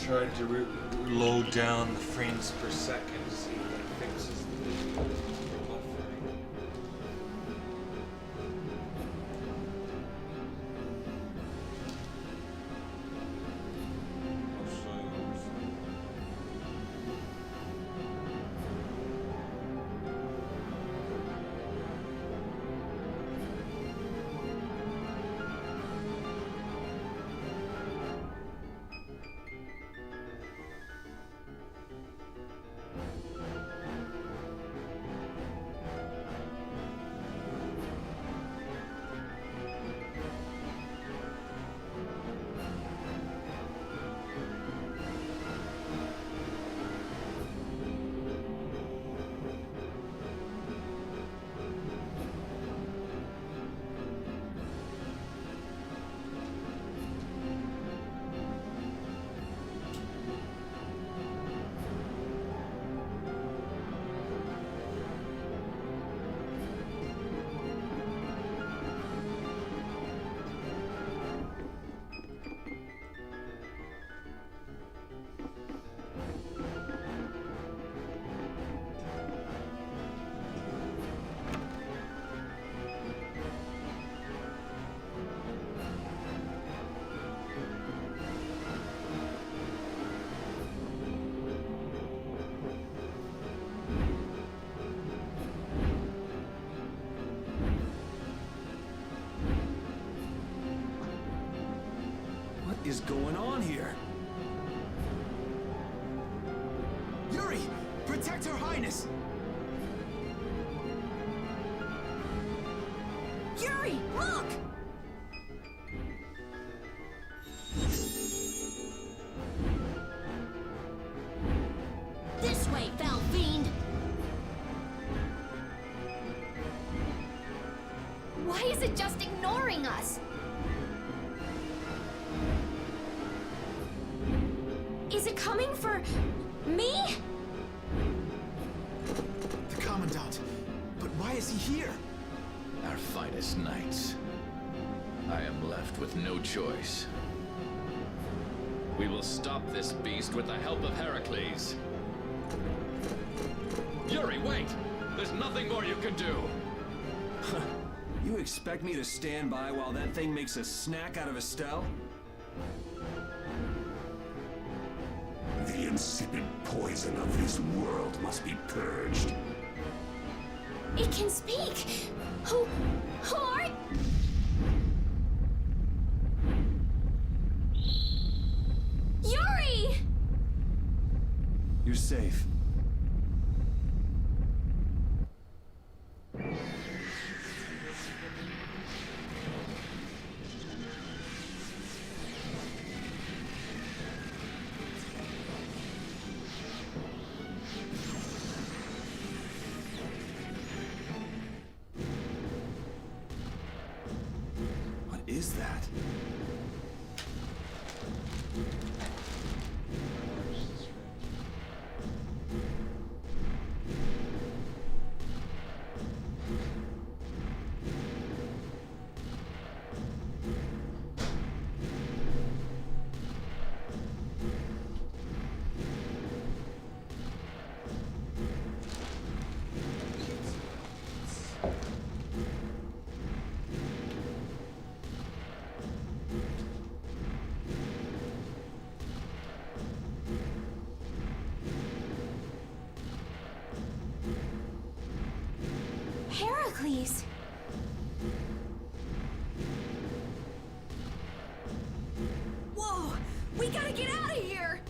tried to load down the frames per second to see if that fixes the buffering. I'll show you. Is going on here? Yuri! Protect Her Highness! Yuri, look! This way, foul fiend! Why is it just ignoring us? Is it coming for me? The Commandant. But why is he here? Our finest knights. I am left with no choice. We will stop this beast with the help of Heracles. Yuri, wait! There's nothing more you can do! You expect me to stand by while that thing makes a snack out of Estelle? The insipid poison of this world must be purged. It can speak! Who are... Yuri! You're safe. What is that? Heracles! Whoa! We gotta get out of here!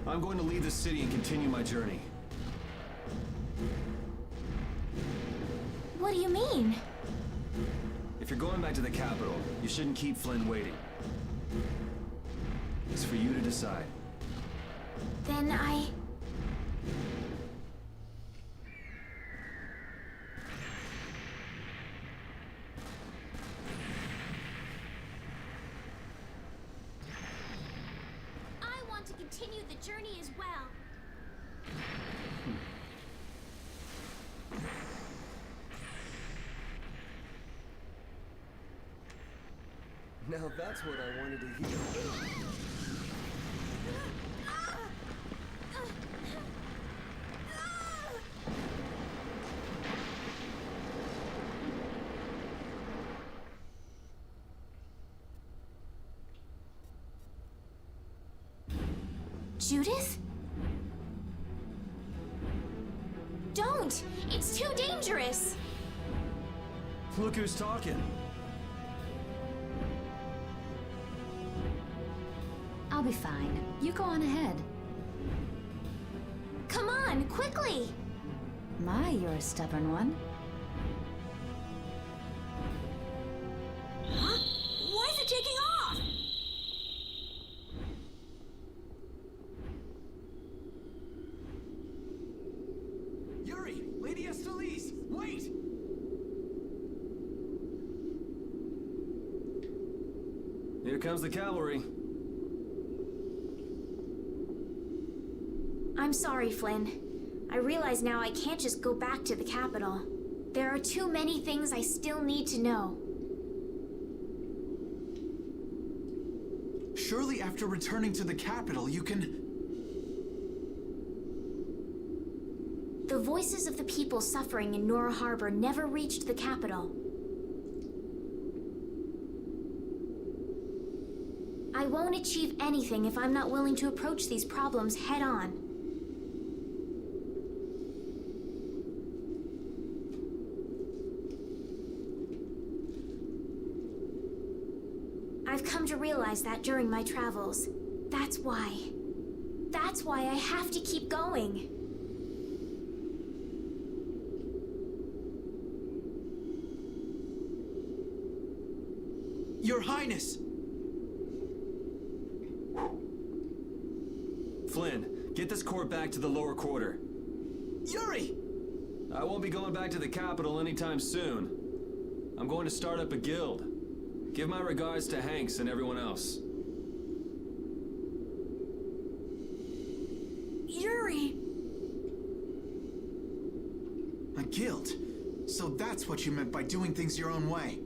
I'm going to leave the city and continue my journey. What do you mean? If you're going back to the capital, you shouldn't keep Flynn waiting. It's for you to decide. Then I... continue the journey as well. Now that's what I wanted to hear. Judith? Don't! It's too dangerous! Look who's talking. I'll be fine. You go on ahead. Come on, quickly! My, you're a stubborn one. Huh? Why is it taking off? Yuri! Lady Estelize! Wait! Here comes the cavalry. I'm sorry, Flynn. I realize now I can't just go back to the capital. There are too many things I still need to know. Surely after returning to the capital, you can... The voices of the people suffering in Nora Harbor never reached the capital. I won't achieve anything if I'm not willing to approach these problems head on. I've come to realize that during my travels. That's why I have to keep going. Your Highness! Flynn, get this core back to the lower quarter. Yuri! I won't be going back to the capital anytime soon. I'm going to start up a guild. Give my regards to Hanks and everyone else. Yuri! A guild? So that's what you meant by doing things your own way.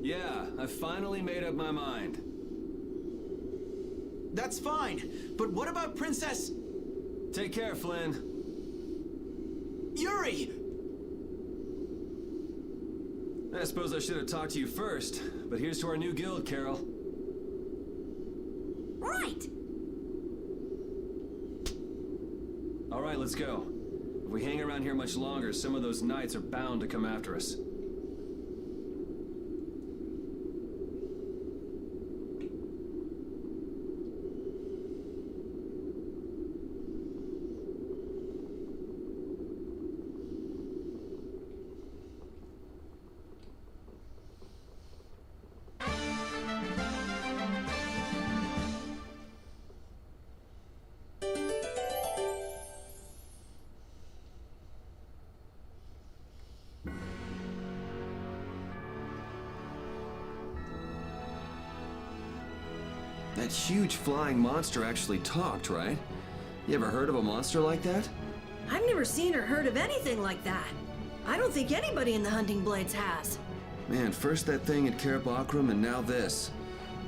Yeah, I finally made up my mind. That's fine, but what about Princess... Take care, Flynn. Yuri! I suppose I should have talked to you first, but here's to our new guild, Carol. Right! All right, let's go. If we hang around here much longer, some of those knights are bound to come after us. That huge flying monster actually talked, right? You ever heard of a monster like that? I've never seen or heard of anything like that. I don't think anybody in the Hunting Blades has. Man, first that thing at Cair Bakram and now this.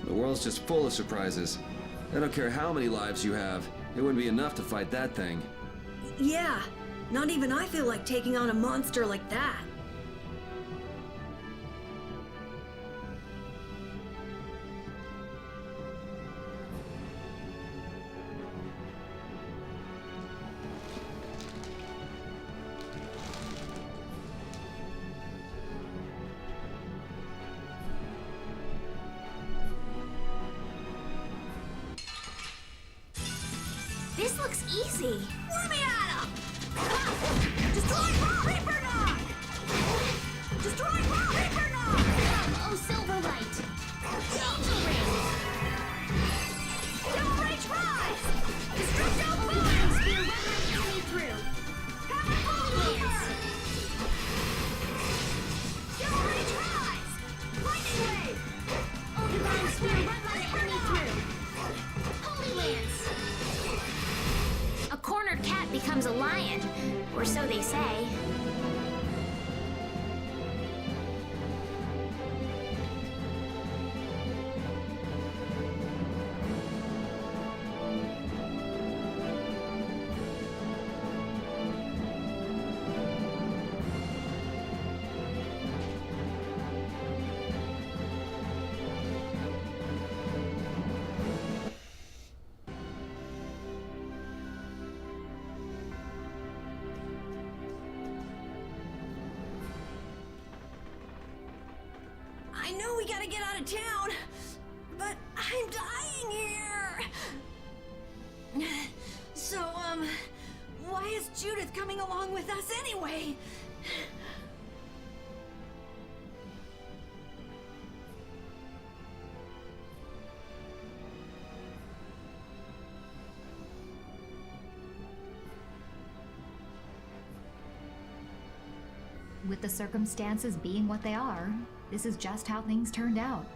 The world's just full of surprises. I don't care how many lives you have, it wouldn't be enough to fight that thing. Yeah, not even I feel like taking on a monster like that. This looks easy. Let me at him! Destroy Reaper Knock! Destroy Reaper Knock! Come, oh Silverlight! Angel Ring! Devil Rage Rise! Destructo Obi-Wan Fire! Spear rendering enemy through. Powerful Lance! Devil Rage Rise! Lightning Wave! Obi-Wan say. I know we gotta get out of town, but I'm dying here. So, why is Judith coming along with us anyway? With the circumstances being what they are, this is just how things turned out.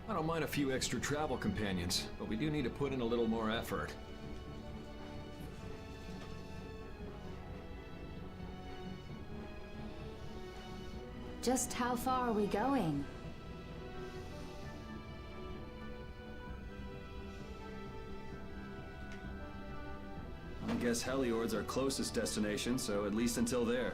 I don't mind a few extra travel companions, but we do need to put in a little more effort. Just how far are we going? I guess Heliord's our closest destination, so at least until there.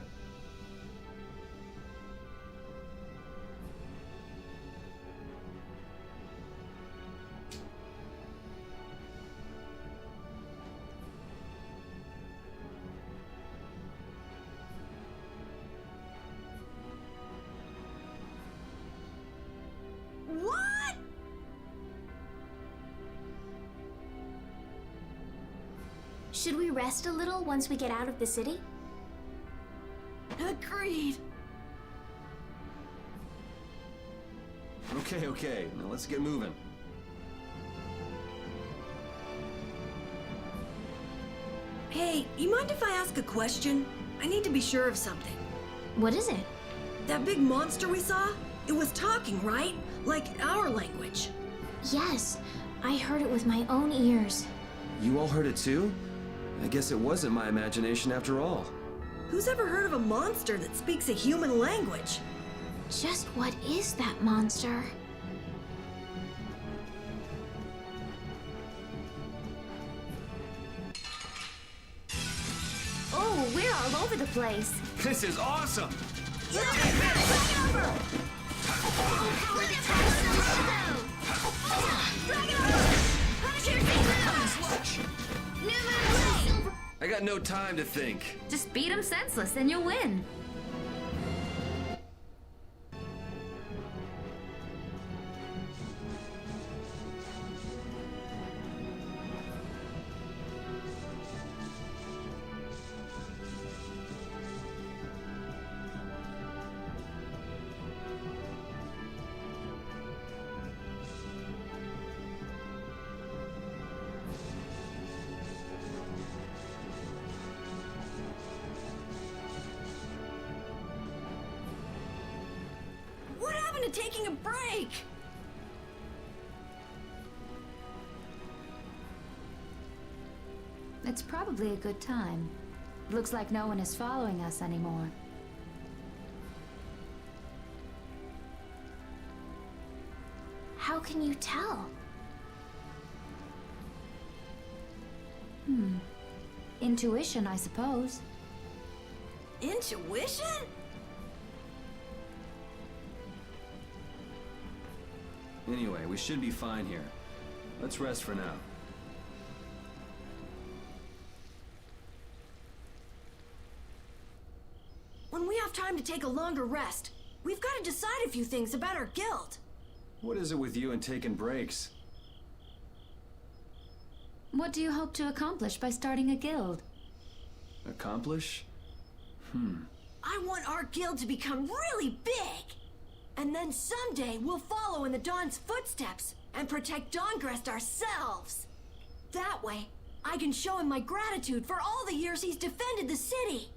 What? Should we rest a little once we get out of the city? Agreed. Okay, now let's get moving. Hey, you mind if I ask a question? I need to be sure of something. What is it? That big monster we saw? It was talking, right? Like our language. Yes, I heard it with my own ears. You all heard it too? I guess it wasn't my imagination after all. Who's ever heard of a monster that speaks a human language? Just what is that monster? Oh, we're all over the place. This is awesome! I got no time to think. Just beat him senseless and you'll win. What happened to taking a break? It's probably a good time. Looks like no one is following us anymore. How can you tell? Intuition, I suppose. Intuition? Anyway, we should be fine here. Let's rest for now. When we have time to take a longer rest, we've got to decide a few things about our guild. What is it with you and taking breaks? What do you hope to accomplish by starting a guild? Accomplish? I want our guild to become really big. And then someday we'll follow in the Dawn's footsteps and protect Dawngrest ourselves. That way, I can show him my gratitude for all the years he's defended the city.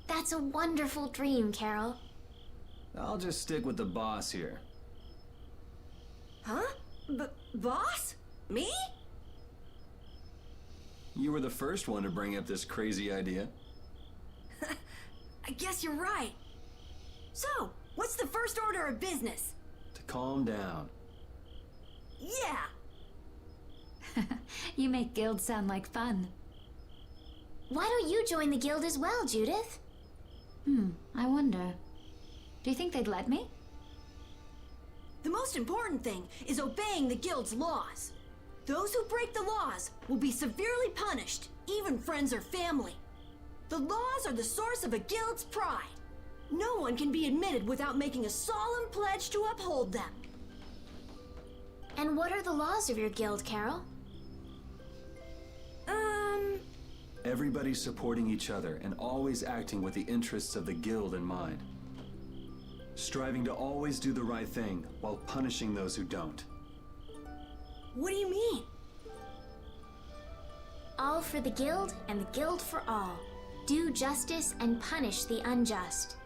That's a wonderful dream, Carol. I'll just stick with the boss here. Huh? Boss? Me? you were the first one to bring up this crazy idea. I guess you're right. So, what's the first order of business? To calm down. Yeah! You make guilds sound like fun. Why don't you join the guild as well, Judith? I wonder. Do you think they'd let me? The most important thing is obeying the guild's laws. Those who break the laws will be severely punished, even friends or family. The laws are the source of a guild's pride. No one can be admitted without making a solemn pledge to uphold them. And what are the laws of your guild, Carol? Everybody supporting each other and always acting with the interests of the guild in mind. Striving to always do the right thing while punishing those who don't. What do you mean? All for the guild and the guild for all. Do justice and punish the unjust.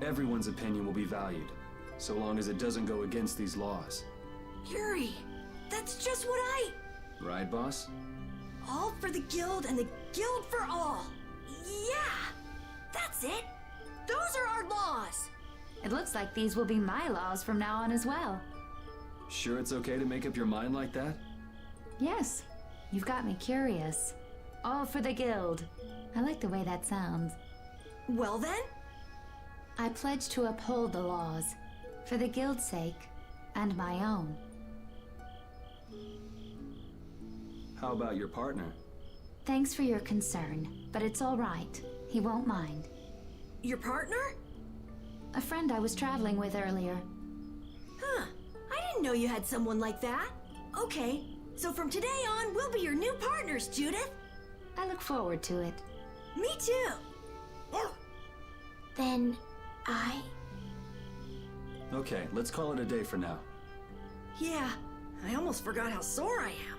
Everyone's opinion will be valued, so long as it doesn't go against these laws. Yuri, that's just what Right, boss? All for the guild and the guild for all. Yeah! That's it! Those are our laws! It looks like these will be my laws from now on as well. Sure it's okay to make up your mind like that? Yes, you've got me curious. All for the guild. I like the way that sounds. Well then? I pledge to uphold the laws, for the guild's sake, and my own. How about your partner? Thanks for your concern, but it's all right. He won't mind. Your partner? A friend I was traveling with earlier. Huh. I didn't know you had someone like that. Okay, so from today on, we'll be your new partners, Judith. I look forward to it. Me too. Then, I... Okay, let's call it a day for now. Yeah, I almost forgot how sore I am.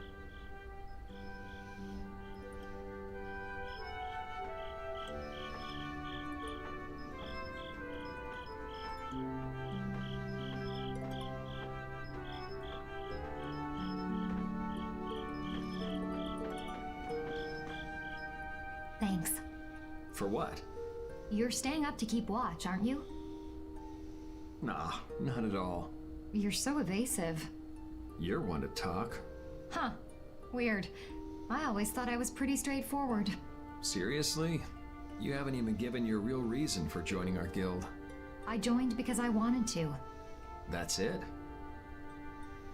Thanks. For what? You're staying up to keep watch, aren't you? Nah, not at all. You're so evasive. You're one to talk. Huh. Weird. I always thought I was pretty straightforward. Seriously? You haven't even given your real reason for joining our guild. I joined because I wanted to. That's it?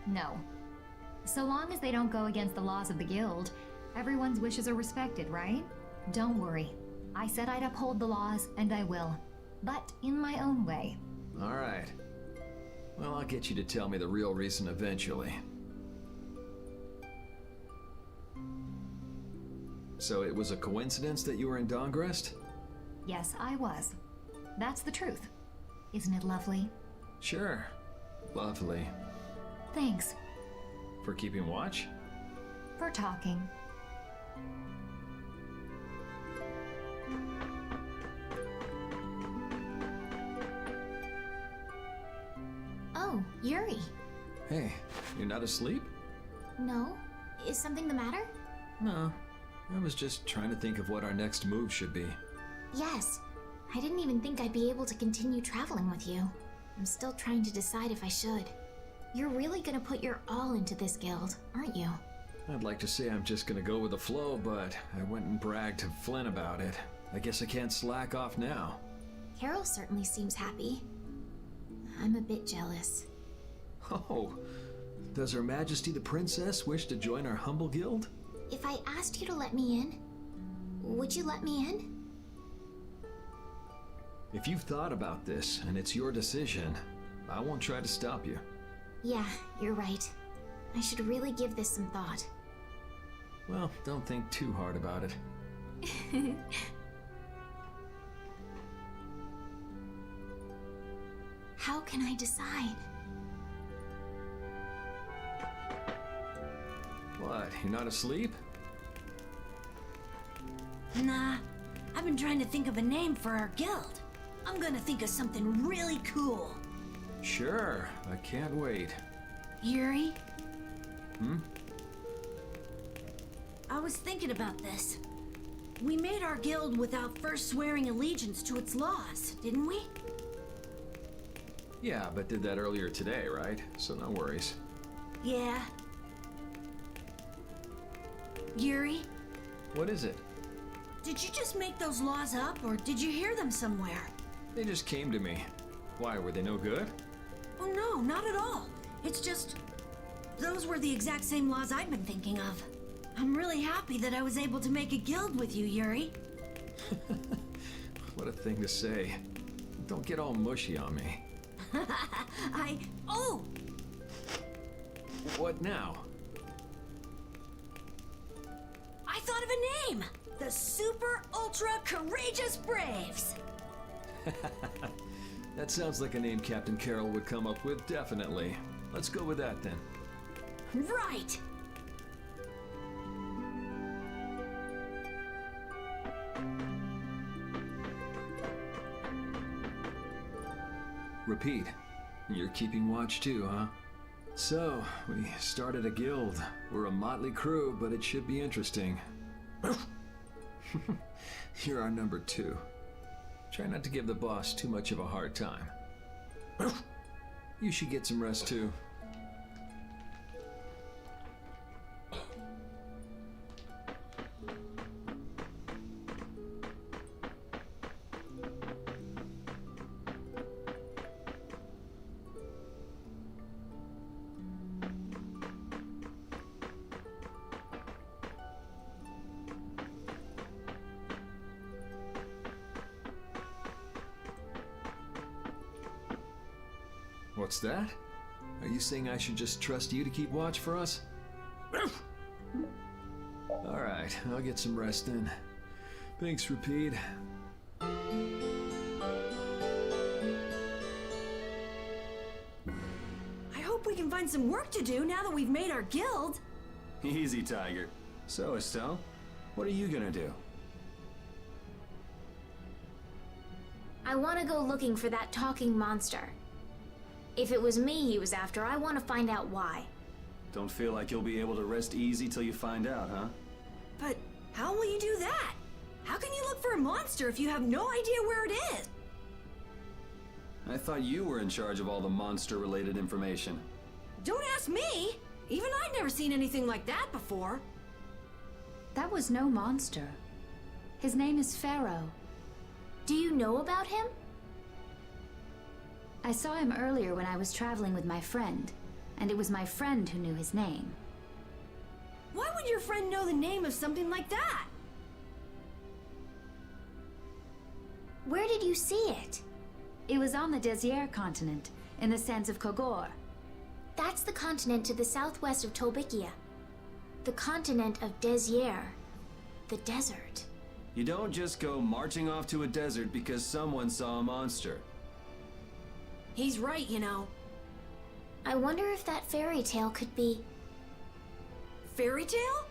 No. So long as they don't go against the laws of the guild, everyone's wishes are respected, right? Don't worry. I said I'd uphold the laws, and I will. But in my own way. All right. Well, I'll get you to tell me the real reason eventually. So it was a coincidence that you were in Dawngrest? Yes, I was. That's the truth. Isn't it lovely? Sure. Lovely. Thanks. For keeping watch? For talking. Oh, Yuri. Hey, you're not asleep? No? Is something the matter? No. I was just trying to think of what our next move should be. Yes. I didn't even think I'd be able to continue traveling with you. I'm still trying to decide if I should. You're really gonna put your all into this guild, aren't you? I'd like to say I'm just gonna go with the flow, but I went and bragged to Flynn about it. I guess I can't slack off now. Carol certainly seems happy. I'm a bit jealous. Oh, does Her Majesty the Princess wish to join our humble guild? If I asked you to let me in, would you let me in? If you've thought about this and it's your decision, I won't try to stop you. Yeah, you're right. I should really give this some thought. Well, don't think too hard about it. How can I decide? What, you're not asleep? Nah, I've been trying to think of a name for our guild. I'm gonna think of something really cool. Sure, I can't wait. Yuri? Hmm? I was thinking about this. We made our guild without first swearing allegiance to its laws, didn't we? Yeah, but did that earlier today, right? So no worries. Yeah. Yuri, What is it? did you just make those laws up, or did you hear them somewhere? They just came to me. Why, were they no good? Oh no, not at all. It's just... those were the exact same laws I've been thinking of. I'm really happy that I was able to make a guild with you, Yuri. What a thing to say. Don't get all mushy on me. Oh! What now? I thought of a name! The Super Ultra Courageous Braves! That sounds like a name Captain Carroll would come up with, definitely. Let's go with that then. Right! Repeat. You're keeping watch too, huh? So, we started a guild. We're a motley crew, but it should be interesting. You're our number 2. Try not to give the boss too much of a hard time. You should get some rest too. What's that? Are you saying I should just trust you to keep watch for us? Alright, I'll get some rest then. Thanks, Rapide. I hope we can find some work to do now that we've made our guild. Easy, Tiger. So, Estelle, what are you gonna do? I want to go looking for that talking monster. If it was me he was after, I want to find out why. Don't feel like you'll be able to rest easy till you find out, huh? But how will you do that? How can you look for a monster if you have no idea where it is? I thought you were in charge of all the monster-related information. Don't ask me! Even I'd never seen anything like that before. That was no monster. His name is Pharaoh. Do you know about him? I saw him earlier when I was traveling with my friend, and it was my friend who knew his name. Why would your friend know the name of something like that? Where did you see it? It was on the Désert continent, in the sands of Kogor. That's the continent to the southwest of Tolbikia. The continent of Désert. The desert. You don't just go marching off to a desert because someone saw a monster. He's right, you know. I wonder if that fairy tale could be Fairy tale?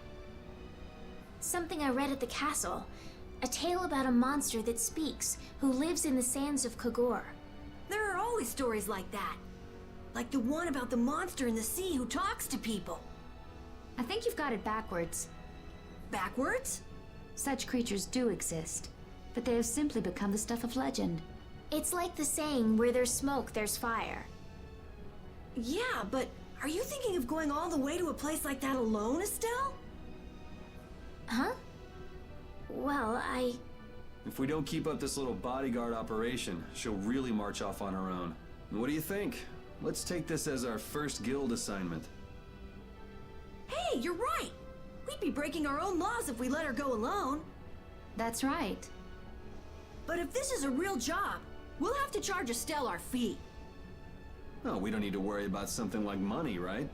something I read at the castle. A tale about a monster that speaks, who lives in the sands of Kogor. There are always stories like that. Like the one about the monster in the sea who talks to people. I think you've got it backwards. Backwards? Such creatures do exist, but they have simply become the stuff of legend. It's like the saying, where there's smoke, there's fire. Yeah, but are you thinking of going all the way to a place like that alone, Estelle? Huh? Well, If we don't keep up this little bodyguard operation, she'll really march off on her own. What do you think? Let's take this as our first guild assignment. Hey, you're right! We'd be breaking our own laws if we let her go alone. That's right. But if this is a real job, we'll have to charge Estelle our fee. Oh, we don't need to worry about something like money, right?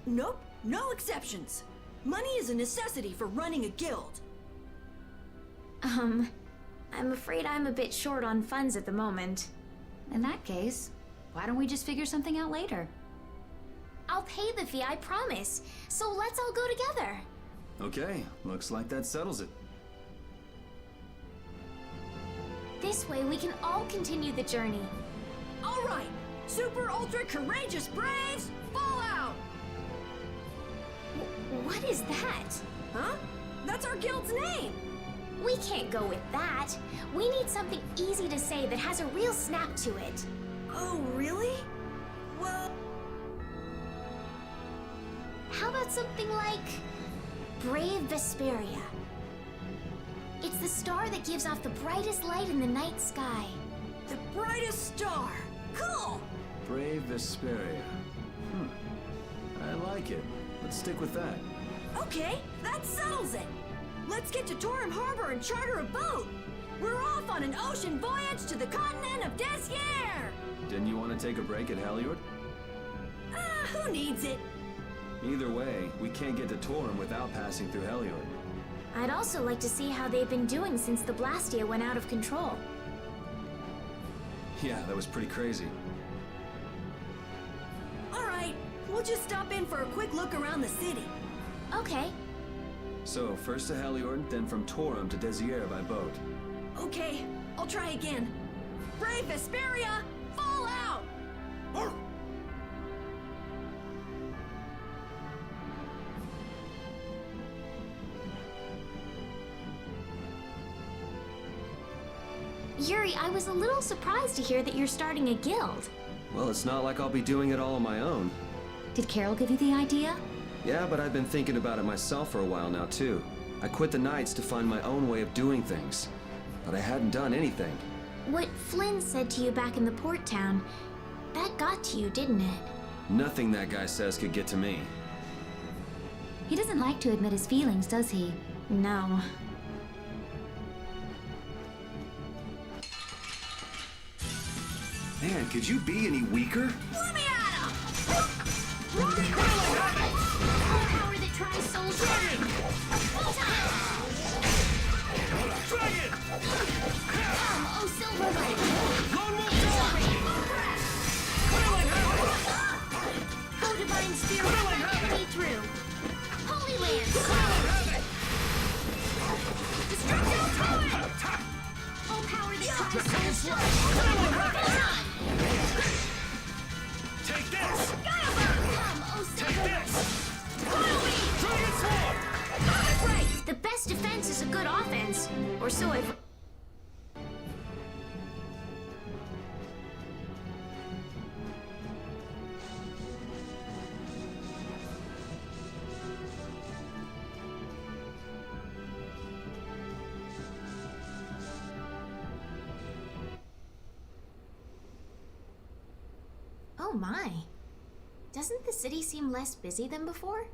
Nope, no exceptions. Money is a necessity for running a guild. I'm afraid I'm a bit short on funds at the moment. In that case, why don't we just figure something out later? I'll pay the fee, I promise. So let's all go together. Okay, looks like that settles it. This way we can all continue the journey. All right, super ultra courageous braves, fall out! What is that? Huh? We can't go with that. We need something easy to say that has a real snap to it. Oh, really? Well... How about something like Brave Vesperia? It's the star that gives off the brightest light in the night sky. The brightest star! Cool! Brave Vesperia. I like it. Let's stick with that. Okay, that settles it! Let's get to Torum Harbor and charter a boat! We're off on an ocean voyage to the continent of Desier! Didn't you want to take a break at Heliord? Who needs it? Either way, we can't get to Torum without passing through Heliord. I'd also like to see how they've been doing since the Blastia went out of control. Yeah, that was pretty crazy. Alright, we'll just stop in for a quick look around the city. Okay. So, first to Heliord, then from Torum to Desier by boat. Okay, I'll try again. Brave Vesperia, fall out! Yuri, I was a little surprised to hear that you're starting a guild. Well, it's not like I'll be doing it all on my own. Did Carol give you the idea? Yeah, but I've been thinking about it myself for a while now, too. I quit the Knights to find my own way of doing things. But I hadn't done anything. What Flynn said to you back in the port town, that got to you, didn't it? Nothing that guy says could get to me. He doesn't like to admit his feelings, does he? No. Man, could you be any weaker? Let me at him! Power that tries soul shattering! Oh, Silverlight! Oh, Divine Spirit, get me through! Holy Lance! Destructive Torrent! Oh, power that tries soul shattering! Take this! Take this! Dragon Sword! Right! The best defense is a good offense. Or so I've... Oh my. Doesn't the city seem less busy than before?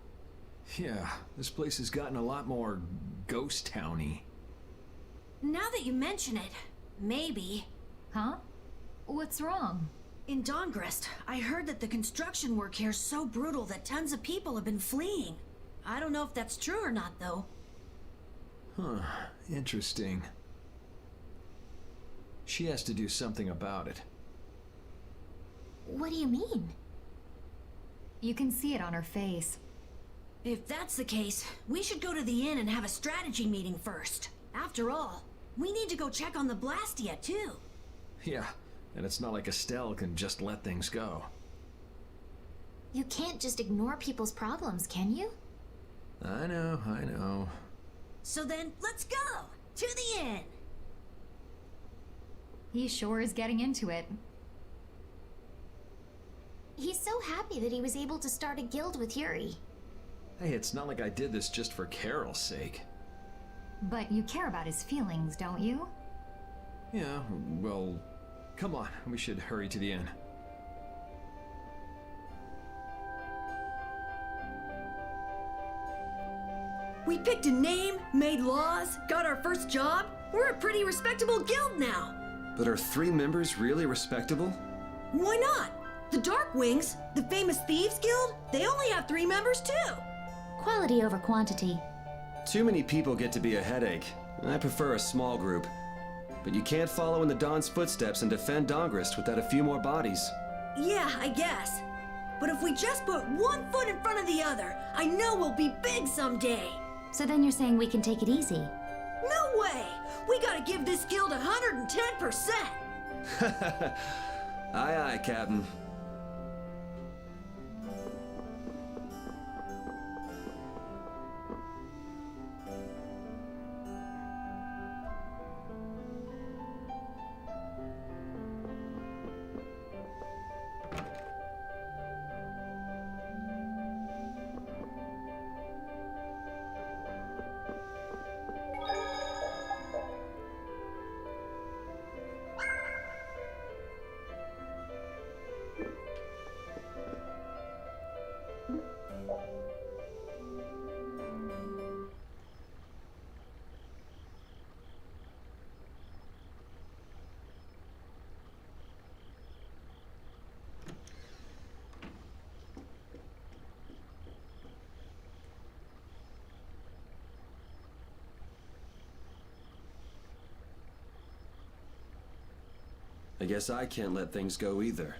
Yeah, this place has gotten a lot more ghost towny. Now that you mention it, maybe. Huh? What's wrong? In Dongrest, I heard that the construction work here is so brutal that tons of people have been fleeing. I don't know if that's true or not, though. Huh, interesting. She has to do something about it. What do you mean? You can see it on her face. If that's the case, we should go to the inn and have a strategy meeting first. After all, we need to go check on the Blastia, too. Yeah, and it's not like Estelle can just let things go. You can't just ignore people's problems, can you? I know. So then, let's go! To the inn! He sure is getting into it. He's so happy that he was able to start a guild with Yuri. Hey, it's not like I did this just for Carol's sake. But you care about his feelings, don't you? Yeah, well, come on, we should hurry to the inn. We picked a name, made laws, got our first job. We're a pretty respectable guild now. But are 3 members really respectable? Why not? The Darkwings, the famous Thieves Guild, they only have 3 members too. Quality over quantity. Too many people get to be a headache. I prefer a small group. But you can't follow in the Dawn's footsteps and defend Dongrest without a few more bodies. Yeah, I guess. But if we just put one foot in front of the other, I know we'll be big someday. So then you're saying we can take it easy? No way! We gotta give this guild 110%! Aye, aye, Captain. I guess I can't let things go either.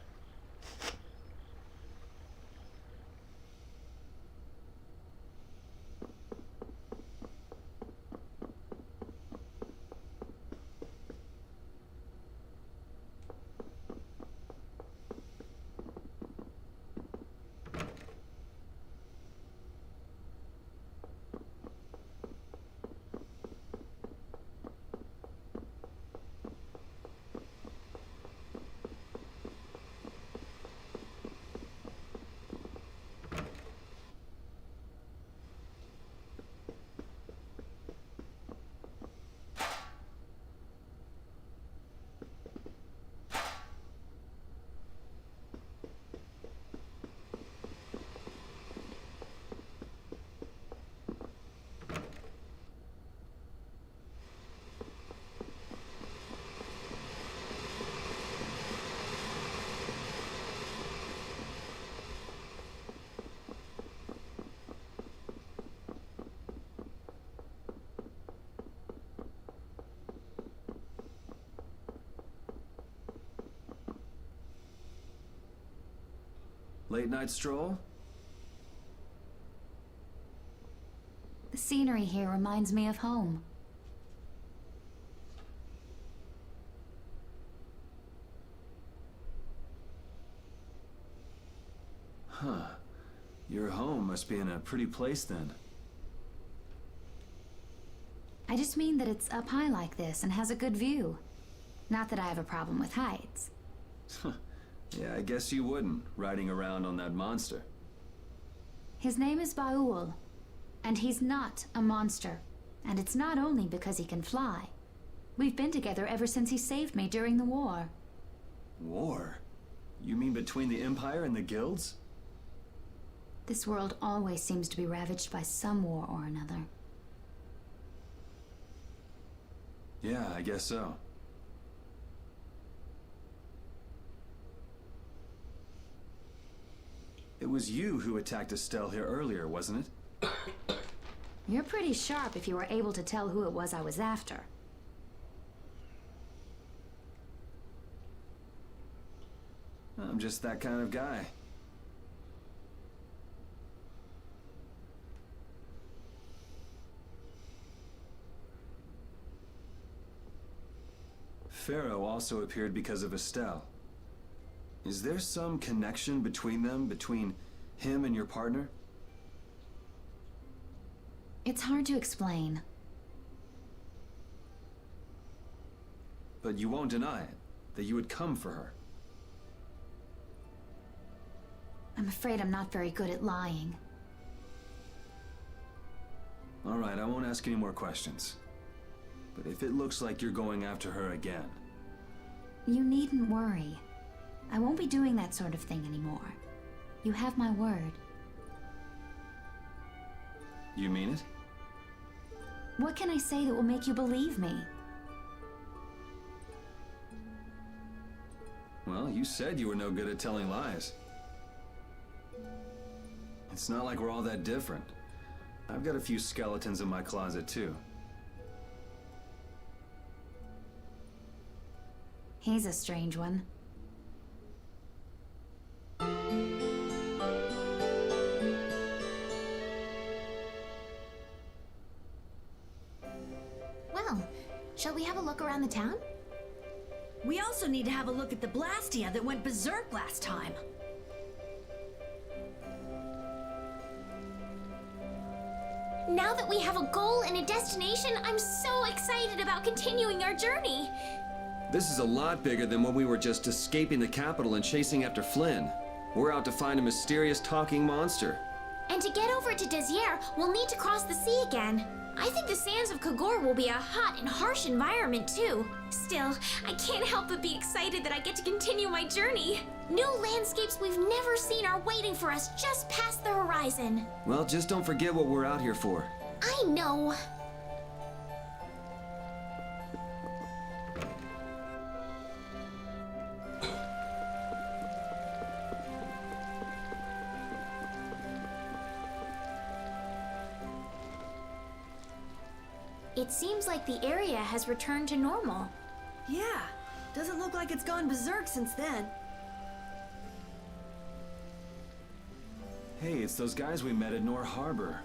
Late night stroll? The scenery here reminds me of home. Huh. Your home must be in a pretty place then. I just mean that it's up high like this and has a good view. Not that I have a problem with heights. Yeah, I guess you wouldn't, riding around on that monster. His name is Baul, and he's not a monster. And it's not only because he can fly. We've been together ever since he saved me during the war. War? You mean between the Empire and the guilds? This world always seems to be ravaged by some war or another. Yeah, I guess so. It was you who attacked Estelle here earlier, wasn't it? You're pretty sharp if you were able to tell who it was I was after. I'm just that kind of guy. Pharaoh also appeared because of Estelle. Is there some connection between them, between him and your partner? It's hard to explain. But you won't deny it, that you would come for her. I'm afraid I'm not very good at lying. All right, I won't ask any more questions. But if it looks like you're going after her again... You needn't worry. I won't be doing that sort of thing anymore. You have my word. You mean it? What can I say that will make you believe me? Well, you said you were no good at telling lies. It's not like we're all that different. I've got a few skeletons in my closet, too. He's a strange one. Well, shall we have a look around the town? We also need to have a look at the Blastia that went berserk last time. Now that we have a goal and a destination, I'm so excited about continuing our journey. This is a lot bigger than when we were just escaping the capital and chasing after Flynn. We're out to find a mysterious talking monster. And to get over to Desier, we'll need to cross the sea again. I think the sands of Kagor will be a hot and harsh environment, too. Still, I can't help but be excited that I get to continue my journey. New landscapes we've never seen are waiting for us just past the horizon. Well, just don't forget what we're out here for. I know. It seems like the area has returned to normal. Yeah, Doesn't look like it's gone berserk since then. Hey, it's those guys we met at Nor Harbor.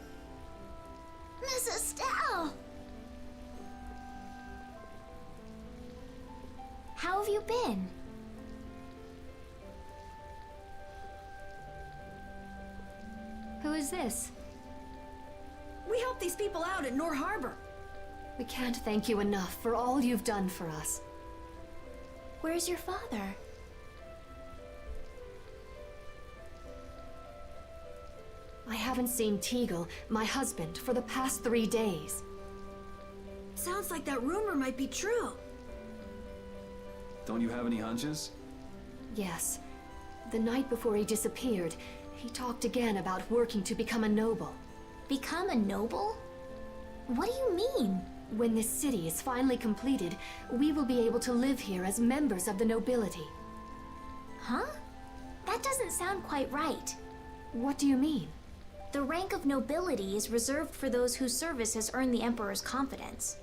Miss Estelle! How have you been? Who is this? We helped these people out at Nor Harbor. We can't thank you enough for all you've done for us. Where's your father? I haven't seen Teagle, my husband, for the past 3 days. Sounds like that rumor might be true. Don't you have any hunches? Yes. The night before he disappeared, he talked again about working to become a noble. Become a noble? What do you mean? When this city is finally completed, we will be able to live here as members of the nobility. Huh? That doesn't sound quite right. What do you mean? The rank of nobility is reserved for those whose service has earned the Emperor's confidence.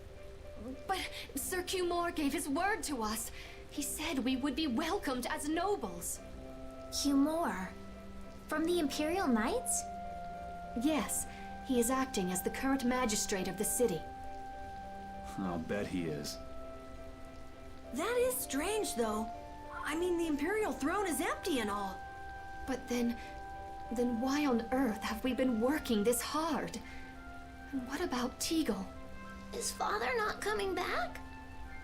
But Sir Cumore gave his word to us. He said we would be welcomed as nobles. Cumore? From the Imperial Knights? Yes, he is acting as the current magistrate of the city. I'll bet he is. That is strange, though. I mean, the Imperial throne is empty and all. But then why on earth have we been working this hard? And what about Teagle? Is father not coming back?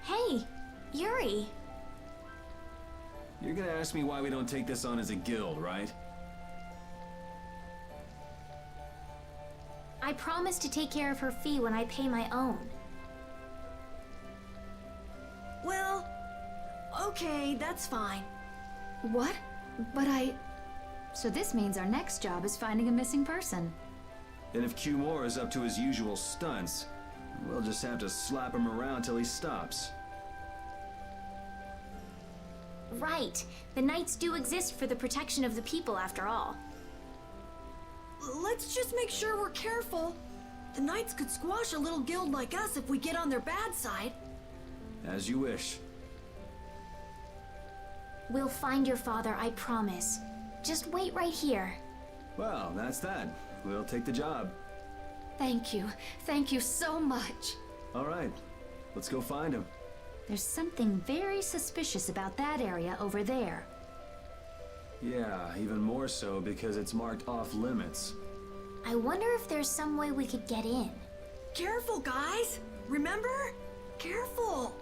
Hey, Yuri. You're gonna ask me why we don't take this on as a guild, right? I promise to take care of her fee when I pay my own. Well, okay, that's fine. What? But So this means our next job is finding a missing person. And if Cumore is up to his usual stunts, we'll just have to slap him around till he stops. Right. The Knights do exist for the protection of the people, after all. Let's just make sure we're careful. The Knights could squash a little guild like us if we get on their bad side. As you wish. We'll find your father, I promise. Just wait right here. Well, that's that. We'll take the job. Thank you. Thank you so much. All right. Let's go find him. There's something very suspicious about that area over there. Yeah, even more so because it's marked off limits. I wonder if there's some way we could get in. Careful, guys! Remember? Careful!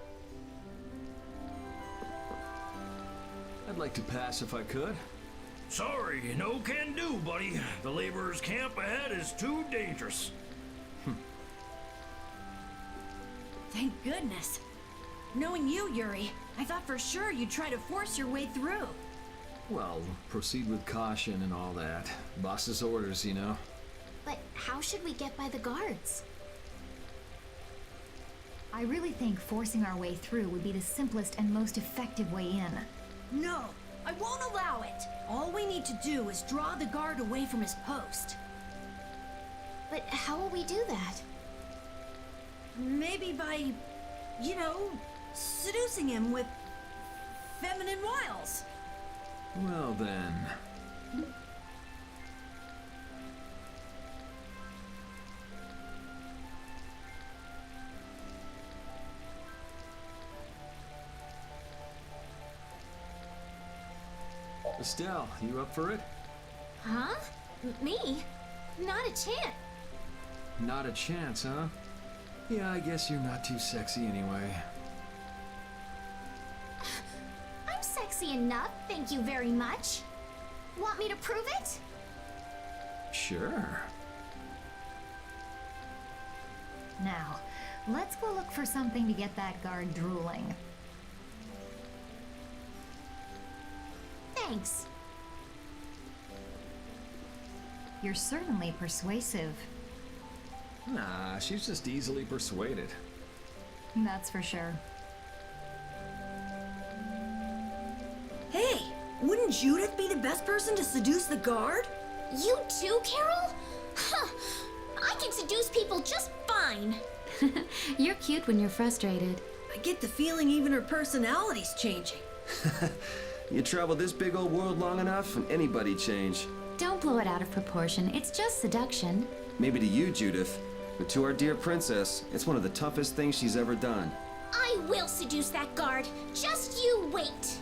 I'd like to pass if I could. Sorry, no can do, buddy. The laborers' camp ahead is too dangerous. Thank goodness. Knowing you, Yuri, I thought for sure you'd try to force your way through. Well, proceed with caution and all that. Boss's orders, you know. But how should we get by the guards? I really think forcing our way through would be the simplest and most effective way in. No, I won't allow it. All we need to do is draw the guard away from his post. But how will we do that? Maybe by, seducing him with feminine wiles. Well then. Estelle, you up for it? Huh? Me? Not a chance. Not a chance, huh? Yeah, I guess you're not too sexy anyway. I'm sexy enough, thank you very much. Want me to prove it? Sure. Now, let's go look for something to get that guard drooling. Thanks. You're certainly persuasive. Nah, she's just easily persuaded. That's for sure. Hey, wouldn't Judith be the best person to seduce the guard? You too, Carol? Huh. I can seduce people just fine. You're cute when you're frustrated. I get the feeling even her personality's changing. You travel this big old world long enough, and anybody change. Don't blow it out of proportion. It's just seduction. Maybe to you, Judith, but to our dear princess, it's one of the toughest things she's ever done. I will seduce that guard. Just you wait.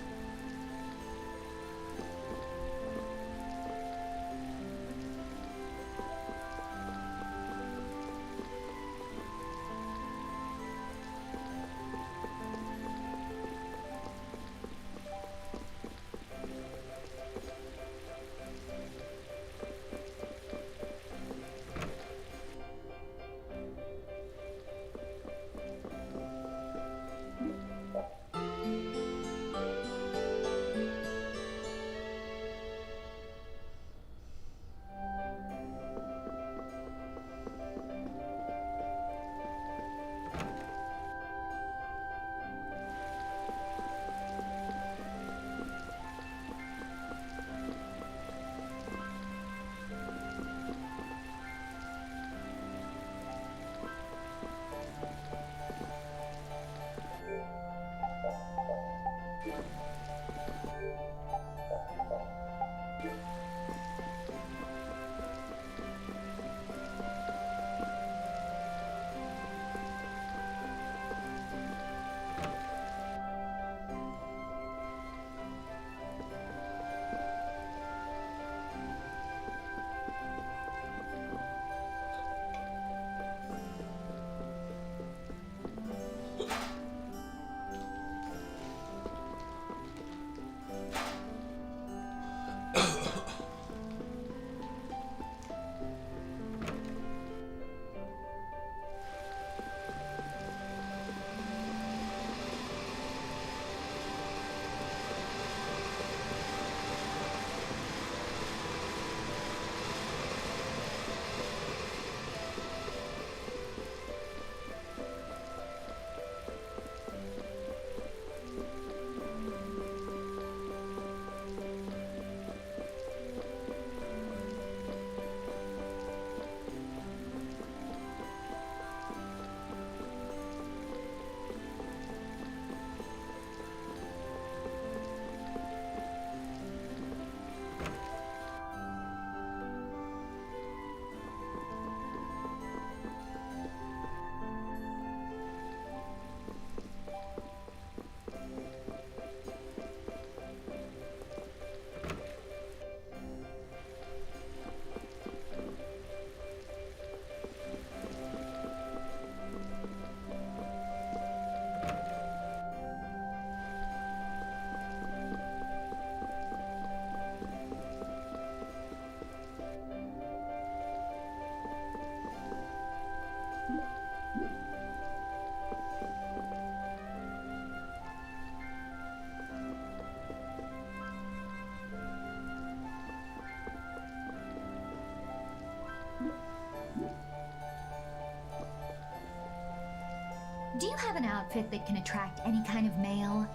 Do you have an outfit that can attract any kind of male?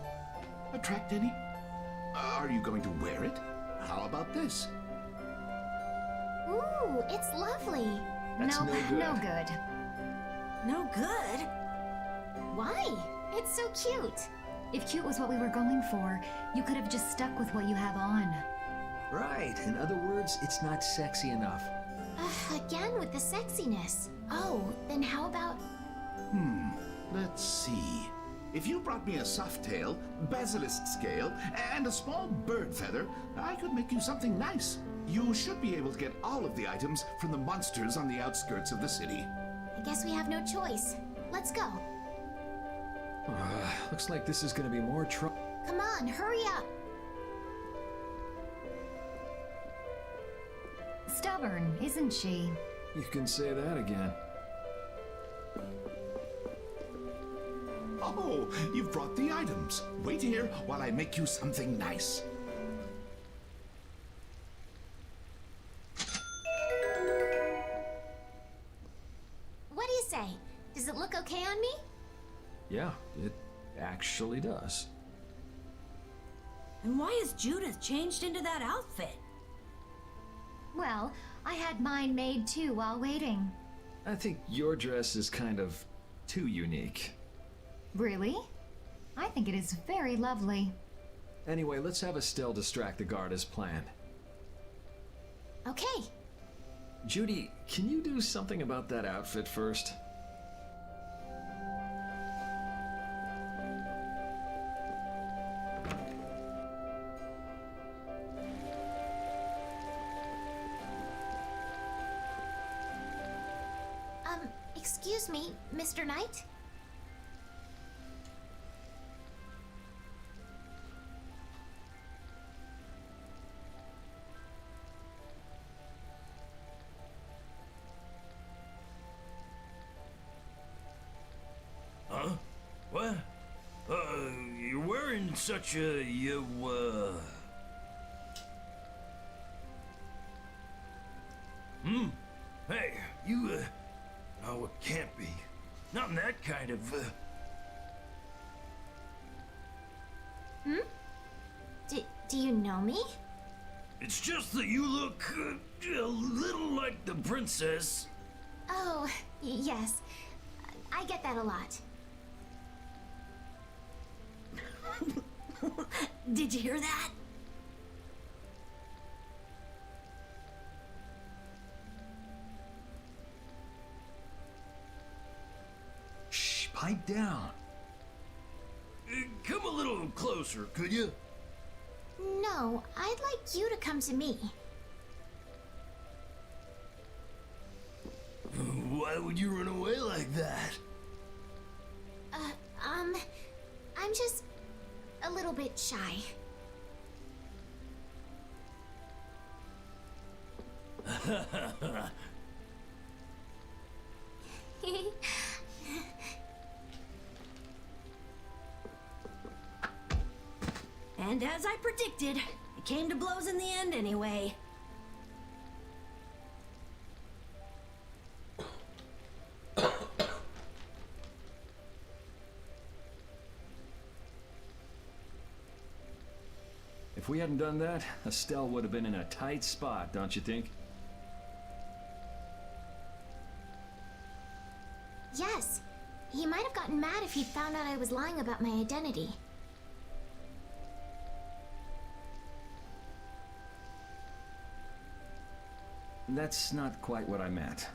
Attract any? Are you going to wear it? How about this? Ooh, it's lovely. That's Nope, no good. No good? Why? It's so cute. If cute was what we were going for, you could have just stuck with what you have on. Right. In other words, it's not sexy enough. Again with the sexiness. Oh, then how about... Let's see. If you brought me a soft tail, basilisk scale, and a small bird feather, I could make you something nice. You should be able to get all of the items from the monsters on the outskirts of the city. I guess we have no choice. Let's go. Looks like this is gonna be more trouble. Come on, hurry up. Stubborn, isn't she? You can say that again. Oh, you've brought the items. Wait here while I make you something nice. What do you say? Does it look okay on me? Yeah, it actually does. And why has Judith changed into that outfit? Well, I had mine made too while waiting. I think your dress is kind of too unique. Really? I think it is very lovely. Anyway, let's have Estelle distract the guard as planned. Okay. Judy, can you do something about that outfit first? Excuse me, Mr. Knight? Huh? What? You're wearing such a, Hey, you, no, it can't be. Not in that kind of, Do you know me? It's just that you look, a little like the princess. Oh, yes. I get that a lot. Did you hear that? Shh, pipe down. Come a little closer, could you? No, I'd like you to come to me. Why would you run away like that? I'm just a little bit shy. And as I predicted, it came to blows in the end anyway. If we hadn't done that, Estelle would have been in a tight spot, don't you think? Yes. He might have gotten mad if he'd found out I was lying about my identity. That's not quite what I meant.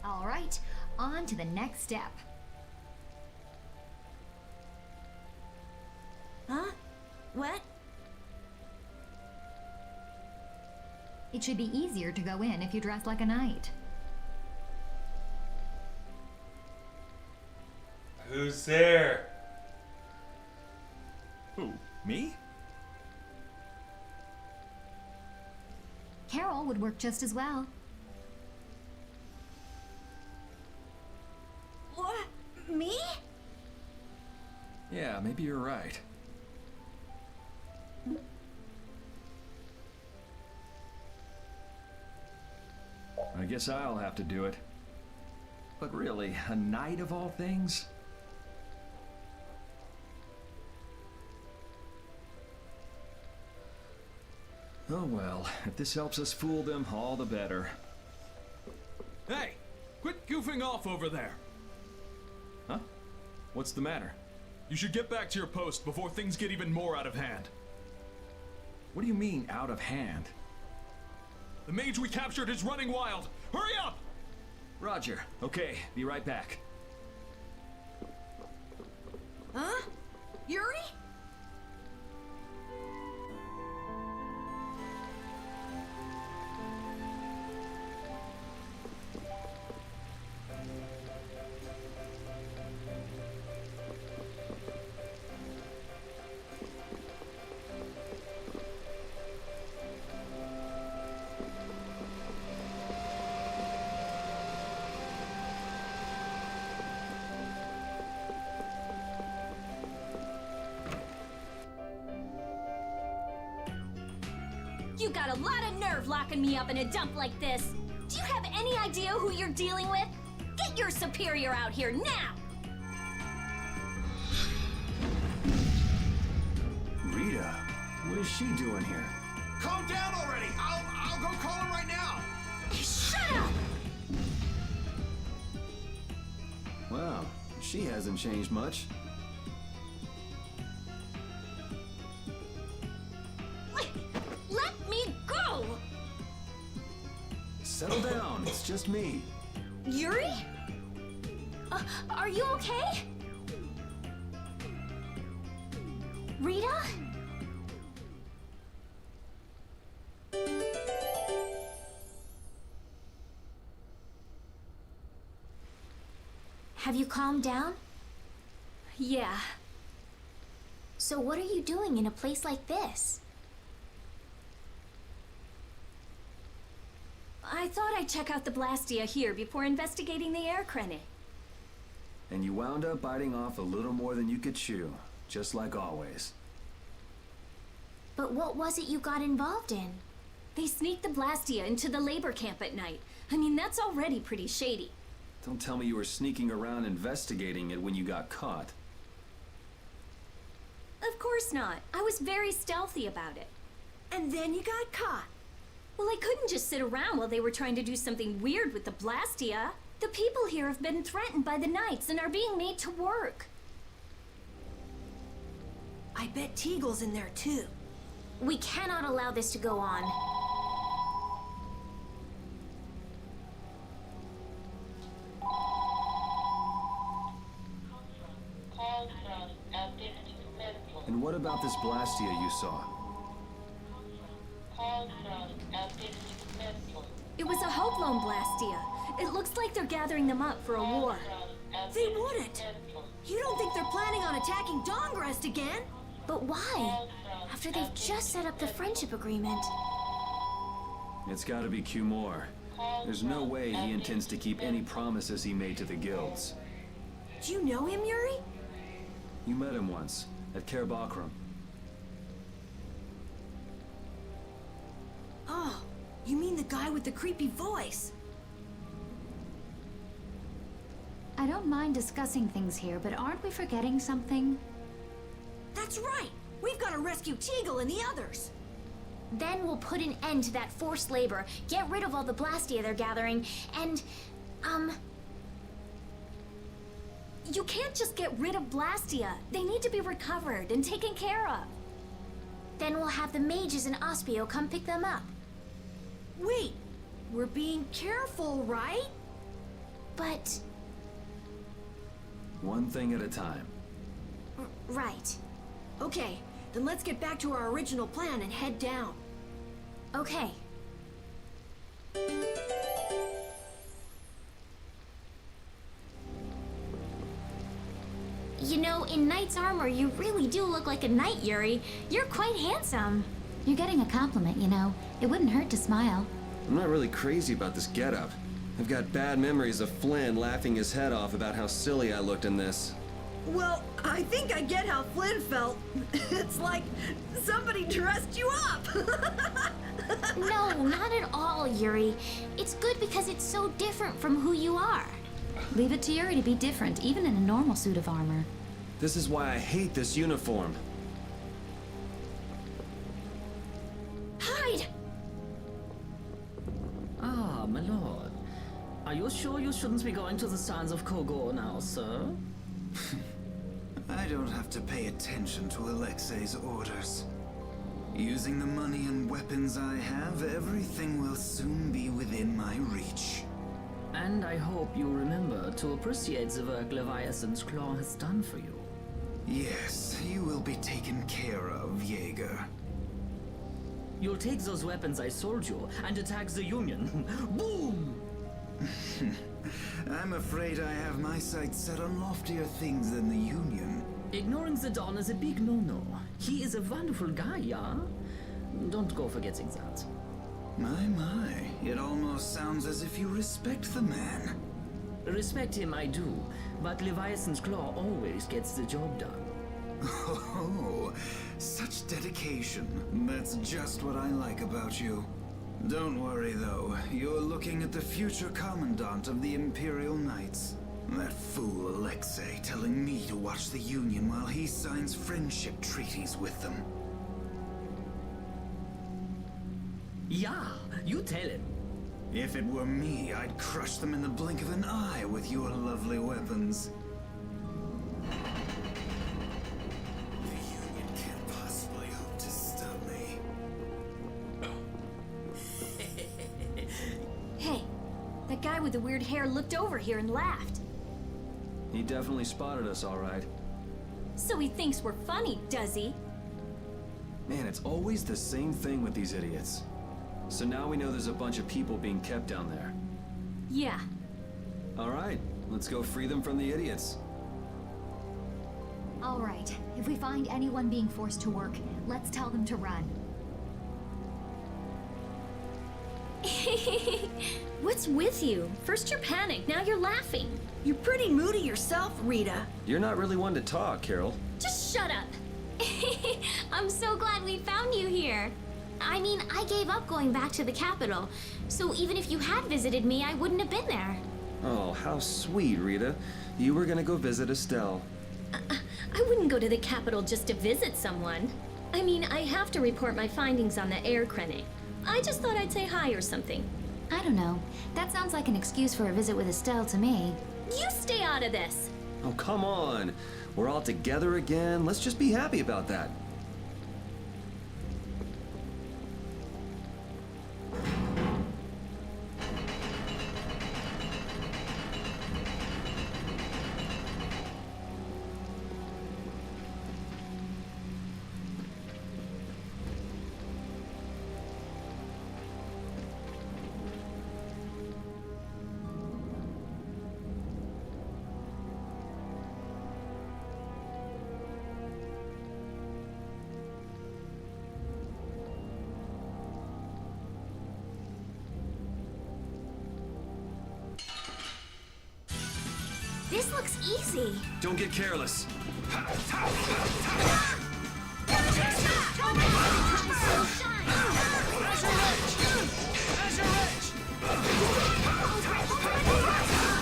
All right, on to the next step. Huh? What? It should be easier to go in if you dress like a knight. Who's there? Who? Me? Carol would work just as well. What? Me? Yeah, maybe you're right. I guess I'll have to do it. But really, a knight of all things? Oh well, if this helps us fool them, all the better. Hey! Quit goofing off over there! Huh? What's the matter? You should get back to your post before things get even more out of hand. What do you mean, out of hand? The mage we captured is running wild! Hurry up! Roger. Okay, be right back. Huh? Yuri? You got a lot of nerve locking me up in a dump like this. Do you have any idea who you're dealing with? Get your superior out here now! Rita. What is she doing here? Calm down already! I'll go call him right now! Shut up! Wow, she hasn't changed much. Let me go! Settle down, it's just me. Yuri? Are you okay? Rita? Have you calmed down? Yeah. So what are you doing in a place like this? I thought I'd check out the Blastia here before investigating the air crenny. And you wound up biting off a little more than you could chew, just like always. But what was it you got involved in? They sneaked the Blastia into the labor camp at night. I mean, that's already pretty shady. Don't tell me you were sneaking around investigating it when you got caught. Of course not. I was very stealthy about it. And then you got caught. Well, I couldn't just sit around while they were trying to do something weird with the Blastia. The people here have been threatened by the Knights and are being made to work. I bet Teagle's in there too. We cannot allow this to go on. And what about this Blastia you saw? It was a Hoplone Blastia. It looks like they're gathering them up for a war. They wouldn't. You don't think they're planning on attacking Dawngrest again? But why? After they've just set up the friendship agreement. It's gotta be Cumore. There's no way he intends to keep any promises he made to the guilds. Do you know him, Yuri? You met him once, at Caer Bakram. Oh, you mean the guy with the creepy voice? I don't mind discussing things here, but aren't we forgetting something? That's right! We've got to rescue Teagle and the others! Then we'll put an end to that forced labor, get rid of all the Blastia they're gathering, and, You can't just get rid of Blastia. They need to be recovered and taken care of. then we'll have the mages and Ospio come pick them up. Wait, we're being careful, right? But, One thing at a time. right. Okay, then let's get back to our original plan and head down. Okay. You know, in knight's armor, you really do look like a knight, Yuri. You're quite handsome. You're getting a compliment, you know. It wouldn't hurt to smile. I'm not really crazy about this getup. I've got bad memories of Flynn laughing his head off about how silly I looked in this. Well, I think I get how Flynn felt. It's like somebody dressed you up. No, not at all, Yuri. It's good because it's so different from who you are. Leave it to Yuri to be different, even in a normal suit of armor. This is why I hate this uniform. Hide! Ah, my lord. Are you sure you shouldn't be going to the sands of Kogor now, sir? I don't have to pay attention to Alexei's orders. Using the money and weapons I have, everything will soon be within my reach. And I hope you remember to appreciate the work Leviathan's Claw has done for you. Yes, you will be taken care of, Jaeger. You'll take those weapons I sold you and attack the Union. Boom! I'm afraid I have my sights set on loftier things than the Union. Ignoring the Dawn is a big no-no. He is a wonderful guy, yeah? Don't go forgetting that. My, it almost sounds as if you respect the man. Respect him I do, but Leviathan's Claw always gets the job done. Oh, such dedication. That's just what I like about you. Don't worry though, you're looking at the future commandant of the Imperial Knights. That fool Alexei telling me to watch the Union while he signs friendship treaties with them. Yeah, you tell him. If it were me, I'd crush them in the blink of an eye with your lovely weapons. The Union can't possibly hope to stop me. Hey, that guy with the weird hair looked over here and laughed. He definitely spotted us, all right. So he thinks we're funny, does he? Man, it's always the same thing with these idiots. So now we know there's a bunch of people being kept down there. Yeah. All right, let's go free them from the idiots. All right. If we find anyone being forced to work, let's tell them to run. What's with you? First you're panicked, now you're laughing. You're pretty moody yourself, Rita. You're not really one to talk, Carol. Just shut up. I'm so glad we found you here. I mean, I gave up going back to the capital, so even if you had visited me, I wouldn't have been there. Oh, how sweet, Rita. You were gonna go visit Estelle. I wouldn't go to the capital just to visit someone. I mean, I have to report my findings on the air clinic. I just thought I'd say hi or something. I don't know. That sounds like an excuse for a visit with Estelle to me. You stay out of this. Oh, come on. We're all together again. Let's just be happy about that. This looks easy. Don't get careless.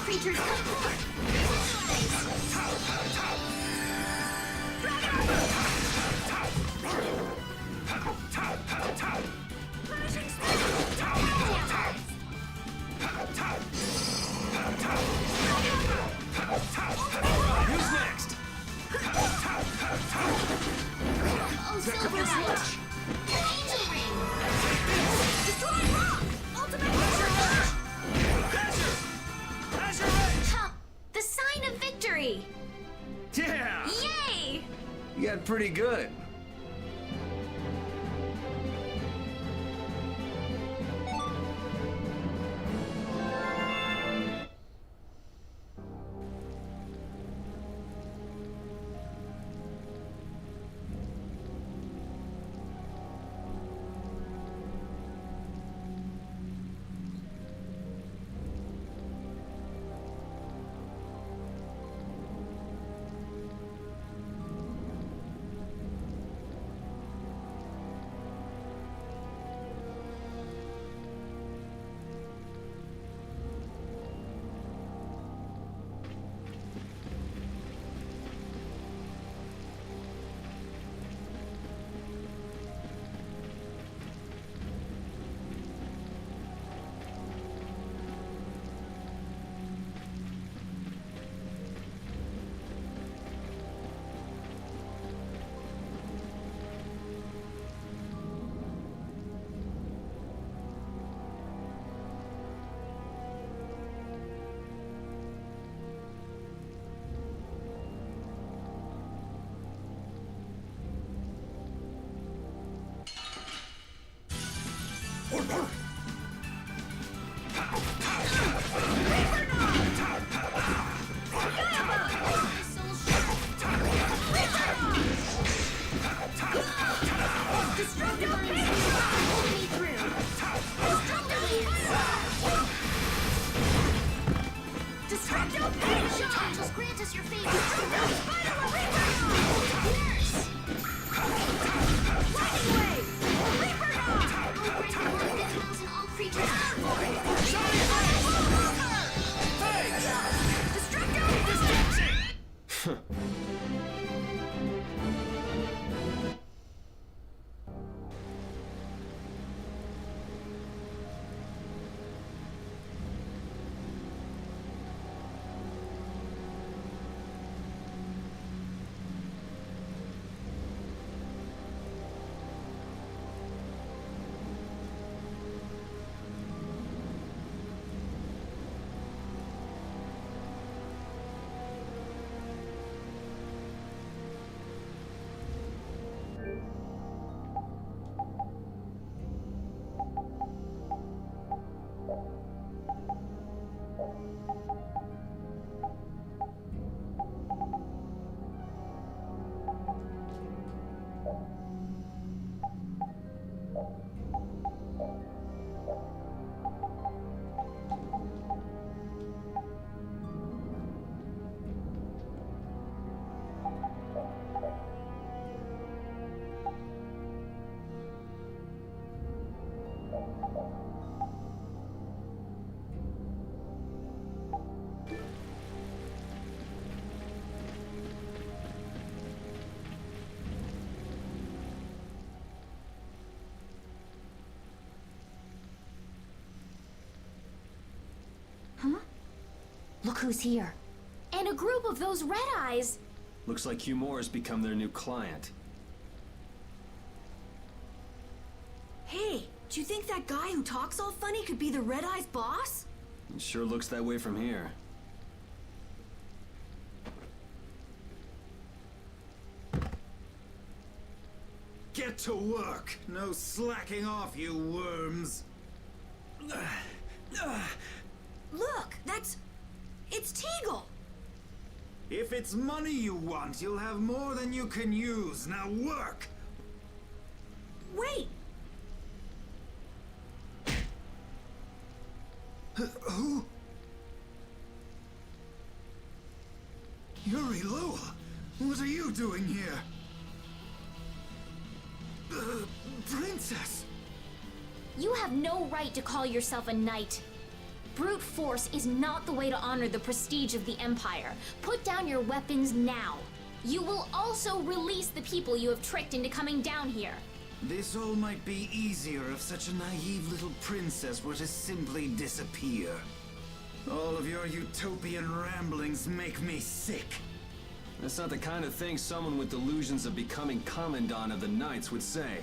Creatures come forth. Who's next? Oh, Silver Switch. Angel Ring. Destroy Rock. Ultimate Huh. The sign of victory. Yeah! Yay! You got pretty good. Just grant us your favor. Lightning Wave! Reaper Dog! Look who's here. And a group of those red eyes. Looks like Hugh Moore has become their new client. Hey, do you think that guy who talks all funny could be the Red Eye's boss? It sure looks that way from here. Get to work! No slacking off, you worms! Look, it's Teagle! If it's money you want, you'll have more than you can use. Now work! Wait! Who? Yuri Lowell! What are you doing here? Princess! You have no right to call yourself a knight. Brute force is not the way to honor the prestige of the Empire. Put down your weapons now. You will also release the people you have tricked into coming down here. This all might be easier if such a naive little princess were to simply disappear. All of your utopian ramblings make me sick. That's not the kind of thing someone with delusions of becoming Commandant of the Knights would say.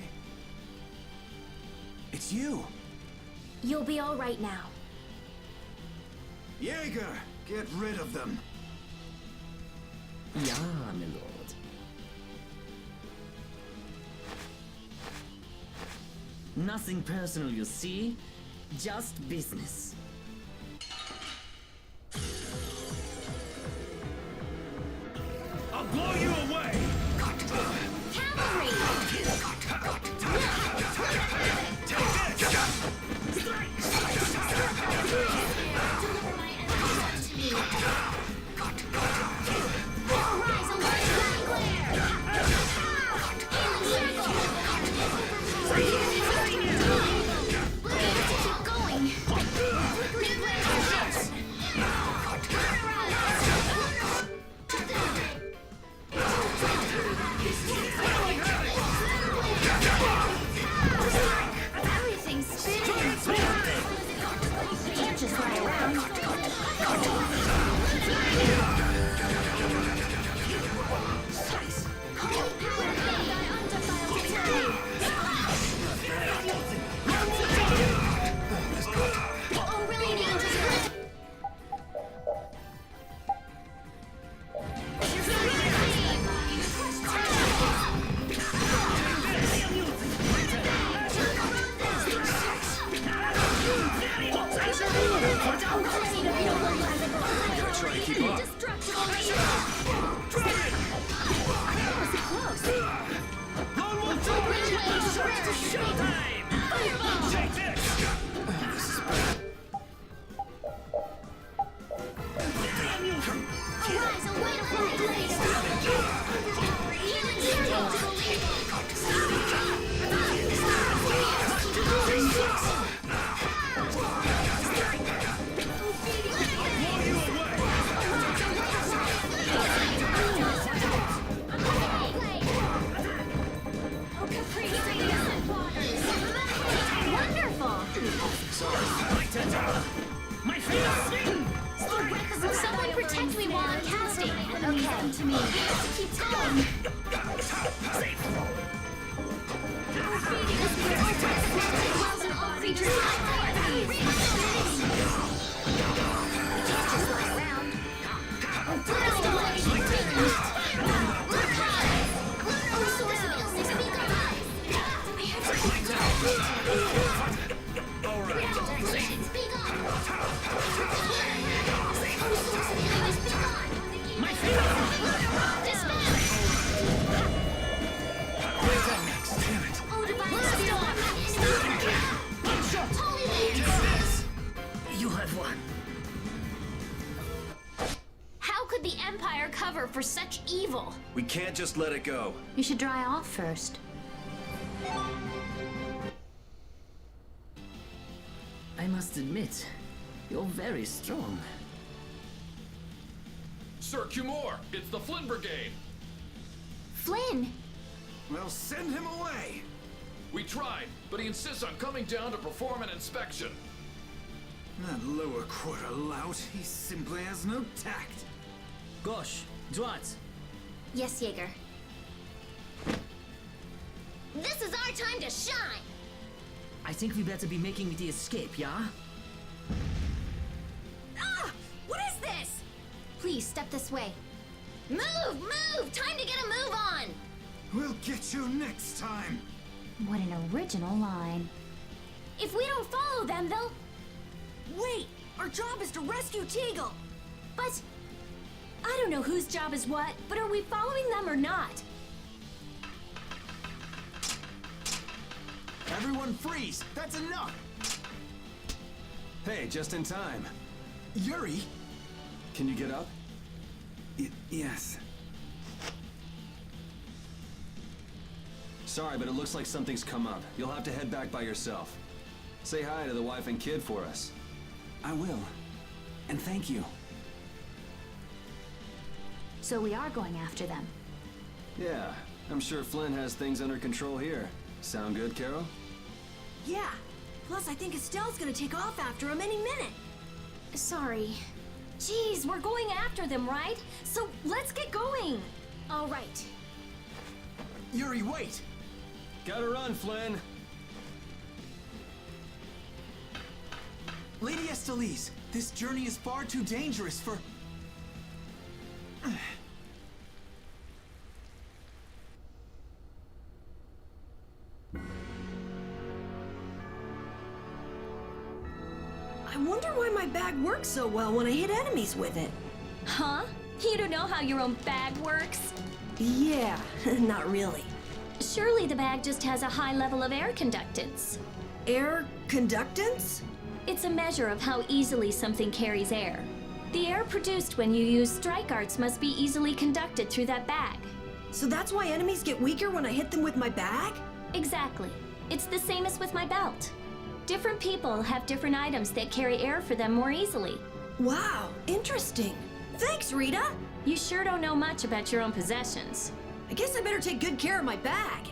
It's you! You'll be all right now. Jaeger, get rid of them. Ja, my lord. Nothing personal, you see? Just business. I'll blow you away! Cavalry! Deliver my enemies to me. Rise and let it glare! Healing circle! We'll be able to keep going. Quickly blare your ships! Everything's spinning! Can't just lie around. Someone protect me while I'm casting. Okay. To me. Keep going. for such evil. We can't just let it go. You should dry off first. I must admit, you're very strong. Sir Cumore, it's the Flynn Brigade. Flynn! Well, send him away! We tried, but he insists on coming down to perform an inspection. That lower quarter lout, he simply has no tact. Gosh, Drat. Yes, Jaeger. This is our time to shine! I think we better be making the escape, yeah? Ah! What is this? Please, step this way. Move! Move! Time to get a move on! We'll get you next time! What an original line. If we don't follow them, they'll... Wait! Our job is to rescue Teagle! But... I don't know whose job is what, but are we following them or not? Everyone freeze! That's enough! Hey, just in time. Yuri! Can you get up? Yes. Sorry, but it looks like something's come up. You'll have to head back by yourself. Say hi to the wife and kid for us. I will. And thank you. So we are going after them. Yeah, I'm sure Flynn has things under control here. Sound good, Carol? Yeah. Plus, I think Estelle's gonna take off after him any minute. Sorry. Geez, we're going after them, right? So let's get going. All right. Yuri, wait! Gotta run, Flynn! Lady Estellise, this journey is far too dangerous for... I wonder why my bag works so well when I hit enemies with it. Huh? You don't know how your own bag works? Yeah, not really. Surely the bag just has a high level of air conductance. Air conductance? It's a measure of how easily something carries air. The air produced when you use strike arts must be easily conducted through that bag. So that's why enemies get weaker when I hit them with my bag? Exactly. It's the same as with my belt. Different people have different items that carry air for them more easily. Wow, interesting. Thanks, Rita. You sure don't know much about your own possessions. I guess I better take good care of my bag.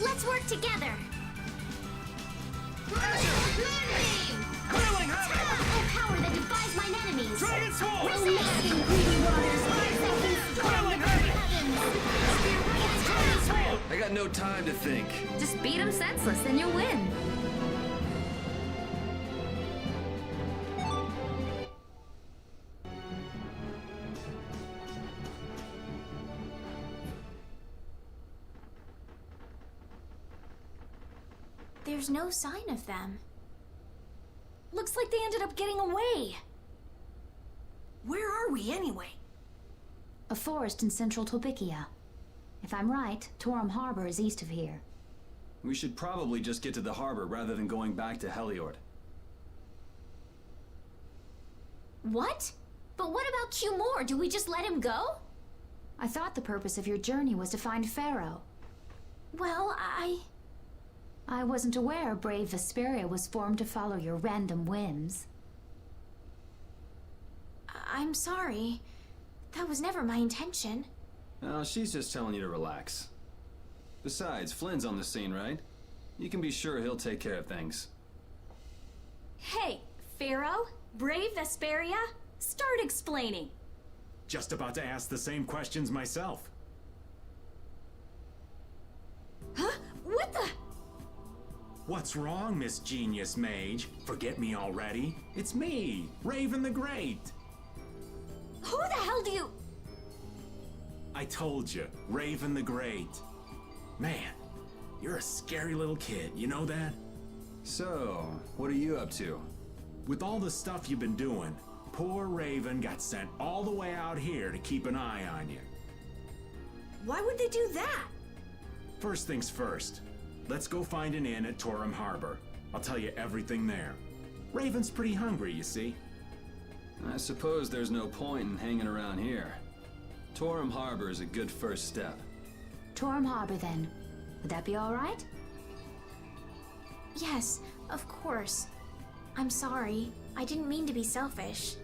Let's work together. Whirling havoc! Oh, power that defies mine enemies. Dragon Swarm! Resist in greedy waters. 5 seconds. Whirling Heavens. Dragon Swarm! I got no time to think. Just beat them senseless and you'll win. There's no sign of them. Looks like they ended up getting away. Where are we anyway? A forest in central Topikia. If I'm right, Torum Harbor is east of here. We should probably just get to the harbor rather than going back to Heliord. What? But what about Cumore? Do we just let him go? I thought the purpose of your journey was to find Pharaoh. Well, I wasn't aware brave Vesperia was formed to follow your random whims. I'm sorry. That was never my intention. No, she's just telling you to relax. Besides, Flynn's on the scene, right? You can be sure he'll take care of things. Hey, Pharaoh? Brave Vesperia? Start explaining. Just about to ask the same questions myself. Huh? What the? What's wrong, Miss Genius Mage? Forget me already? It's me, Raven the Great. Who the hell do you... I told you, Raven the Great. Man, you're a scary little kid, you know that? So, what are you up to? With all the stuff you've been doing, poor Raven got sent all the way out here to keep an eye on you. Why would they do that? First things first, let's go find an inn at Torum Harbor. I'll tell you everything there. Raven's pretty hungry, you see. I suppose there's no point in hanging around here. Torum Harbor is a good first step. Torum Harbor, then. Would that be all right? Yes, of course. I'm sorry. I didn't mean to be selfish.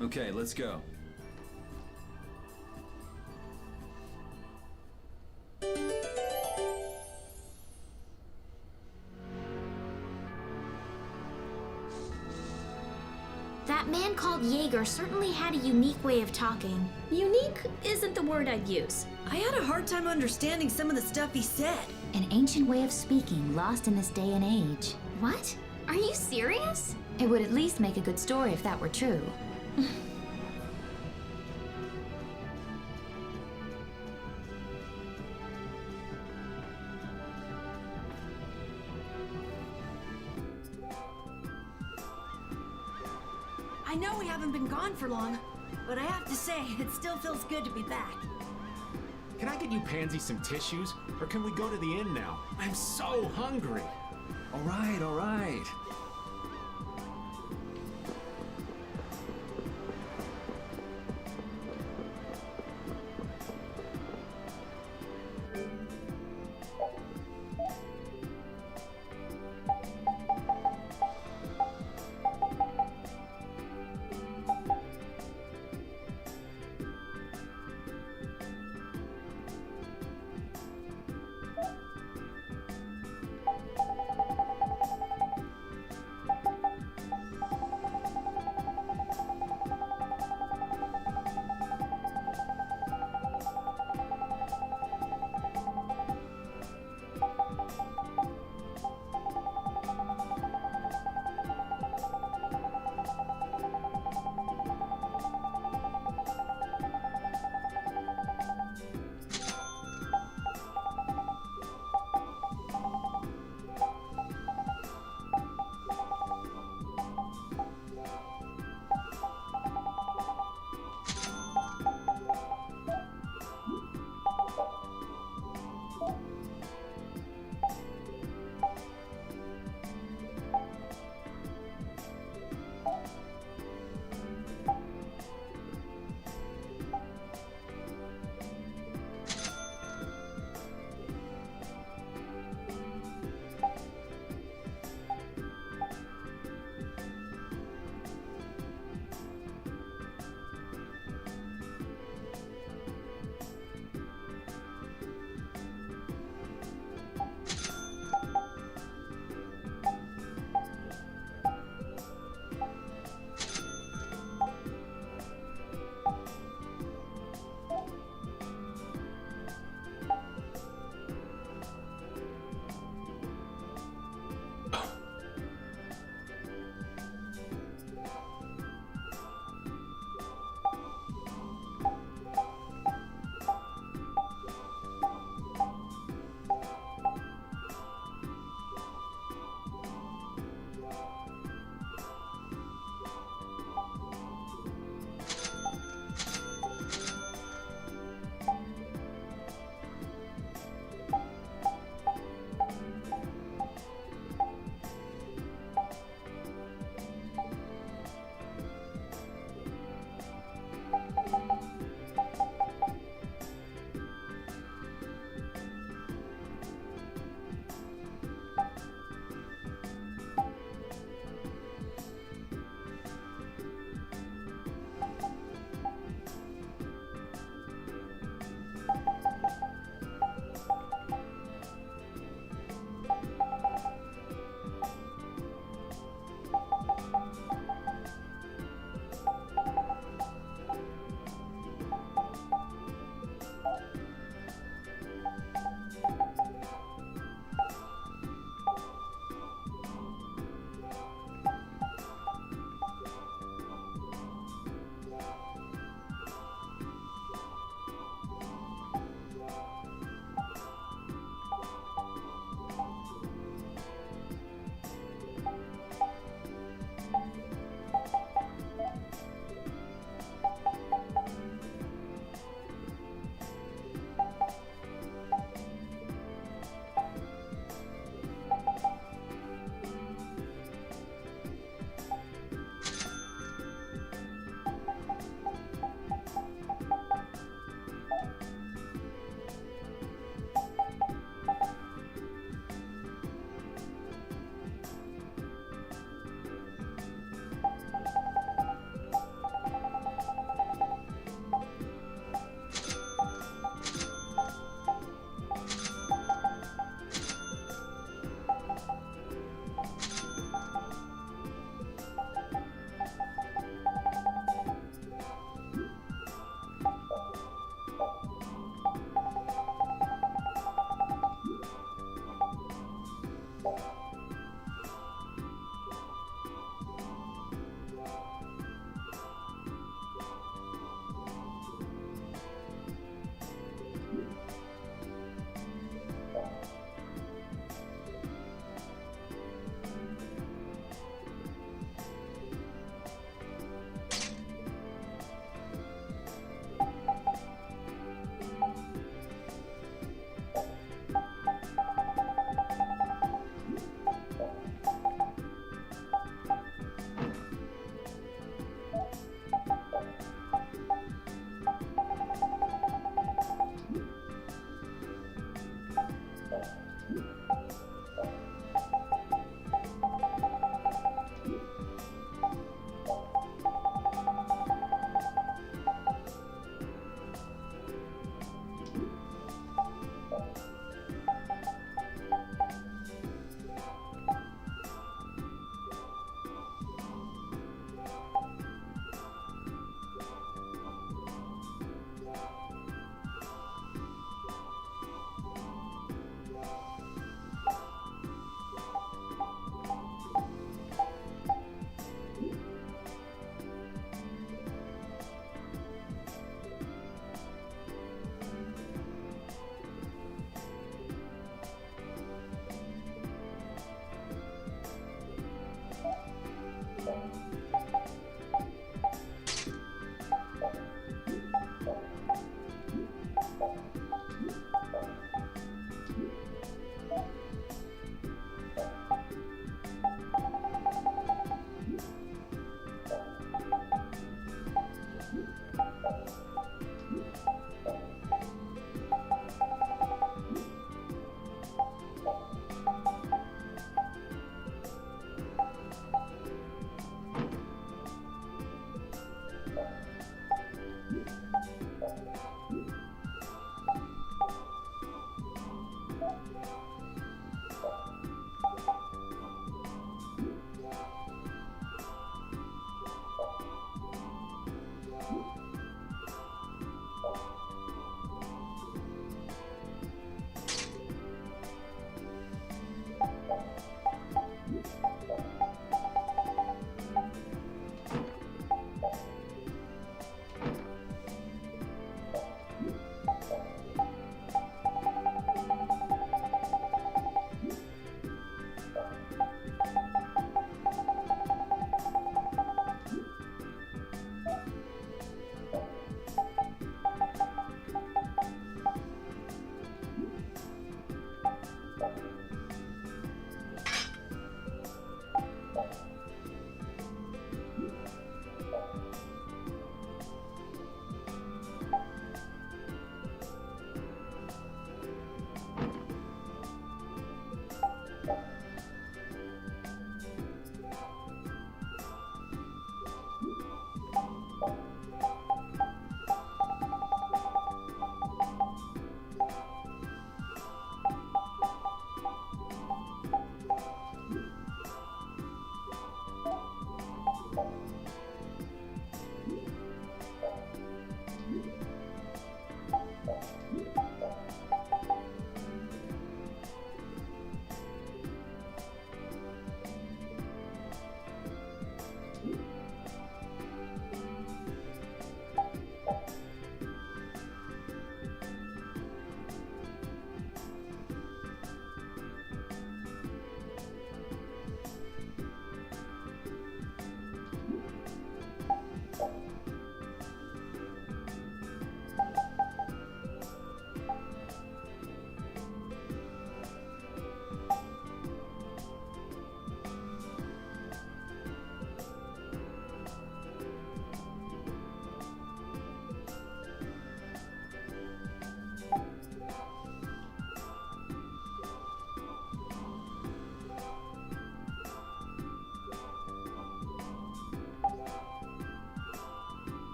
Okay, let's go. That man called Jaeger certainly had a unique way of talking. Unique isn't the word I'd use. I had a hard time understanding some of the stuff he said. An ancient way of speaking lost in this day and age. What? Are you serious? It would at least make a good story if that were true. I know we haven't been gone for long, but I have to say, it still feels good to be back. Can I get you Pansy some tissues? Or can we go to the inn now? I'm so hungry. All right, all right.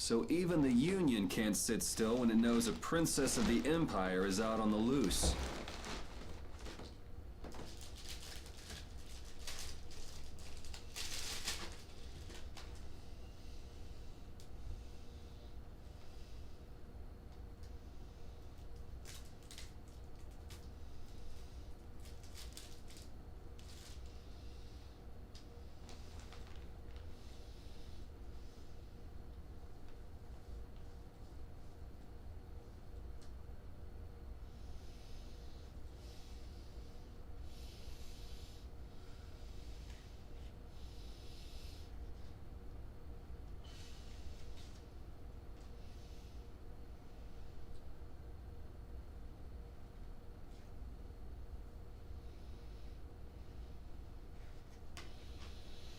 So even the Union can't sit still when it knows a princess of the Empire is out on the loose.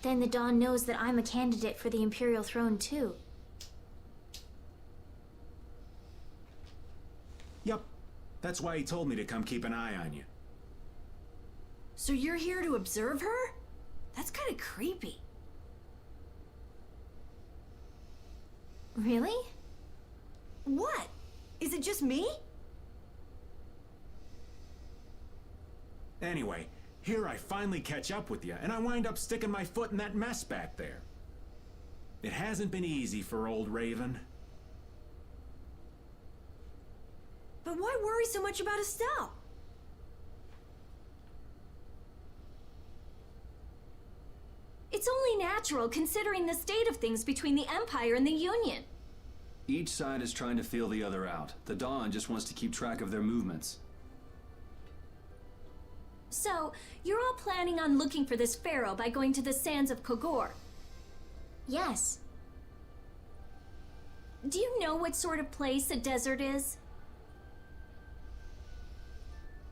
Then the Dawn knows that I'm a candidate for the Imperial throne too. Yup. That's why he told me to come keep an eye on you. So you're here to observe her? That's kind of creepy. Really? What? Is it just me? Anyway, here I finally catch up with you, and I wind up sticking my foot in that mess back there. It hasn't been easy for old Raven. But why worry so much about Estelle? It's only natural considering the state of things between the Empire and the Union. Each side is trying to feel the other out. The Dawn just wants to keep track of their movements. So, you're all planning on looking for this pharaoh by going to the sands of Kogor? Yes. Do you know what sort of place a desert is?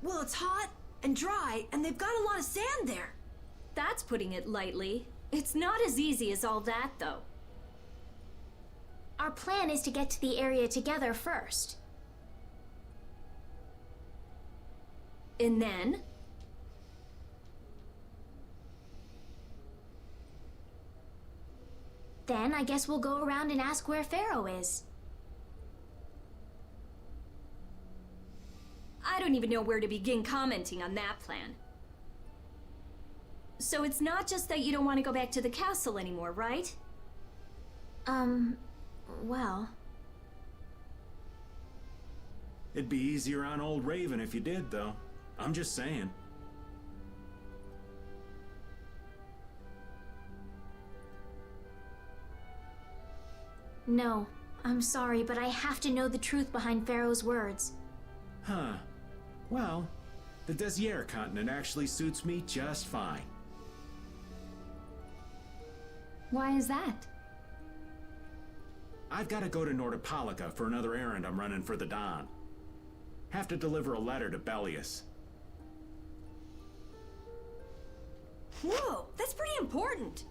Well, it's hot and dry, and they've got a lot of sand there. That's putting it lightly. It's not as easy as all that, though. Our plan is to get to the area together first. And then? Then I guess we'll go around and ask where Pharaoh is. I don't even know where to begin commenting on that plan. So it's not just that you don't want to go back to the castle anymore, right? Well... It'd be easier on old Raven if you did, though. I'm just saying. No, I'm sorry, but I have to know the truth behind Pharaoh's words. Huh. Well, the Desier continent actually suits me just fine. Why is that? I've got to go to Nordopolica for another errand I'm running for the Don. Have to deliver a letter to Bellius. Whoa, that's pretty important.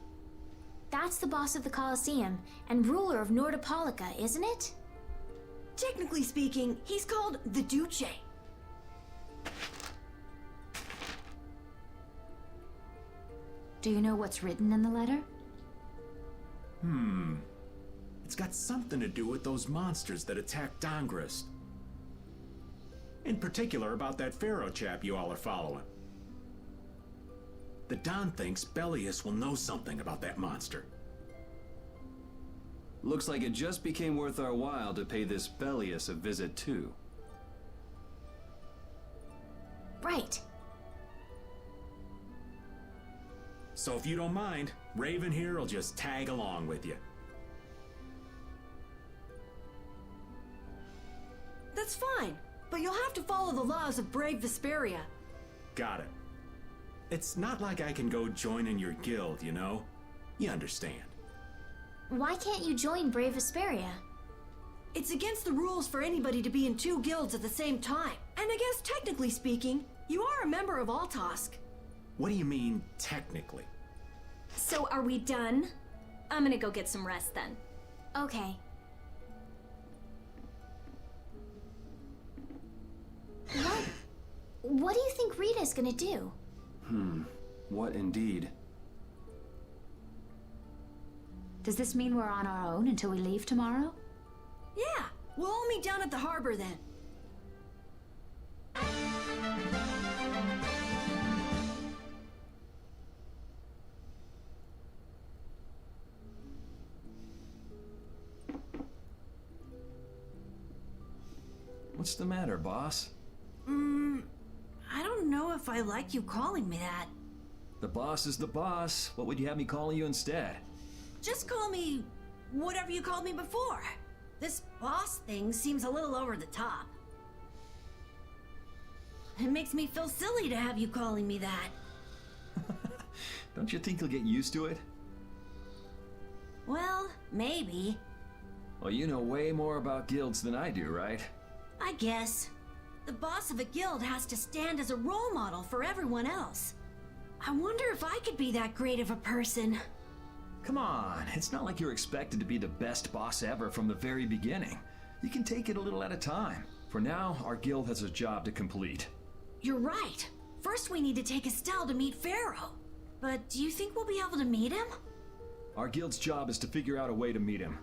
That's the boss of the Colosseum and ruler of Nordopolica, isn't it? Technically speaking, he's called the Duce. Do you know what's written in the letter? It's got something to do with those monsters that attacked Dongrist. In particular about that Pharaoh chap you all are following. The Don thinks Bellius will know something about that monster. Looks like it just became worth our while to pay this Bellius a visit too. Right. So if you don't mind, Raven here will just tag along with you. That's fine, but you'll have to follow the laws of brave Vesperia. Got it. It's not like I can go join in your guild, you know? You understand. Why can't you join Brave Vesperia? It's against the rules for anybody to be in two guilds at the same time. And I guess technically speaking, you are a member of Altosk. What do you mean, technically? So are we done? I'm gonna go get some rest then. Okay. What do you think Rita's gonna do? What indeed? Does this mean we're on our own until we leave tomorrow? Yeah, we'll all meet down at the harbor then. What's the matter, boss? I don't know if I like you calling me that. The boss is the boss. What would you have me calling you instead? Just call me whatever you called me before. This boss thing seems a little over the top. It makes me feel silly to have you calling me that. Don't you think you'll get used to it? Well, maybe. Well, you know way more about guilds than I do, right? I guess. The boss of a guild has to stand as a role model for everyone else. I wonder if I could be that great of a person. Come on, it's not like you're expected to be the best boss ever from the very beginning. You can take it a little at a time. For now, our guild has a job to complete. You're right. First we need to take Estelle to meet Pharaoh. But do you think we'll be able to meet him? Our guild's job is to figure out a way to meet him.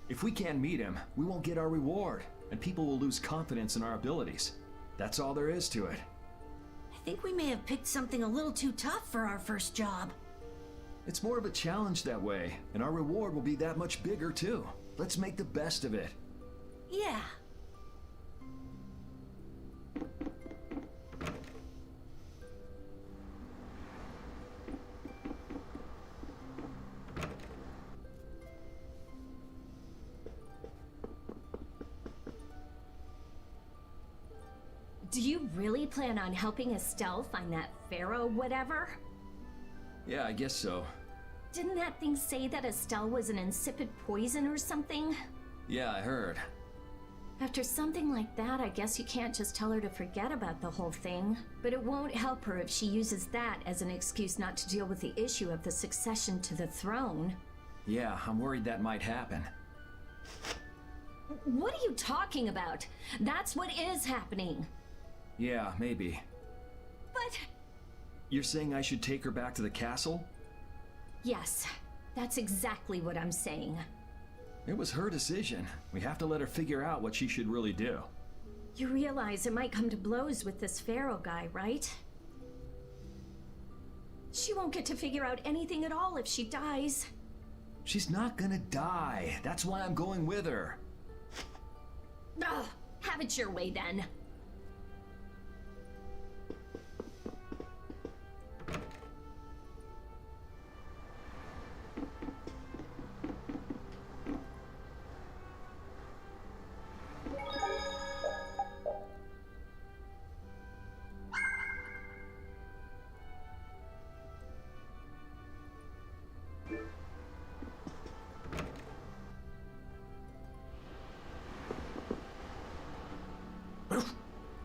If we can't meet him, we won't get our reward, and people will lose confidence in our abilities. That's all there is to it. I think we may have picked something a little too tough for our first job. It's more of a challenge that way, and our reward will be that much bigger too. Let's make the best of it. Yeah. Do you really plan on helping Estelle find that pharaoh whatever? Yeah, I guess so. Didn't that thing say that Estelle was an insipid poison or something? Yeah, I heard. After something like that, I guess you can't just tell her to forget about the whole thing. But it won't help her if she uses that as an excuse not to deal with the issue of the succession to the throne. Yeah, I'm worried that might happen. What are you talking about? That's what is happening. Yeah, maybe. But... You're saying I should take her back to the castle? Yes, that's exactly what I'm saying. It was her decision. We have to let her figure out what she should really do. You realize it might come to blows with this pharaoh guy, right? She won't get to figure out anything at all if she dies. She's not gonna die. That's why I'm going with her. Ugh, have it your way then.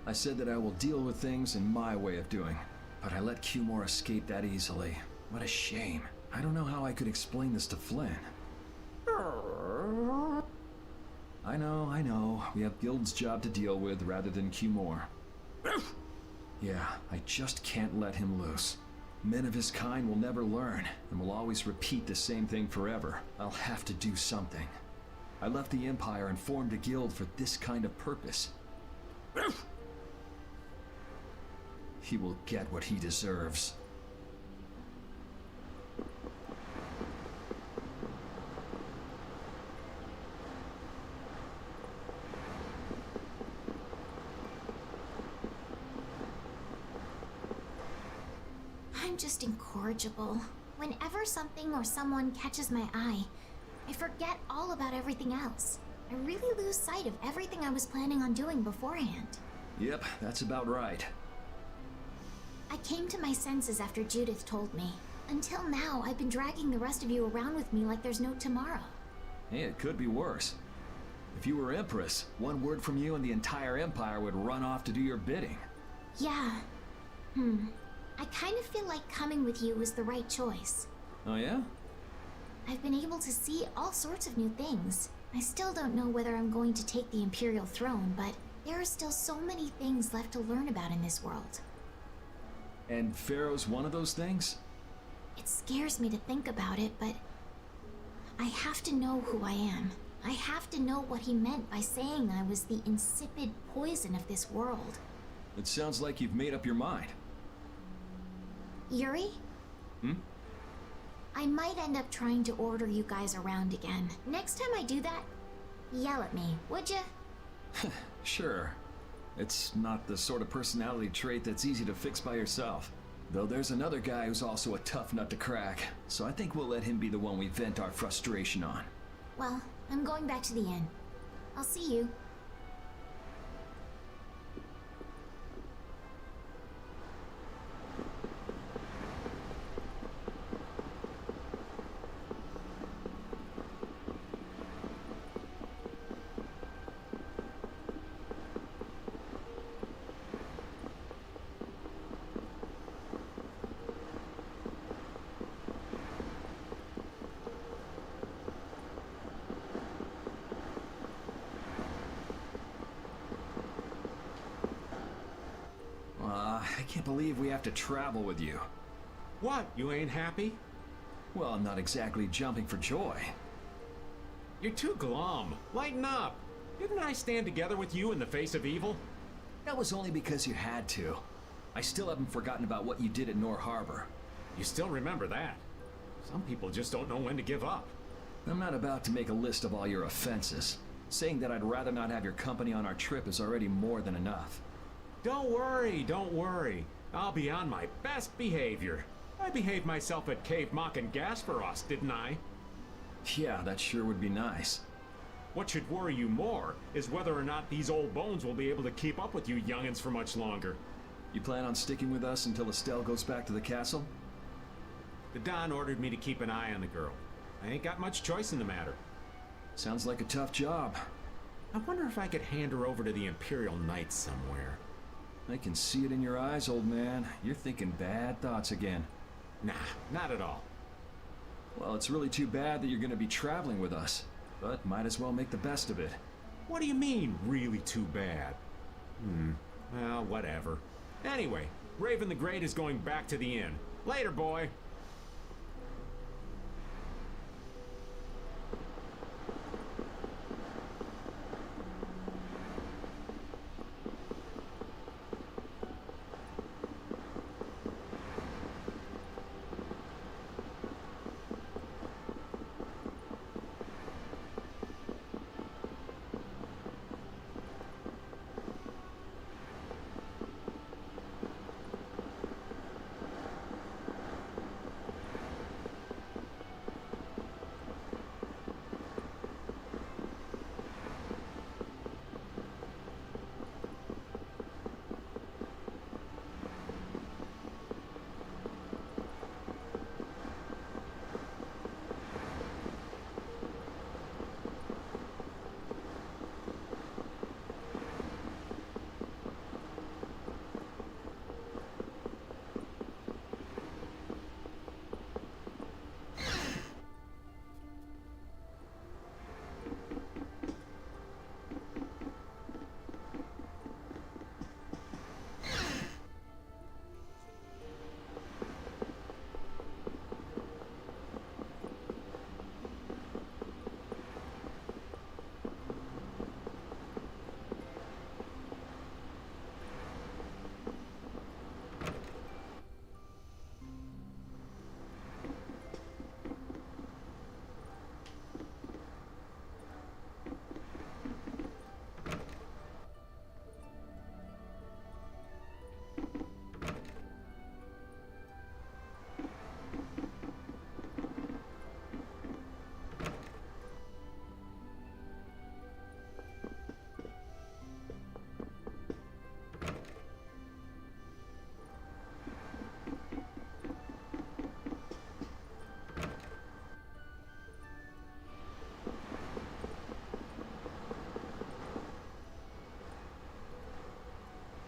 I said that I will deal with things in my way of doing, but I let Cumore escape that easily. What a shame. I don't know how I could explain this to Flynn. I know. We have Guild's job to deal with rather than Cumore. Yeah, I just can't let him loose. Men of his kind will never learn, and will always repeat the same thing forever. I'll have to do something. I left the Empire and formed a guild for this kind of purpose. He will get what he deserves. I'm just incorrigible. Whenever something or someone catches my eye, I forget all about everything else. I really lose sight of everything I was planning on doing beforehand. Yep, that's about right. I came to my senses after Judith told me. Until now, I've been dragging the rest of you around with me like there's no tomorrow. Hey, it could be worse. If you were Empress, one word from you and the entire Empire would run off to do your bidding. Yeah. I kind of feel like coming with you was the right choice. Oh yeah? I've been able to see all sorts of new things. I still don't know whether I'm going to take the Imperial throne, but there are still so many things left to learn about in this world. And Pharaoh's one of those things? It scares me to think about it, but I have to know who I am. I have to know what he meant by saying I was the insipid poison of this world. It sounds like you've made up your mind. Yuri? Hmm? I might end up trying to order you guys around again. Next time I do that, yell at me, would ya? Sure. It's not the sort of personality trait that's easy to fix by yourself. Though there's another guy who's also a tough nut to crack, so I think we'll let him be the one we vent our frustration on. Well, I'm going back to the inn. I'll see you. I can't believe we have to travel with you. What, you ain't happy? Well, I'm not exactly jumping for joy. You're too glum. Lighten up. Didn't I stand together with you in the face of evil? That was only because you had to. I still haven't forgotten about what you did at Nor Harbor. You still remember that. Some people just don't know when to give up. I'm not about to make a list of all your offenses. Saying that I'd rather not have your company on our trip is already more than enough. Don't worry, don't worry. I'll be on my best behavior. I behaved myself at Cave Mock and Gasperos, didn't I? Yeah, that sure would be nice. What should worry you more is whether or not these old bones will be able to keep up with you youngins for much longer. You plan on sticking with us until Estelle goes back to the castle? The Don ordered me to keep an eye on the girl. I ain't got much choice in the matter. Sounds like a tough job. I wonder if I could hand her over to the Imperial Knights somewhere. I can see it in your eyes, old man. You're thinking bad thoughts again. Nah, not at all. Well, it's really too bad that you're going to be traveling with us, but might as well make the best of it. What do you mean, really too bad? Well, whatever. Anyway, Raven the Great is going back to the inn. Later, boy.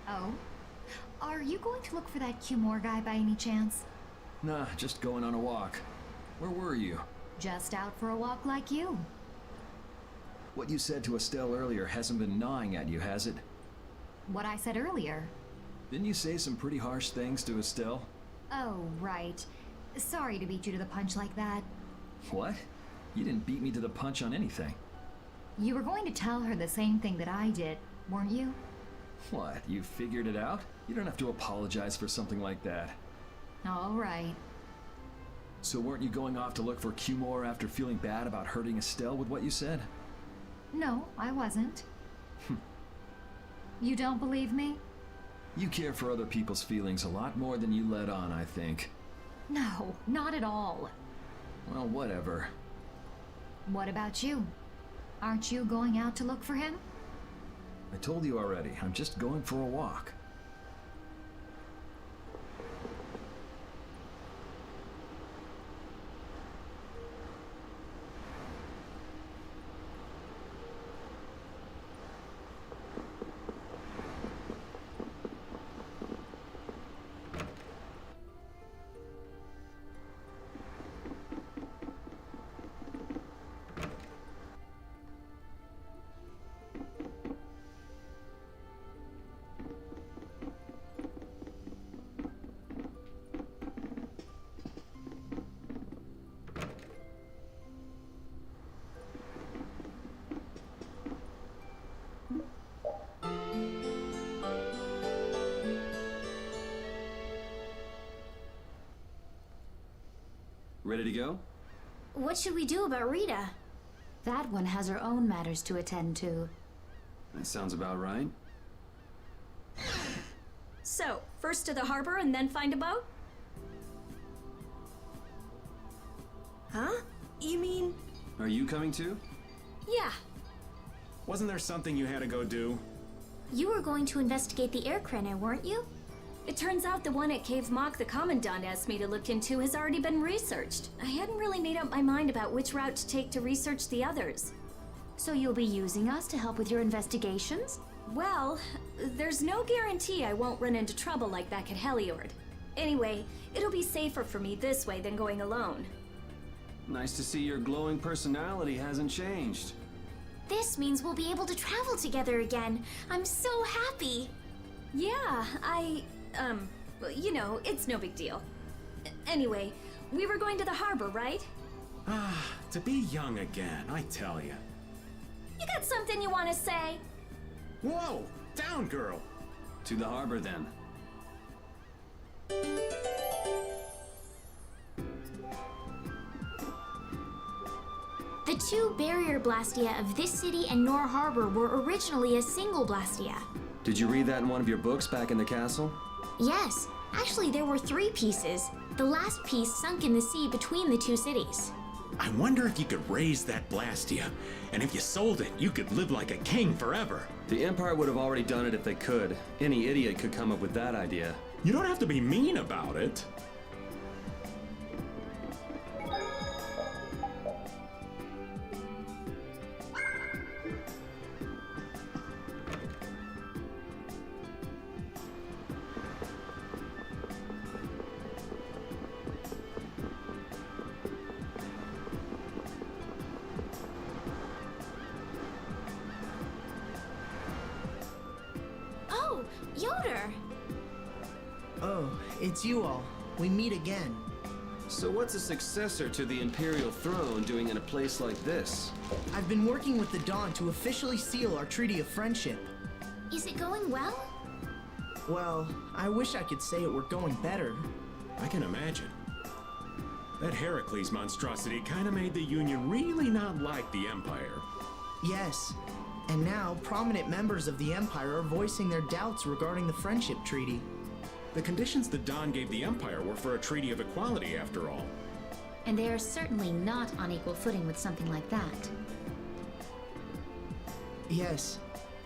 Oh? Are you going to look for that Cumore guy by any chance? Nah, just going on a walk. Where were you? Just out for a walk like you. What you said to Estelle earlier hasn't been gnawing at you, has it? What I said earlier. Didn't you say some pretty harsh things to Estelle? Oh, right. Sorry to beat you to the punch like that. What? You didn't beat me to the punch on anything. You were going to tell her the same thing that I did, weren't you? What, you figured it out? You don't have to apologize for something like that. All right. So weren't you going off to look for Cumore after feeling bad about hurting Estelle with what you said? No, I wasn't. You don't believe me? You care for other people's feelings a lot more than you let on, I think. No, not at all. Well, whatever. What about you? Aren't you going out to look for him? I told you already, I'm just going for a walk. Ready to go? What should we do about Rita? That one has her own matters to attend to. That sounds about right. So, first to the harbor and then find a boat? Huh? You mean... Are you coming too? Yeah. Wasn't there something you had to go do? You were going to investigate the air crater, weren't you? It turns out the one at Cave Mock the Commandant asked me to look into has already been researched. I hadn't really made up my mind about which route to take to research the others. So you'll be using us to help with your investigations? Well, there's no guarantee I won't run into trouble like back at Heliord. Anyway, it'll be safer for me this way than going alone. Nice to see your glowing personality hasn't changed. This means we'll be able to travel together again. I'm so happy. Yeah, you know, it's no big deal. Anyway, we were going to the harbor, right? Ah, to be young again, I tell you. You got something you want to say? Whoa! Down, girl! To the harbor, then. The two barrier blastia of this city and Nor Harbor were originally a single blastia. Did you read that in one of your books back in the castle? Yes, actually there were 3 pieces. The last piece sunk in the sea between the 2 cities. I wonder if you could raise that Blastia, and if you sold it, you could live like a king forever. The Empire would have already done it if they could. Any idiot could come up with that idea. You don't have to be mean about it. Oh, Yoder! Oh, it's you all. We meet again. So what's a successor to the Imperial throne doing in a place like this? I've been working with the Dawn to officially seal our Treaty of Friendship. Is it going well? Well, I wish I could say it were going better. I can imagine. That Heracles monstrosity kind of made the Union really not like the Empire. Yes. And now, prominent members of the Empire are voicing their doubts regarding the Friendship Treaty. The conditions the Dawn gave the Empire were for a treaty of equality, after all. And they are certainly not on equal footing with something like that. Yes.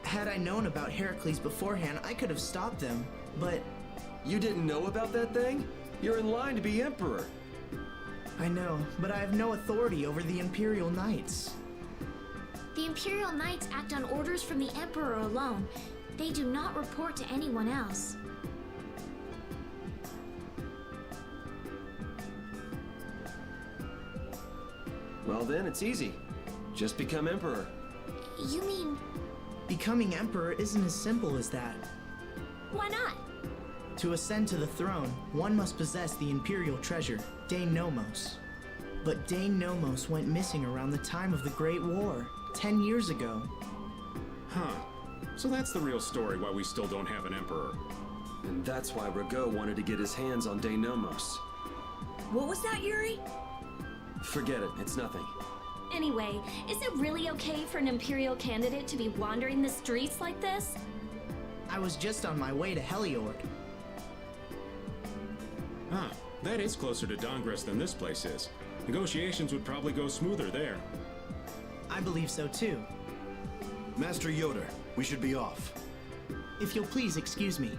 Had I known about Heracles beforehand, I could have stopped them, but... You didn't know about that thing? You're in line to be Emperor. I know, but I have no authority over the Imperial Knights. The Imperial Knights act on orders from the Emperor alone. They do not report to anyone else. Well then, it's easy. Just become Emperor. You mean... Becoming Emperor isn't as simple as that. Why not? To ascend to the throne, one must possess the Imperial treasure, Dane Nomos. But Dane Nomos went missing around the time of the Great War, 10 years ago. Huh. So that's the real story why we still don't have an emperor. And that's why Rago wanted to get his hands on Dane Nomos. What was that, Yuri? Forget it, it's nothing. Anyway, is it really okay for an Imperial candidate to be wandering the streets like this? I was just on my way to Heliord. Huh. That is closer to Dongress than this place is. Negotiations would probably go smoother there. I believe so too. Master Yoder, we should be off. If you'll please excuse me.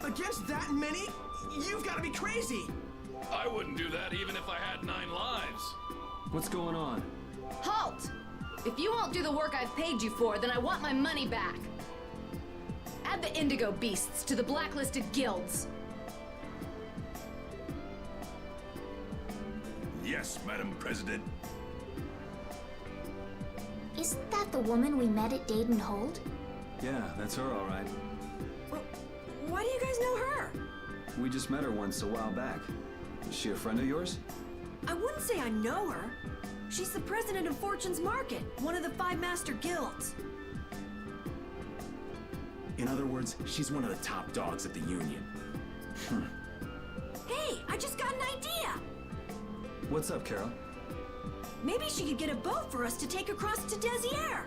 Against that many? You've got to be crazy! I wouldn't do that even if I had 9 lives. What's going on? Halt! If you won't do the work I've paid you for, then I want my money back. Add the Indigo Beasts to the blacklisted guilds. Yes, Madam President. Isn't that the woman we met at Dayton Hold? Yeah, that's her all right. Why do you guys know her? We just met her once a while back. Is she a friend of yours? I wouldn't say I know her. She's the president of Fortune's Market, one of the 5 master guilds. In other words, she's one of the top dogs at the Union. Hey, I just got an idea! What's up, Carol? Maybe she could get a boat for us to take across to Desier.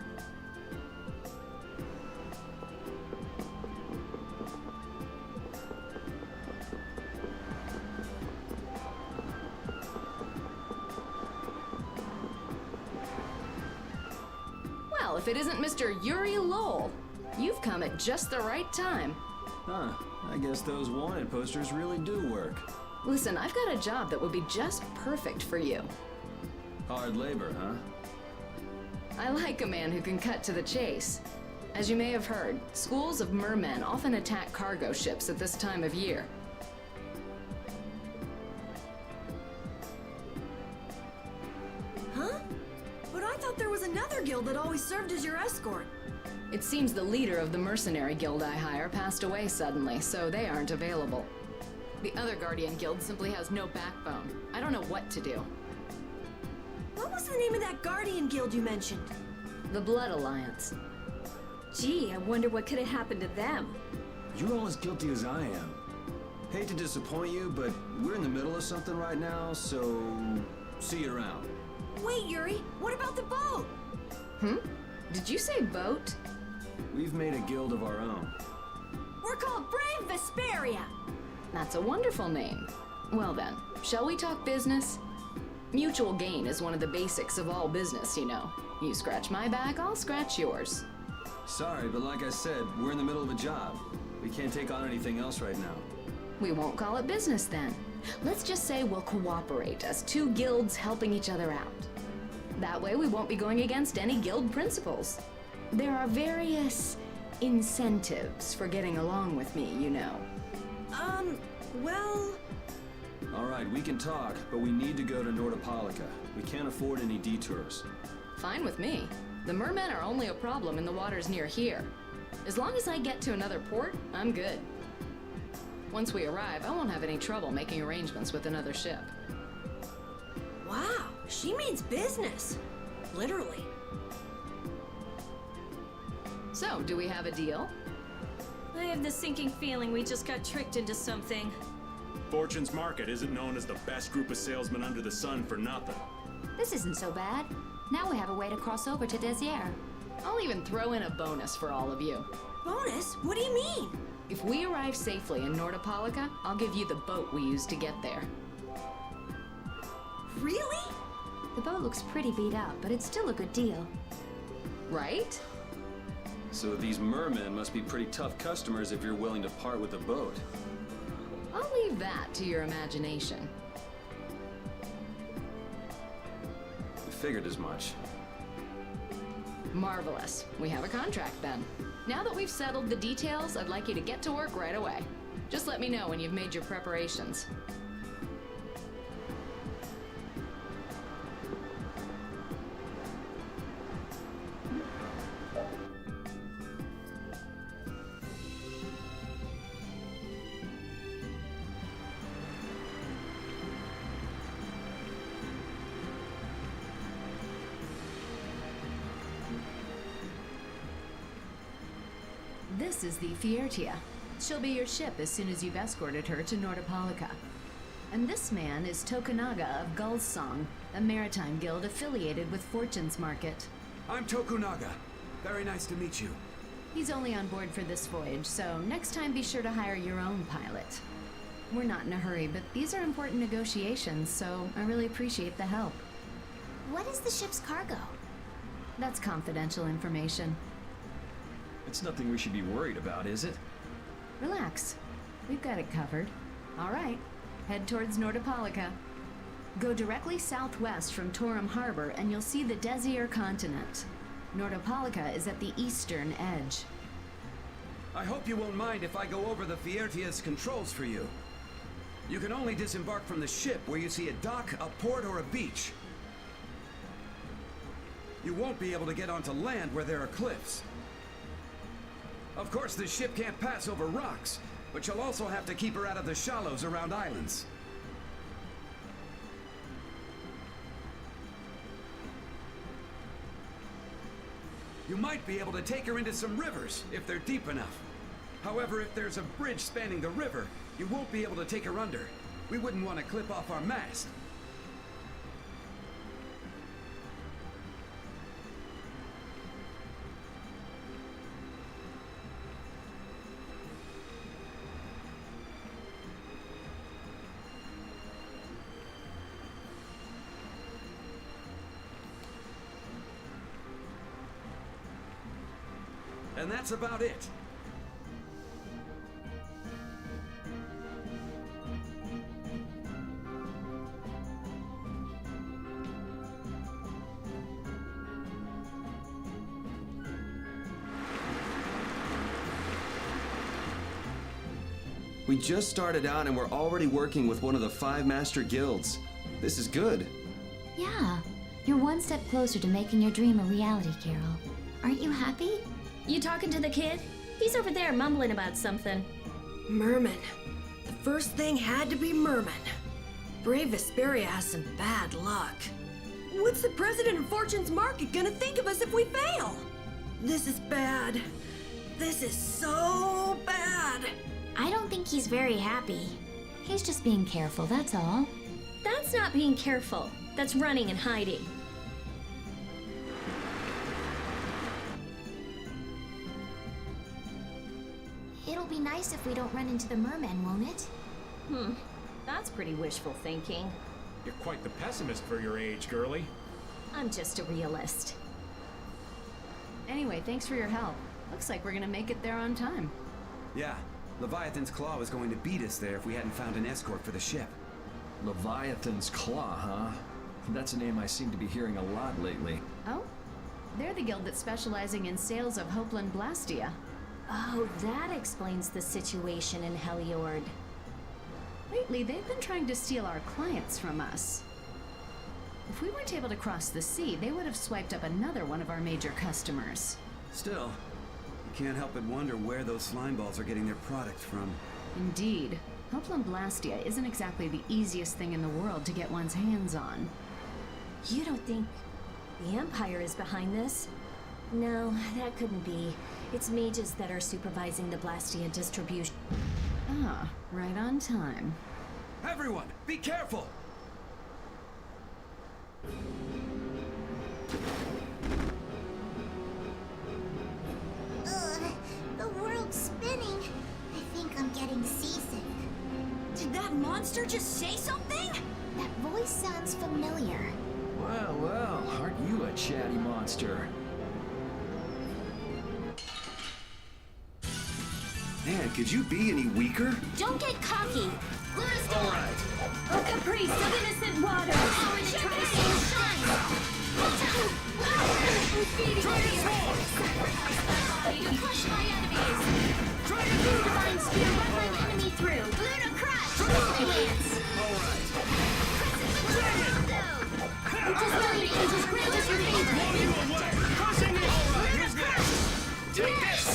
Well, if it isn't Mr. Yuri Lowell, you've come at just the right time. Huh, I guess those wanted posters really do work. Listen, I've got a job that would be just perfect for you. Hard labor, huh? I like a man who can cut to the chase. As you may have heard, schools of mermen often attack cargo ships at this time of year. Huh? But I thought there was another guild that always served as your escort. It seems the leader of the mercenary guild I hire passed away suddenly, so they aren't available. The other Guardian guild simply has no backbone. I don't know what to do. What was the name of that Guardian guild you mentioned? The Blood Alliance. Gee, I wonder what could have happened to them. You're all as guilty as I am. Hate to disappoint you, but we're in the middle of something right now, so see you around. Wait, Yuri, what about the boat? Did you say boat? We've made a guild of our own. We're called Brave Vesperia. That's a wonderful name. Well then, shall we talk business? Mutual gain is one of the basics of all business, you know. You scratch my back, I'll scratch yours. Sorry, but like I said, we're in the middle of a job. We can't take on anything else right now. We won't call it business then. Let's just say we'll cooperate as two guilds helping each other out. That way we won't be going against any guild principles. There are various incentives for getting along with me, you know. Well... Alright, we can talk, but we need to go to Nordopolica. We can't afford any detours. Fine with me. The mermen are only a problem in the waters near here. As long as I get to another port, I'm good. Once we arrive, I won't have any trouble making arrangements with another ship. Wow, she means business. Literally. So, do we have a deal? I have the sinking feeling we just got tricked into something. Fortune's Market isn't known as the best group of salesmen under the sun for nothing. This isn't so bad. Now we have a way to cross over to Desier. I'll even throw in a bonus for all of you. Bonus? What do you mean? If we arrive safely in Nordopolica, I'll give you the boat we used to get there. Really? The boat looks pretty beat up, but it's still a good deal. Right? So these mermen must be pretty tough customers if you're willing to part with the boat. I'll leave that to your imagination. I figured as much. Marvelous. We have a contract then. Now that we've settled the details, I'd like you to get to work right away. Just let me know when you've made your preparations. This is the Fiertia. She'll be your ship as soon as you've escorted her to Nordopolica. And this man is Tokunaga of Gull's Song, a maritime guild affiliated with Fortune's Market. I'm Tokunaga. Very nice to meet you. He's only on board for this voyage, so next time be sure to hire your own pilot. We're not in a hurry, but these are important negotiations, so I really appreciate the help. What is the ship's cargo? That's confidential information. It's nothing we should be worried about, is it? Relax. We've got it covered. All right. Head towards Nordopolica. Go directly southwest from Torum Harbor and you'll see the Desier continent. Nordopolica is at the eastern edge. I hope you won't mind if I go over the Fiertia's controls for you. You can only disembark from the ship where you see a dock, a port, or a beach. You won't be able to get onto land where there are cliffs. Of course, the ship can't pass over rocks, but you'll also have to keep her out of the shallows around islands. You might be able to take her into some rivers, if they're deep enough. However, if there's a bridge spanning the river, you won't be able to take her under. We wouldn't want to clip off our mast. And that's about it. We just started out and we're already working with one of the 5 master guilds. This is good. Yeah, you're one step closer to making your dream a reality, Carol. Aren't you happy? You talking to the kid? He's over there mumbling about something. Merman. The first thing had to be Merman. Brave Vesperia has some bad luck. What's the president of Fortune's Market gonna think of us if we fail? This is bad. This is so bad. I don't think he's very happy. He's just being careful, that's all. That's not being careful. That's running and hiding. It'll be nice if we don't run into the mermen, won't it? That's pretty wishful thinking. You're quite the pessimist for your age, girlie. I'm just a realist. Anyway, thanks for your help. Looks like we're gonna make it there on time. Yeah, Leviathan's Claw was going to beat us there if we hadn't found an escort for the ship. Leviathan's Claw, huh? That's a name I seem to be hearing a lot lately. Oh? They're the guild that's specializing in sales of Hopeland Blastia. Oh, that explains the situation in Heliord. Lately, they've been trying to steal our clients from us. If we weren't able to cross the sea, they would have swiped up another one of our major customers. Still, you can't help but wonder where those slime balls are getting their product from. Indeed. Hopeland Blastia isn't exactly the easiest thing in the world to get one's hands on. You don't think the Empire is behind this? No, that couldn't be. It's mages that are supervising the Blastia distribution. Ah, right on time. Everyone, be careful! Ugh, the world's spinning. I think I'm getting seasick. Did that monster just say something? That voice sounds familiar. Well, well, aren't you a chatty monster? Man, could you be any weaker? Don't get cocky. All right. Oh, caprice of innocent waters! Power in the triangle shine. Body to crush my enemies. Divine spear, run my enemy through. Luna crush. Holy lance. All right. Just really angels grant us your favor. Crushing it. All right, here's this. Take this.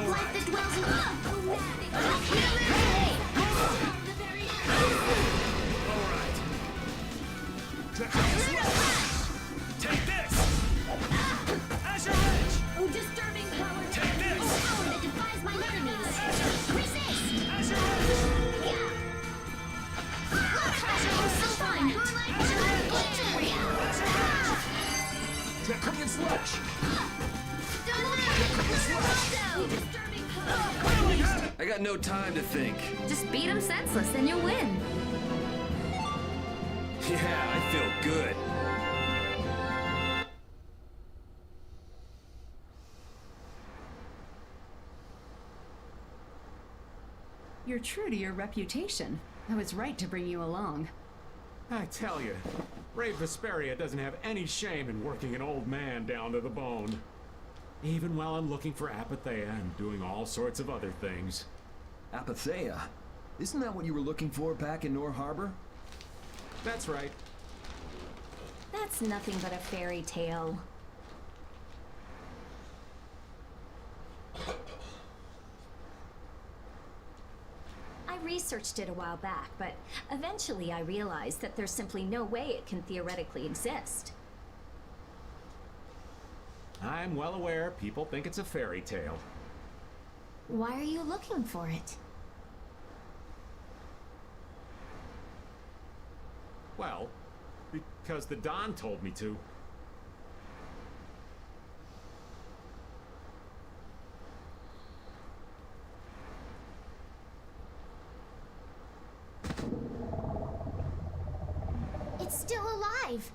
Life that dwells in All right. Take this. Azure Edge. Oh, disturbing power. Take this. Oh, power that defies my enemies. Resist. Azure Edge. Oh, so fun. Draconian Slash! I got no time to think. Just beat him senseless, then you'll win. Yeah, I feel good. You're true to your reputation. I was right to bring you along. I tell you, Brave Vesperia doesn't have any shame in working an old man down to the bone. Even while I'm looking for Apatheia and doing all sorts of other things. Apatheia? Isn't that what you were looking for back in Nor Harbor? That's right. That's nothing but a fairy tale. I researched it a while back, but eventually I realized that there's simply no way it can theoretically exist. I'm well aware people think it's a fairy tale. Why are you looking for it? Well, because the Don told me to. It's still alive.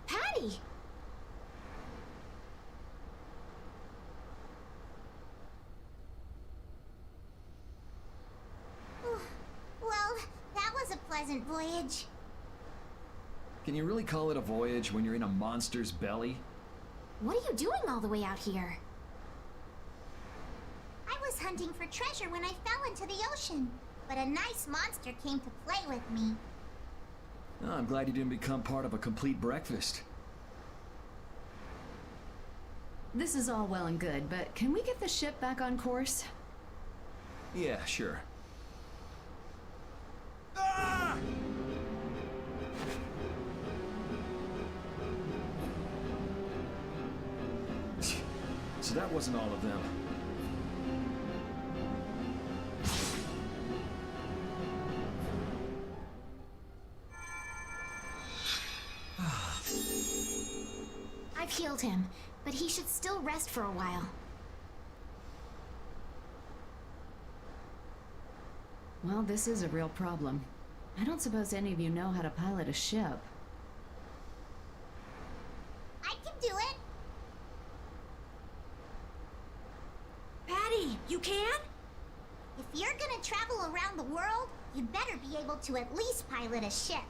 Patty! Well, that was a pleasant voyage. Can you really call it a voyage when you're in a monster's belly? What are you doing all the way out here? I was hunting for treasure when I fell into the ocean, but a nice monster came to play with me. Oh, I'm glad you didn't become part of a complete breakfast. This is all well and good, but can we get the ship back on course? Yeah, sure. So that wasn't all of them. I've healed him, but he should still rest for a while. Well, this is a real problem. I don't suppose any of you know how to pilot a ship. I can do it! Patty, you can? If you're gonna travel around the world, you'd better be able to at least pilot a ship.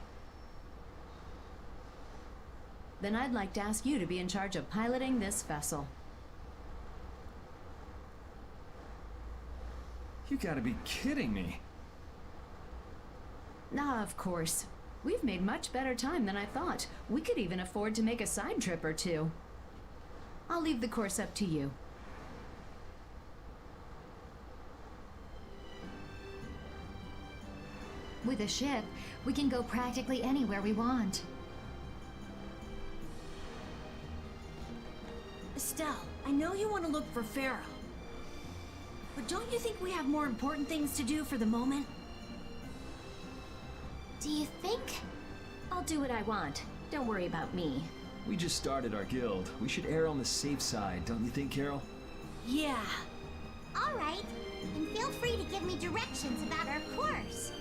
Then I'd like to ask you to be in charge of piloting this vessel. You gotta be kidding me. Ah, of course. We've made much better time than I thought. We could even afford to make a side trip or two. I'll leave the course up to you. With a ship, we can go practically anywhere we want. Estelle, I know you want to look for Pharaoh. But don't you think we have more important things to do for the moment? Do you think? I'll do what I want. Don't worry about me. We just started our guild. We should err on the safe side, don't you think, Carol? Yeah. All right. And feel free to give me directions about our course.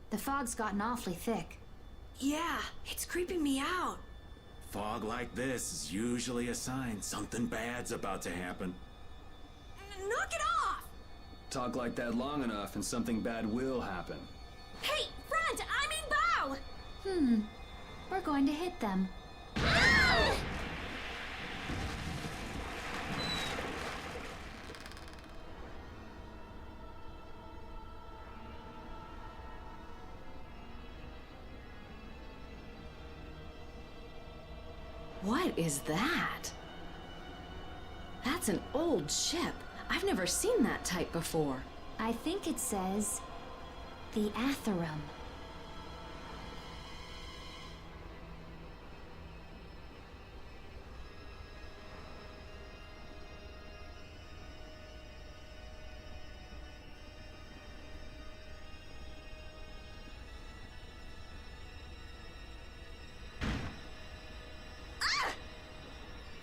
The fog's gotten awfully thick. Yeah, it's creeping me out. Fog like this is usually a sign something bad's about to happen. Knock it off! Talk like that long enough and something bad will happen. Hey, front! I mean bow! We're going to hit them. Ah! What is that? That's an old ship. I've never seen that type before. I think it says the Atherum.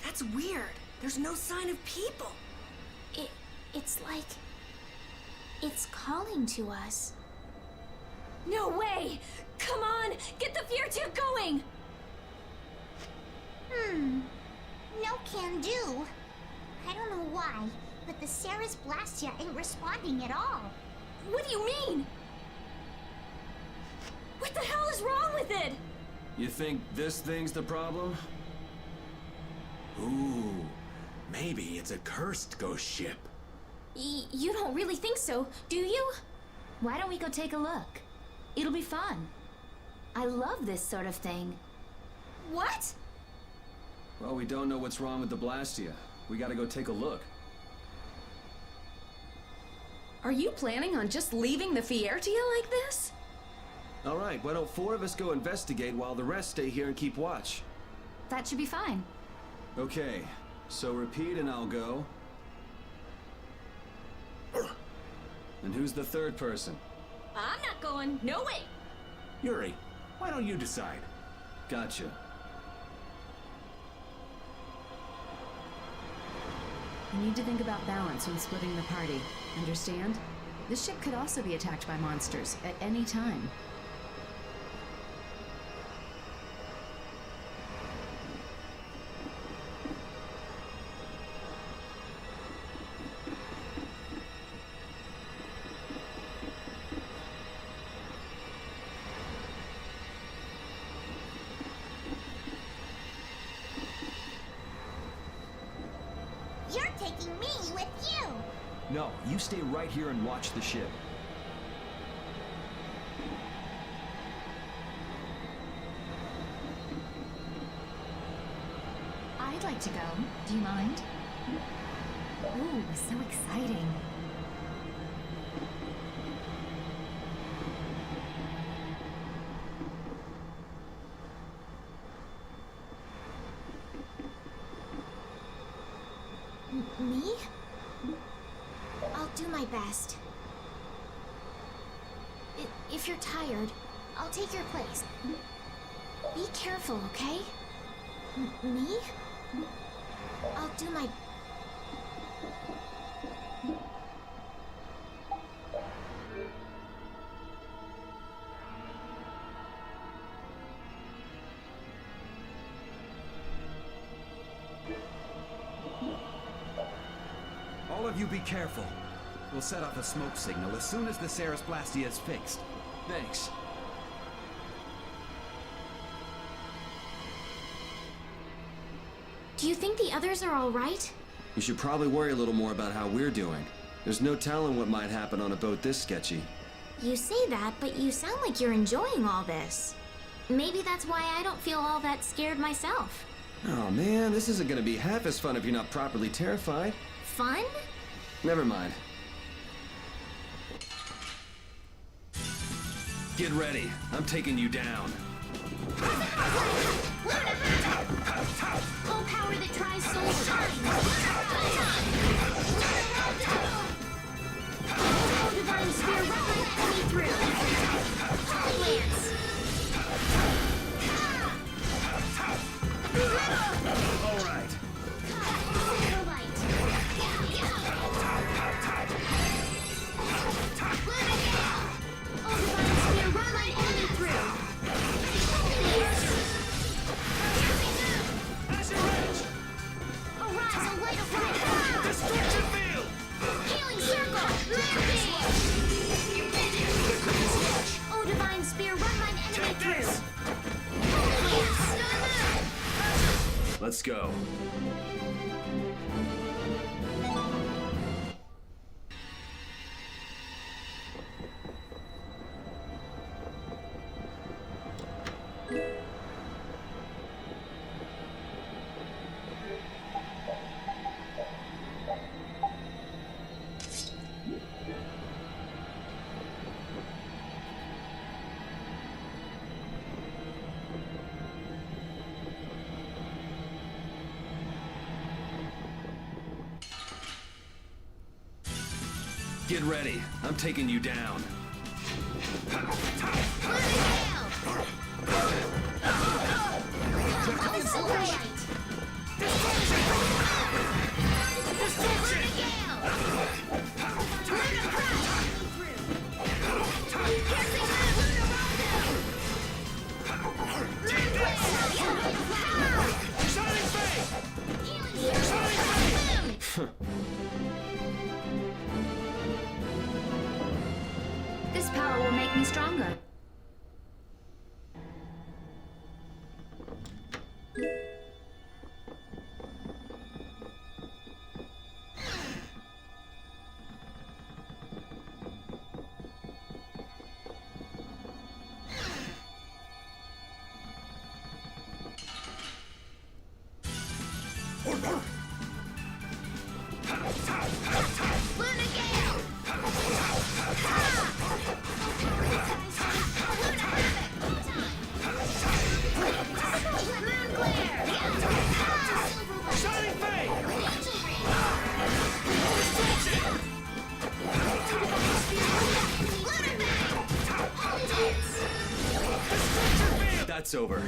That's weird. There's no sign of people. It's like... it's calling to us. No way! Come on! Get the fear tube going! No can do. I don't know why, but the Ceres Blastia ain't responding at all. What do you mean? What the hell is wrong with it? You think this thing's the problem? Ooh, maybe it's a cursed ghost ship. You don't really think so, do you? Why don't we go take a look? It'll be fun. I love this sort of thing. What? Well, we don't know what's wrong with the Blastia. We gotta go take a look. Are you planning on just leaving the Fiertia like this? All right, why don't 4 of us go investigate while the rest stay here and keep watch? That should be fine. Okay, so repeat and I'll go. And who's the third person? I'm not going. No way. Yuri, why don't you decide? Gotcha. You need to think about balance when splitting the party. Understand? This ship could also be attacked by monsters at any time. taking me with you. No, you stay right here and watch the ship. I'd like to go. Do you mind? Ooh, so exciting. Me? I'll do my best. If you're tired, I'll take your place. Be careful, okay? Me? I'll do my... All of you be careful. We'll set off a smoke signal as soon as the Ceres Blastia is fixed. Thanks. Do you think the others are all right? You should probably worry a little more about how we're doing. There's no telling what might happen on a boat this sketchy. You say that, but you sound like you're enjoying all this. Maybe that's why I don't feel all that scared myself. Oh man, this isn't gonna be half as fun if you're not properly terrified. Fun? Never mind. Get ready. I'm taking you down. Oh, power that tries soul shine! Oh, divine spear, run my enemy through! Holy lance! All right. Silver light! Oh, divine spear, run my enemy through! Arise, a light of light! Destruction field! Healing circle! Rampage! Oh, divine spear, run mine enemy through! Let's go. Get ready. I'm taking you down. This power will make me stronger. That's over.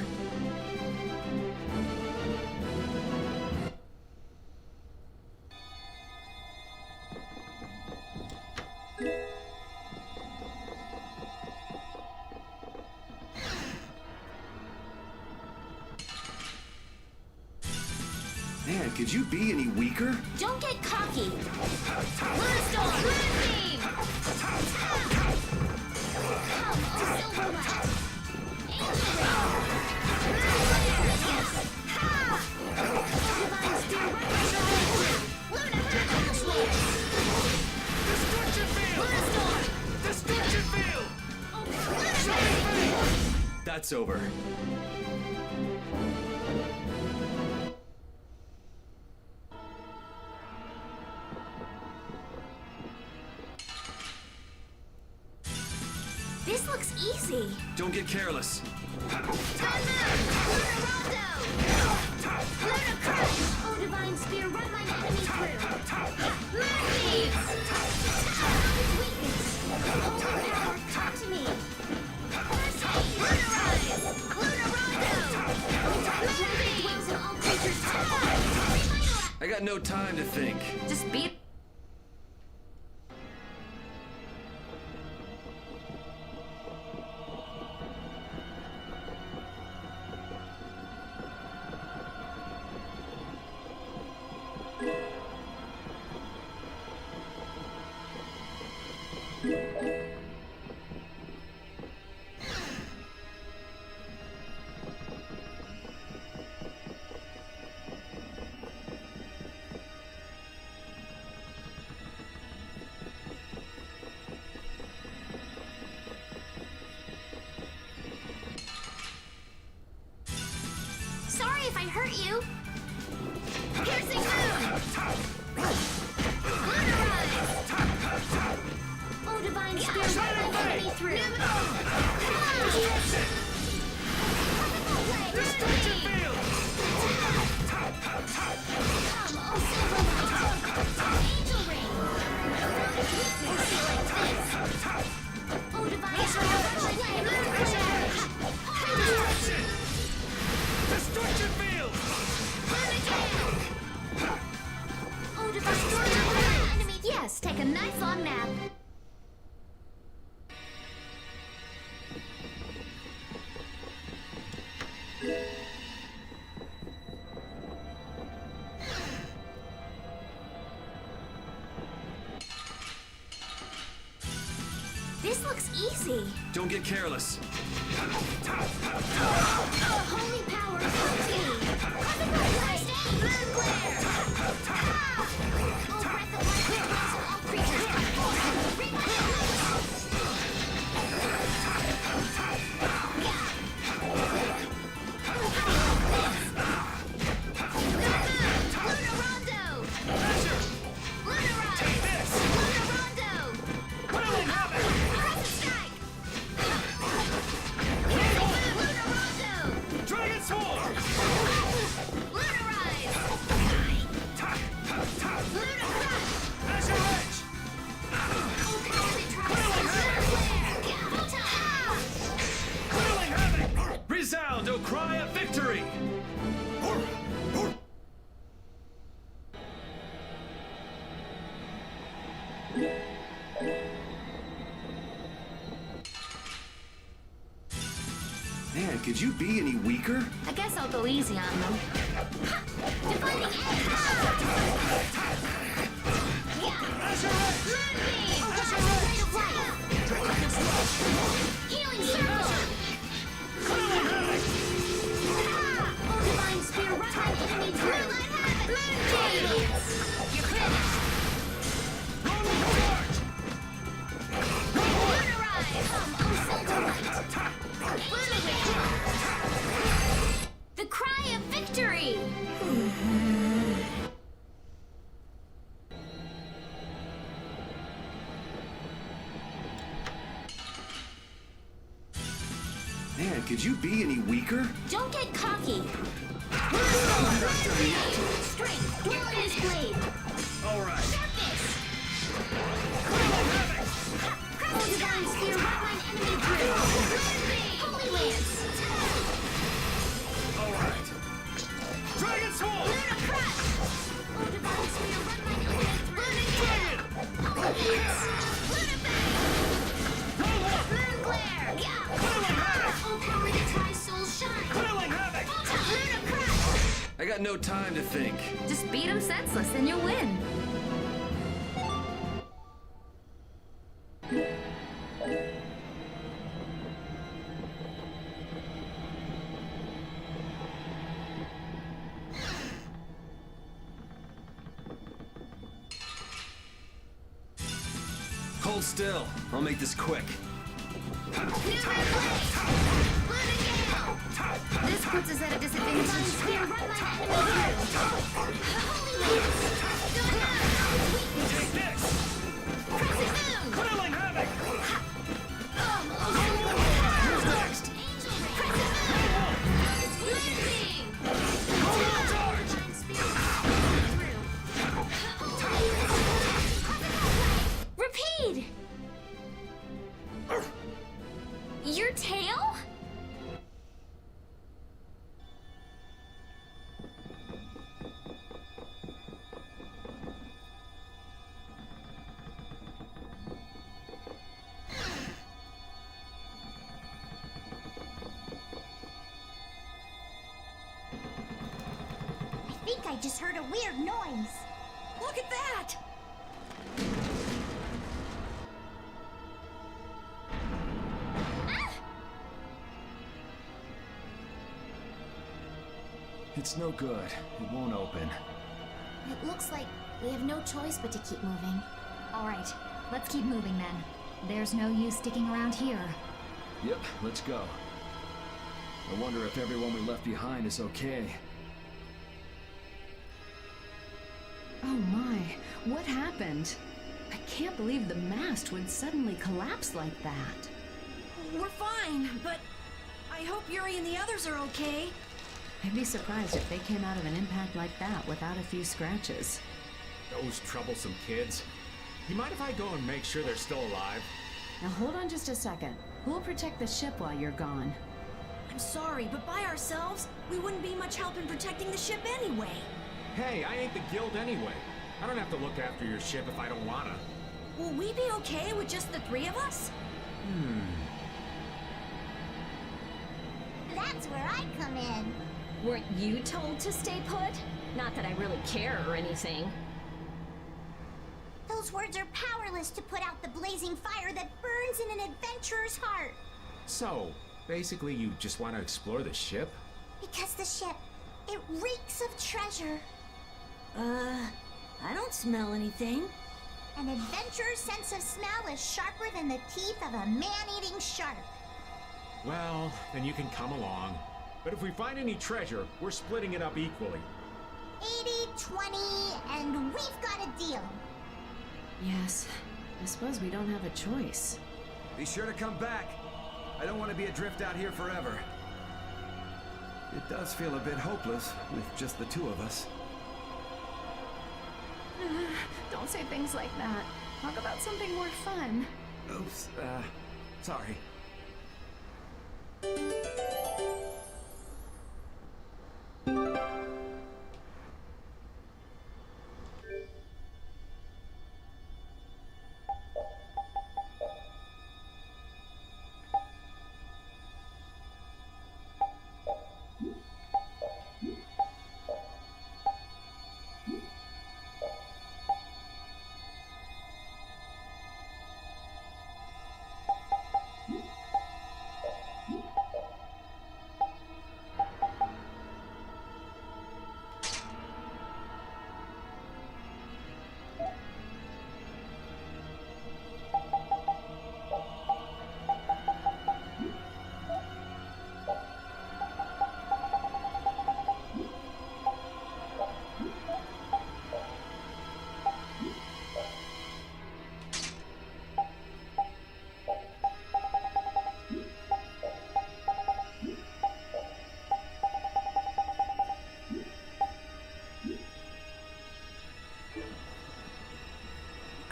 Man, could you be any weaker? Don't get cocky! Moonstorm! Moon beam! Come, oh silver light! Angel Wing! Ha! Divine spear, run my Destruction field! That's over. This looks easy. Don't get careless. Oh, Divine Spear, run my enemy through. Moonbeams! Weakness. Holy power, come to me. Lunarize! Lunarando! Dwells in all creatures. I got no time to think. Just beat. Sorry if I hurt you. Piercing moon! Oh, Divine Spear, run my enemy through. Destruction field! Come, oh Silverlight! Angel Ring! Oh, Divine Spear, run my enemy Destruction! Destruction field! Oh, Divine Spear, run my enemy. Yes, take a nice long nap. This looks easy. Don't get careless. Holy power, come to me. Moon glare! Oh, breath of life, dwells in all creatures. Lunarando! Lunarize! Lunarando! Crescent strike! Lunarando! Dragon sword! Lunarize! Lunacrush! Azure edge! Oh, power that tries Whirling havoc! Resound, O cry of victory! Man, could you be any weaker? I guess I'll go easy on them. Defining edge! Moonbeam! Ray of light! Healing circle! Oh, Divine Spear, run my enemy through! Moonbeam! You're finished! Lunarize! Come, oh Silverlight! The cry of victory! Man, could you be any weaker? Don't get cocky! Strength, dwell in his blade! All right. Sharpness! Oh, Divine Spear, run my enemy through! Holy Lance! All right. Dragon sword! Lunacrush! Oh, Divine Spear, run my enemy through! Holy Lance! Moon glare! Oh, power that tries souls shine! Whirling havoc! Lunacrush! I got no time to think. Just beat him senseless and you'll win. Hold still. I'll make this quick. This puts us at a disadvantage. Here, run my enemy through. Take this! Quelling havoc! Who's next? Repeat! Your tail? I think I just heard a weird noise. Look at that! It's no good. It won't open. It looks like we have no choice but to keep moving. All right, let's keep moving then. There's no use sticking around here. Yep, let's go. I wonder if everyone we left behind is okay. Oh my, what happened? I can't believe the mast would suddenly collapse like that. We're fine, but I hope Yuri and the others are okay. I'd be surprised if they came out of an impact like that without a few scratches. Those troublesome kids. You mind if I go and make sure they're still alive? Now hold on just a second. Who'll protect the ship while you're gone? I'm sorry, but by ourselves, we wouldn't be much help in protecting the ship anyway. Hey, I ain't the guild anyway. I don't have to look after your ship if I don't wanna. Will we be okay with just the three of us? That's where I come in. Weren't you told to stay put? Not that I really care or anything. Those words are powerless to put out the blazing fire that burns in an adventurer's heart. So, basically you just want to explore the ship? Because the ship, it reeks of treasure. I don't smell anything. An adventurer's sense of smell is sharper than the teeth of a man-eating shark. Well, then you can come along. But if we find any treasure, we're splitting it up equally. 80-20, and we've got a deal. Yes, I suppose we don't have a choice. Be sure to come back. I don't want to be adrift out here forever. It does feel a bit hopeless with just the two of us. Don't say things like that. Talk about something more fun. Oops, sorry.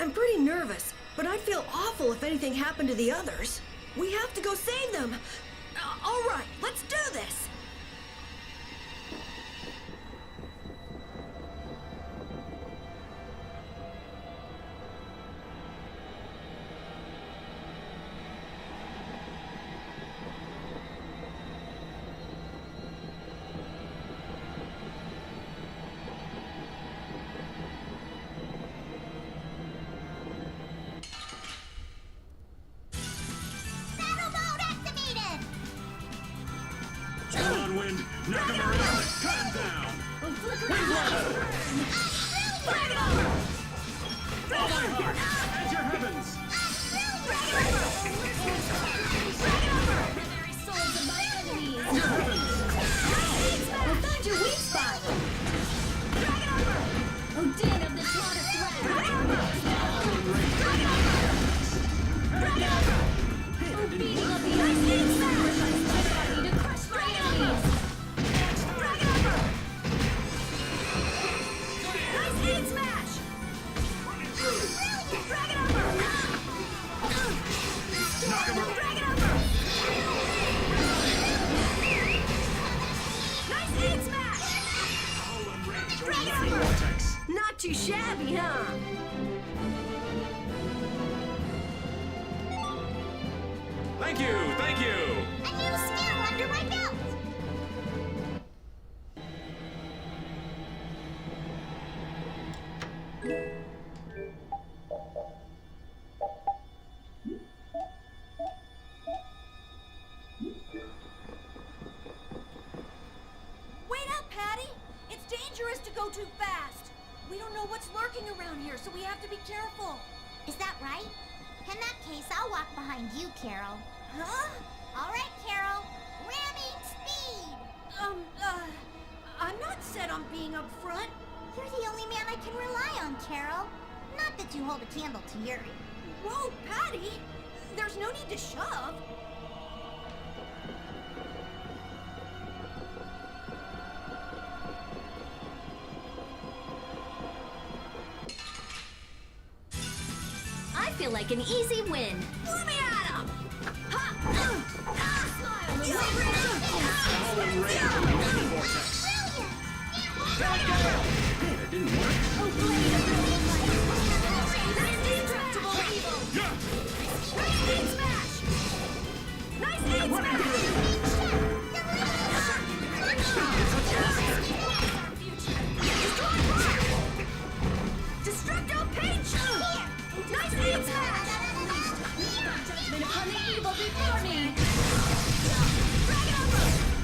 I'm pretty nervous, but I'd feel awful if anything happened to the others. We have to go save them. All right, let's do this. Wind, knock him around, cut him down! Fall my heart, enter heavens! shabby, huh? Thank you, thank you! A new skill under my belt! Wait up, Patty! It's dangerous to go too fast. We don't know what's lurking around here, so we have to be careful. Is that right? In that case, I'll walk behind you, Carol. Huh? All right, Carol. Ramming speed! I'm not set on being up front. You're the only man I can rely on, Carol. Not that you hold a candle to Yuri. Whoa, Patty! There's no need to shove. I feel like an easy win. Let me at him! It didn't work. Indestructible evil! Nice speed smash! Nice speed smash! Destructo pinch! Nice speed smash! Judgment upon the evil before me.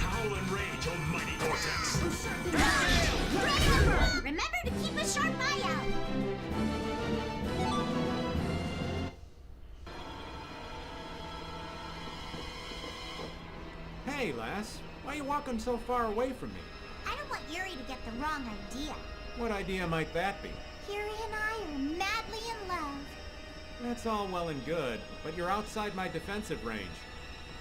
Howl and rage, almighty vortex. Remember to keep a sharp eye out. Hey, lass. Why are you walking so far away from me? I don't want Yuri to get the wrong idea. What idea might that be? Yuri and I are madly in love. That's all well and good, but you're outside my defensive range.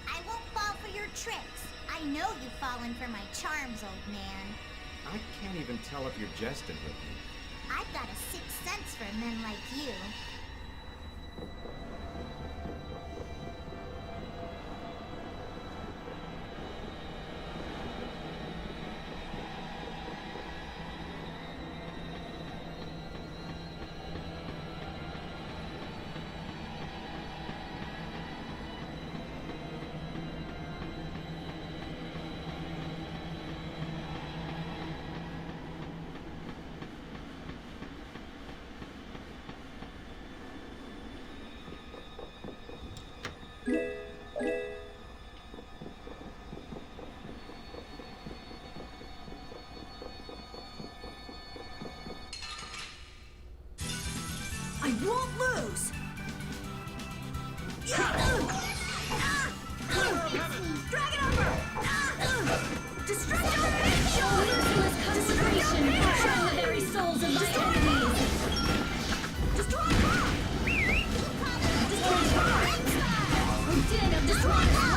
I won't fall for your tricks. I know you've fallen for my charms, old man. I can't even tell if you're jesting with me. I've got a sixth sense for men like you. I won't lose! Dragon Umber! Destructo pinch! Merciless concentration, crushing the very souls of my enemies. Destroy rock! Destroy rock! Den of destruction.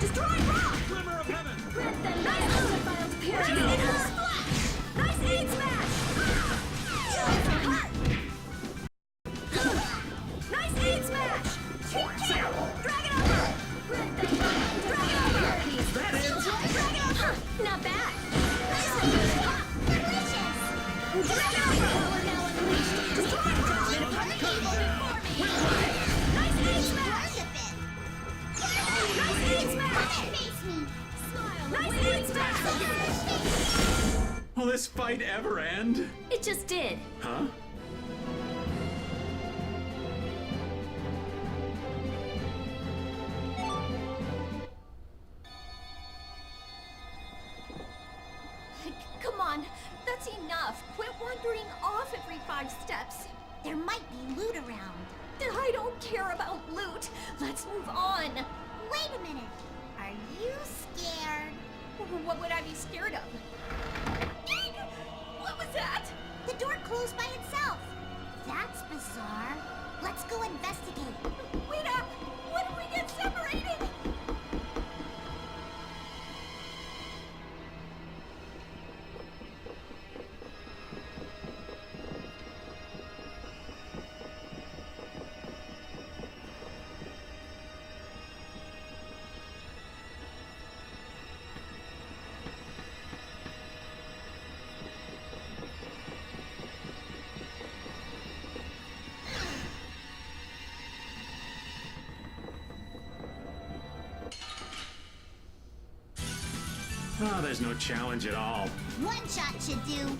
Destroy rock! Glimmer of heaven! Grant them thy undefiled purity. Nice aid smash! Nice aid smash! Dragon Umber! Grant them thy Dragon Umber! Dragon Umber! Not bad. Dragon Umber! Power now unleashed. Destroy rock! Judgment upon the evil before me. Nice aid smash! Nice aid smash! Face me. Nice aid smash! Will this fight ever end? It just did. Huh? Come on, that's enough. Quit wandering off every 5 steps. There might be loot around. I don't care about loot. Let's move on. Wait a minute. Are you scared? What would I be scared of? What was that? The door closed by itself. That's bizarre. Let's go investigate. Wait up! What if we get separated? Oh, there's no challenge at all. One shot should do.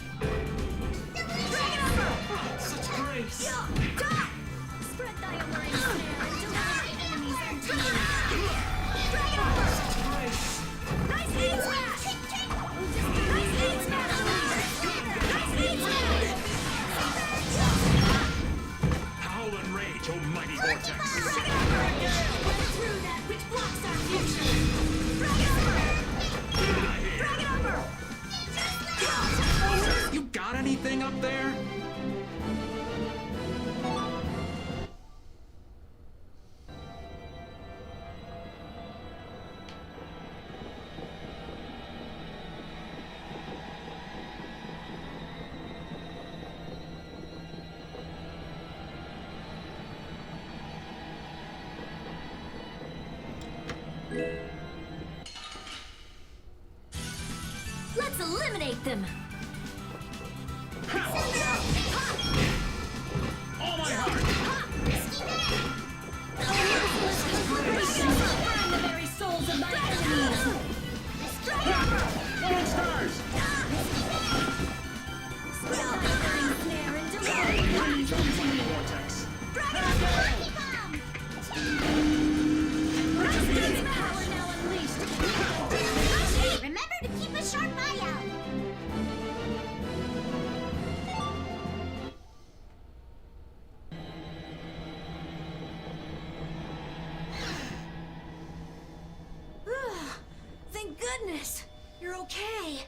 Such grace! Spread thy alluring snare and deliver thy enemies unto me. Such grace! Nice aim smash! Nice aim smash! Nice aim smash! Howl and rage, oh mighty vortex! Drag it over! Let through that which blocks our future! Drag it over! Drag it over! You got anything up there? Let's eliminate them! All my heart! Burn the very souls of my enemies! Throwing stars! Spread thy burning snare and deliver thy enemies unto me! Vortex! Nice aim power now unleashed! Remember to keep a sharp eye out. Thank goodness! You're okay.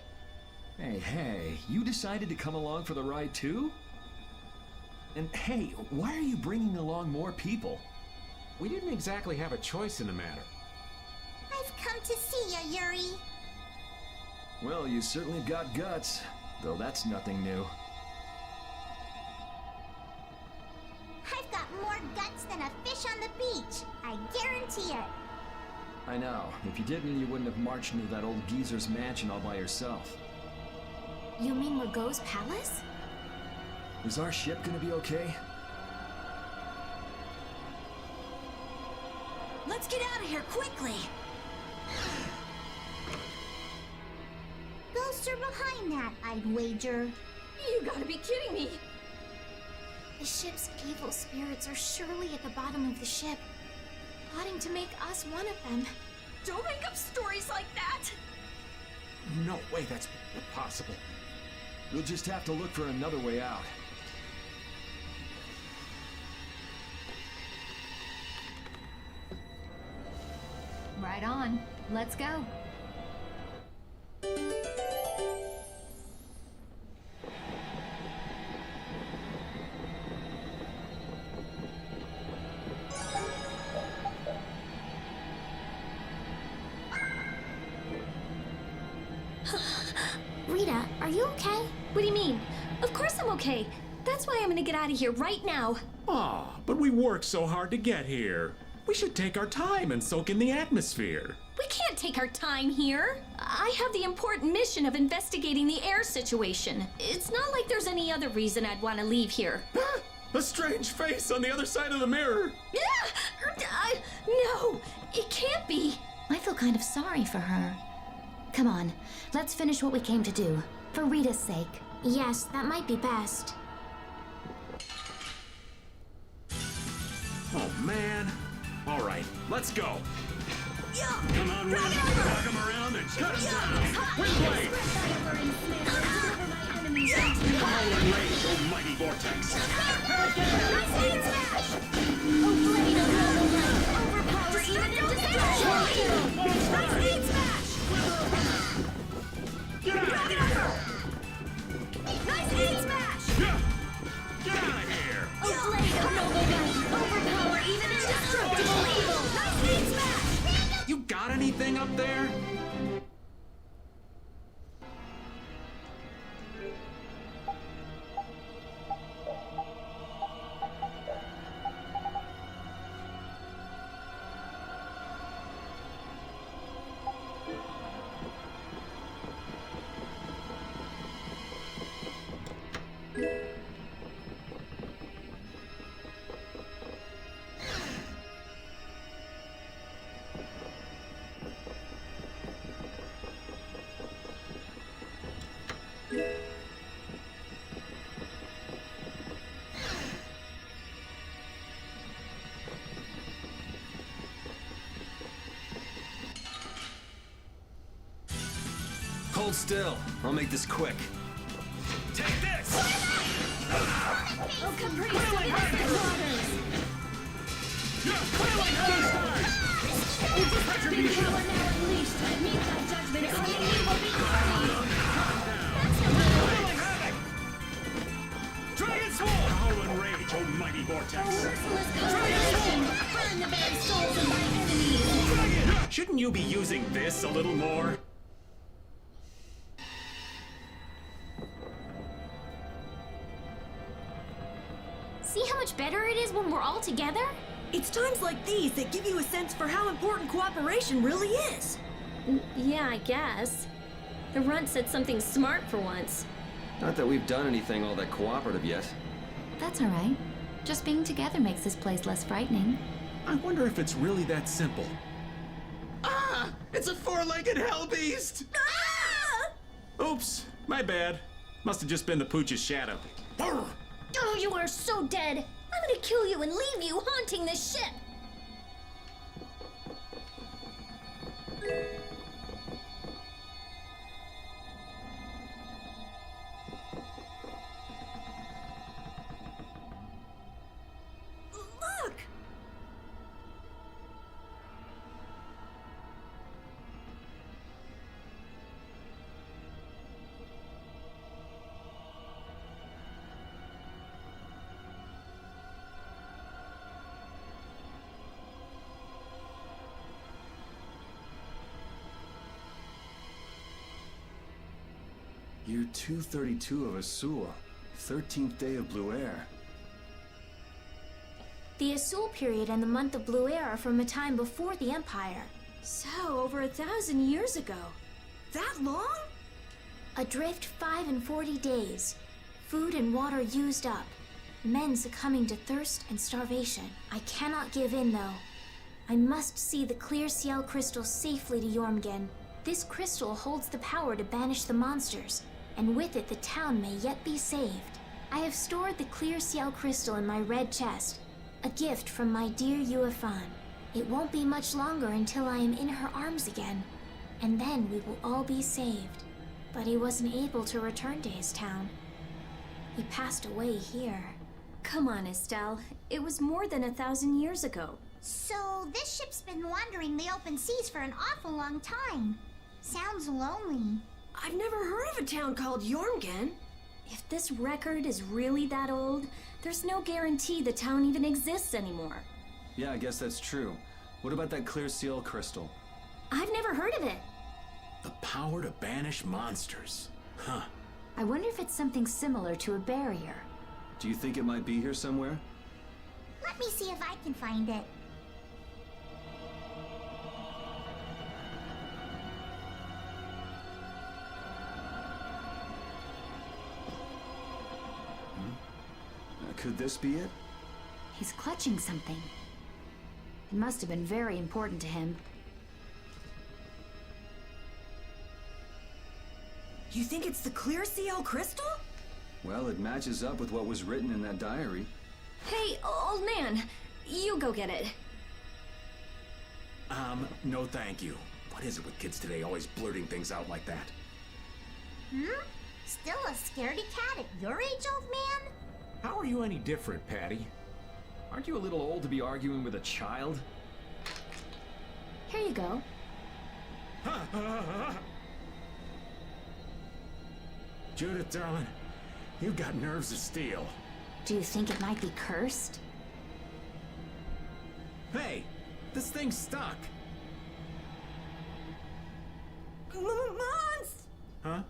Hey, you decided to come along for the ride too? And hey, why are you bringing along more people? We didn't exactly have a choice in the matter. I've come to see you, Yuri. Well, you certainly got guts, though that's nothing new. I've got more guts than a fish on the beach. I guarantee it. I know. If you didn't, you wouldn't have marched into that old geezer's mansion all by yourself. You mean Rago's palace? Is our ship gonna be okay? Let's get out of here quickly! Ghosts are behind that, I'd wager. You gotta be kidding me! The ship's evil spirits are surely at the bottom of the ship, plotting to make us one of them. Don't make up stories like that! No way that's possible. We'll just have to look for another way out. Right on. Let's go. Rita, are you okay? What do you mean? Of course I'm okay. That's why I'm gonna get out of here right now. Ah, but we worked so hard to get here. We should take our time and soak in the atmosphere. We can't take our time here. I have the important mission of investigating the air situation. It's not like there's any other reason I'd want to leave here. A strange face on the other side of the mirror. No, it can't be. I feel kind of sorry for her. Come on, let's finish what we came to do. For Rita's sake. Yes, that might be best. Oh, man. All right, let's go. Come on, Wind. Knock him around and shut him down. Wind blade! Howl and rage, oh mighty vortex. Nice aim smash! Oh, blade of normal light. Overpower even in destruction. Nice aim smash! Get out of here! Nice aim smash! Get out of here! Oh, blade of noble light. Overpower even indestructible evil. Nice aim smash! You got anything up there? Hold still. I'll make this quick. Take this! Oh, Caprice, don't rock the waters! Retribution! Power now unleashed! Meet thy judgment, and the evil be Dragon Sword! Howl and rage, oh mighty vortex! Oh, merciless condemnation! Burn the very souls of thy enemies! Dragon! Shouldn't you be using this a little more? See how much better it is when we're all together? It's times like these that give you a sense for how important cooperation really is. Yeah, I guess. The runt said something smart for once. Not that we've done anything all that cooperative yet. That's all right. Just being together makes this place less frightening. I wonder if it's really that simple. Ah! It's a four-legged hell beast! Oops, my bad. Must have just been the pooch's shadow. Oh, you are so dead! I'm gonna kill you and leave you haunting this ship! Look! Year 232 of Azul, 13th day of Blue Air. The Azul period and the month of Blue Air are from a time before the Empire. So, over 1,000 years ago. That long? Adrift 5 and 40 days. Food and water used up. Men succumbing to thirst and starvation. I cannot give in, though. I must see the clear Ciel crystal safely to Jormungand. This crystal holds the power to banish the monsters, and with it the town may yet be saved. I have stored the clear Ciel crystal in my red chest, a gift from my dear Yuefan. It won't be much longer until I am in her arms again, and then we will all be saved. But he wasn't able to return to his town. He passed away here. Come on, Estelle. It was more than 1,000 years ago. So this ship's been wandering the open seas for an awful long time. Sounds lonely. I've never heard of a town called Jormungand. If this record is really that old, there's no guarantee the town even exists anymore. Yeah, I guess that's true. What about that clear Ciel crystal? I've never heard of it. The power to banish monsters. Huh. I wonder if it's something similar to a barrier. Do you think it might be here somewhere? Let me see if I can find it. Could this be it? He's clutching something. It must have been very important to him. You think it's the clear Ciel crystal? Well, it matches up with what was written in that diary. Hey, old man, you go get it. No thank you. What is it with kids today always blurting things out like that? Still a scaredy cat at your age, old man? How are you any different, Patty? Aren't you a little old to be arguing with a child? Here you go. Judith, darling, you've got nerves of steel. Do you think it might be cursed? Hey, this thing's stuck. Monst! Huh?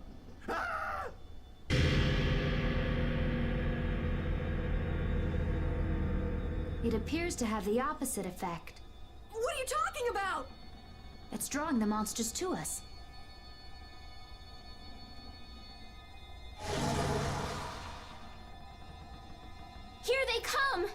It appears to have the opposite effect. What are you talking about? It's drawing the monsters to us. Here they come!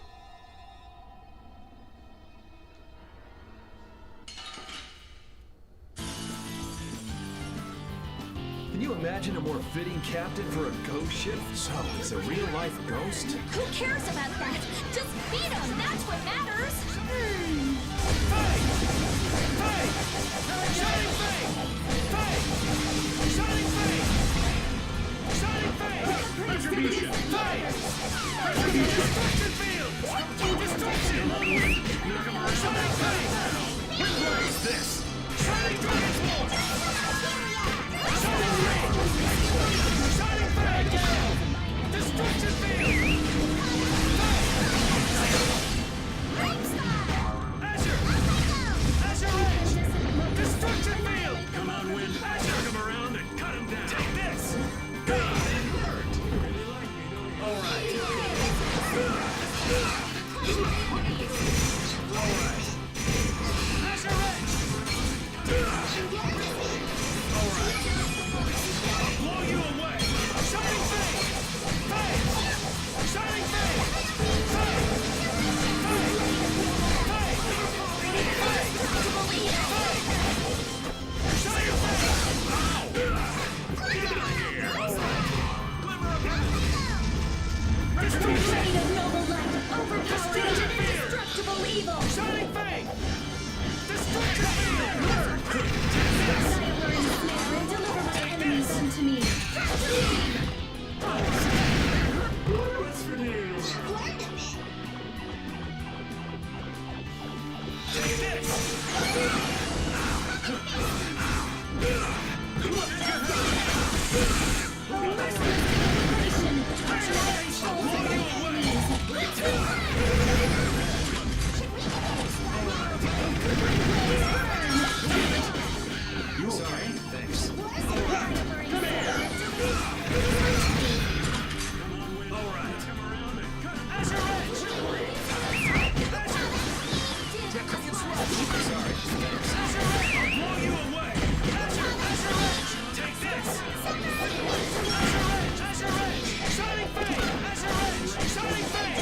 Can you imagine a more fitting captain for a ghost ship? So, he's a real-life ghost? Who cares about that? Just beat them, that's what matters! Shining Fang! Fang! Shining Fang! Retribution! Fire! Retribution! Destruction field! Destruction! Knock him around! Shining Face! What is this? Shining Dragon's War! Shining Ring! Shining Face! Destruction field! Azure! Azure Edge! Destruction field! Come on, Wind! Azure! Come around and cut him down! Take this! Go! All right. Azure Edge! All right. Blow you away! Shining Face! Face! Shining Face! Face! Blade of noble light, overpowering indestructible evil! Shining Fang! Destruction field! Silver and snare and deliver my enemies unto me! Take this! You okay? Thanks. All right. Azure Edge! Sorry. Azure Edge! I'll blow you away! Azure Edge! Take this! Azure Edge! Azure Edge! Shining Fang! Azure Edge! Shining Fang!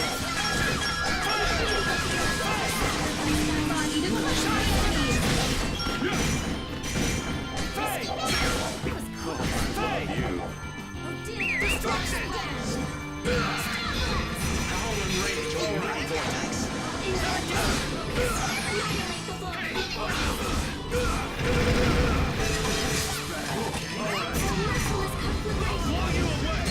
Destruction! Howl and rage all right, Vortex! Blow you away!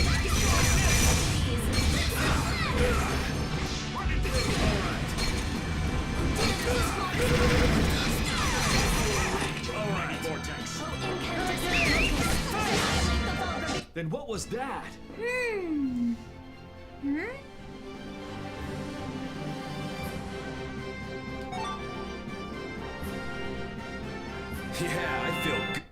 All right, Vortex! Then what was that? Yeah, I feel good.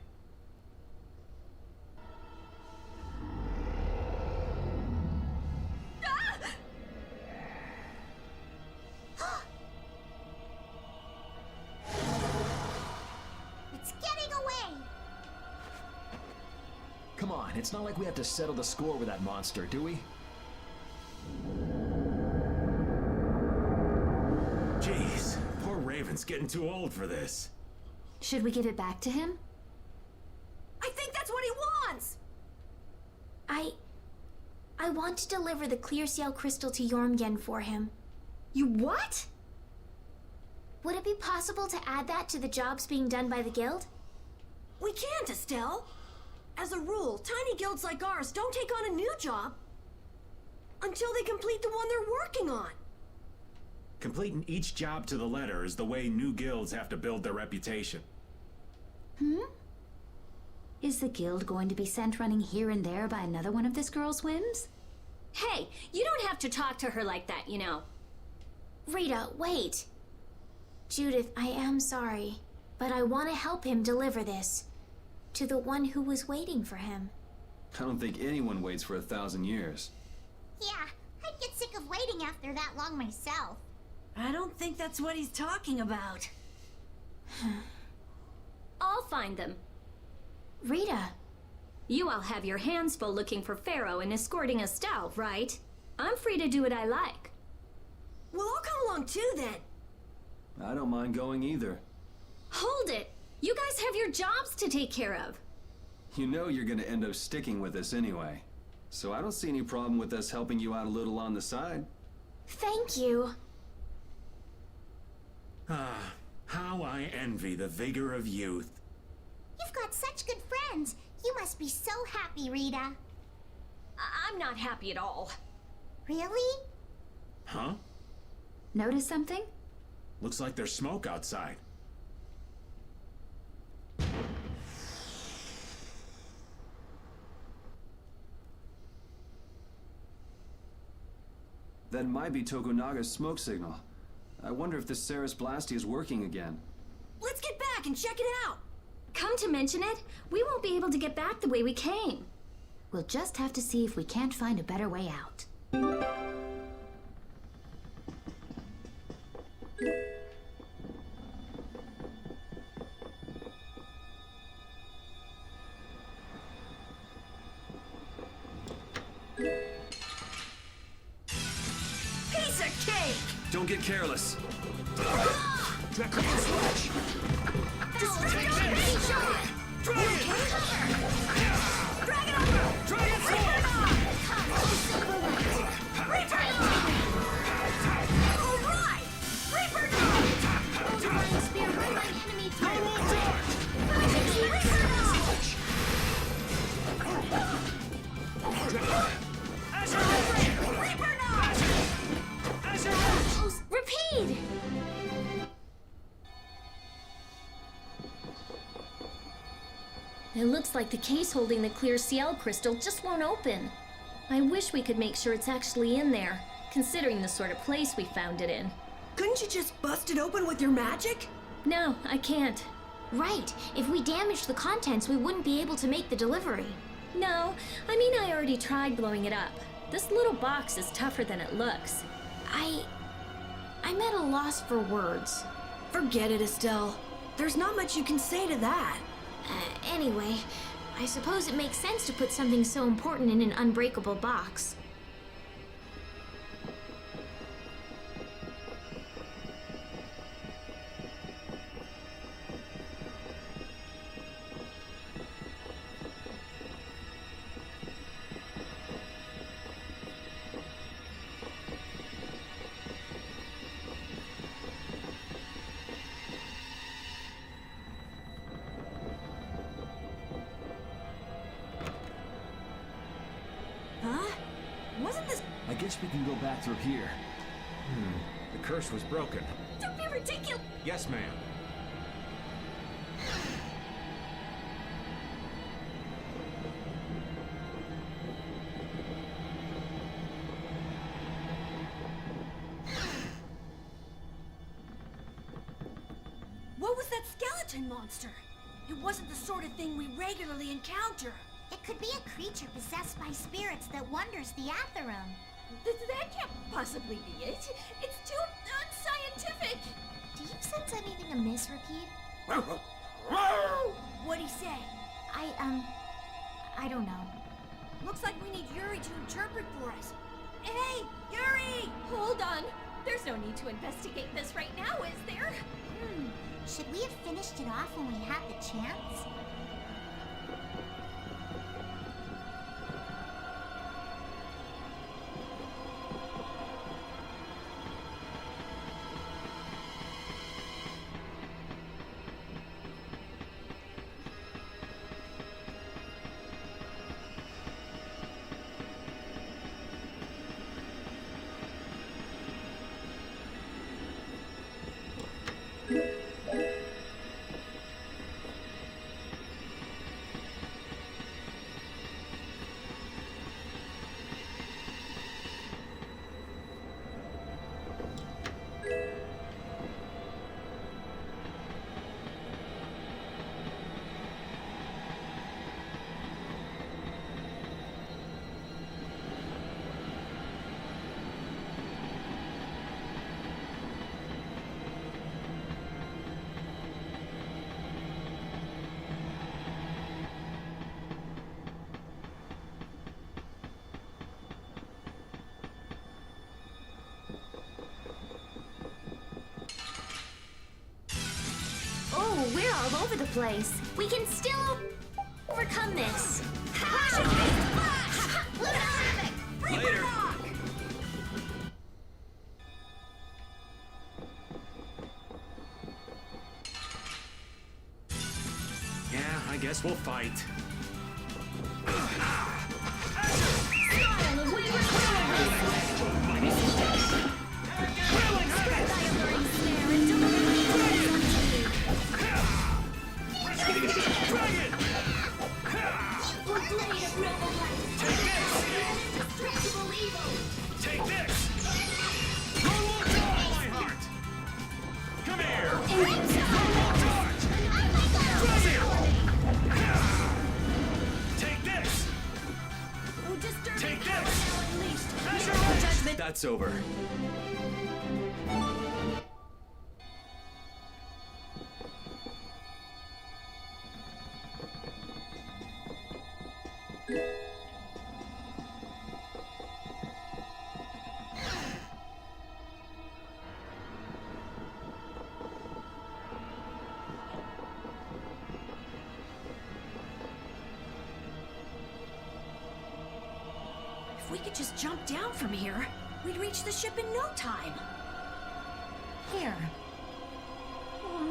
It's getting away! Come on, it's not like we have to settle the score with that monster, do we? Jeez, poor Raven's getting too old for this. Should we give it back to him? I think that's what he wants! I want to deliver the clear sail crystal to Jormgen for him. You what? Would it be possible to add that to the jobs being done by the guild? We can't, Estelle. As a rule, tiny guilds like ours don't take on a new job until they complete the one they're working on. Completing each job to the letter is the way new guilds have to build their reputation. Is the guild going to be sent running here and there by another one of this girl's whims? Hey, you don't have to talk to her like that, you know. Rita, wait. Judith, I am sorry, but I want to help him deliver this to the one who was waiting for him. I don't think anyone waits for 1,000 years. Yeah, I'd get sick of waiting after that long myself. I don't think that's what he's talking about. I'll find them. Rita. You all have your hands full looking for Pharaoh and escorting Estelle, right? I'm free to do what I like. Well, I'll come along too then. I don't mind going either. Hold it! You guys have your jobs to take care of. You know you're gonna end up sticking with us anyway. So I don't see any problem with us helping you out a little on the side. Thank you. Ah, how I envy the vigor of youth. You've got such good friends. You must be so happy, Rita. I'm not happy at all. Really? Huh? Notice something? Looks like there's smoke outside. That might be Tokunaga's smoke signal. I wonder if the Ceres Blasty is working again. Let's get back and check it out. Come to mention it, we won't be able to get back the way we came. We'll just have to see if we can't find a better way out. Piece of cake! Don't get careless. Draconian Slash! Dragon Repeat! It looks like the case holding the clear Ciel crystal just won't open. I wish we could make sure it's actually in there, considering the sort of place we found it in. Couldn't you just bust it open with your magic? No, I can't. Right. If we damaged the contents, we wouldn't be able to make the delivery. No, I mean I already tried blowing it up. This little box is tougher than it looks. I'm at a loss for words. Forget it, Estelle. There's not much you can say to that. Anyway, I suppose it makes sense to put something so important in an unbreakable box. Huh? Wasn't this... I guess we can go back through here. The curse was broken. Don't be ridiculous! Yes, ma'am. What was that skeleton monster? It wasn't the sort of thing we regularly encounter. It could be a creature possessed by spirits that wanders the Atherum. That can't possibly be it. It's too unscientific. Do you sense anything amiss, Repeat? What'd he say? I don't know. Looks like we need Yuri to interpret for us. Hey, Yuri! Hold on. There's no need to investigate this right now, is there? Should we have finished it off when we had the chance? Oh, we're all over the place. We can still overcome this. Later. Yeah, I guess we'll fight. that's over. If we could just jump down from here, we'd reach the ship in no time. Here.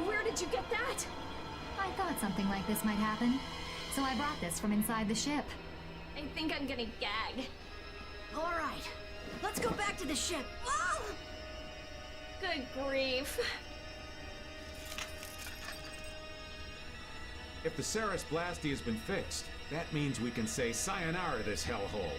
Where did you get that? I thought something like this might happen, so I brought this from inside the ship. I think I'm gonna gag. All right, let's go back to the ship. Ah! Good grief. If the Ceres Blasty has been fixed, that means we can say sayonara to this hellhole.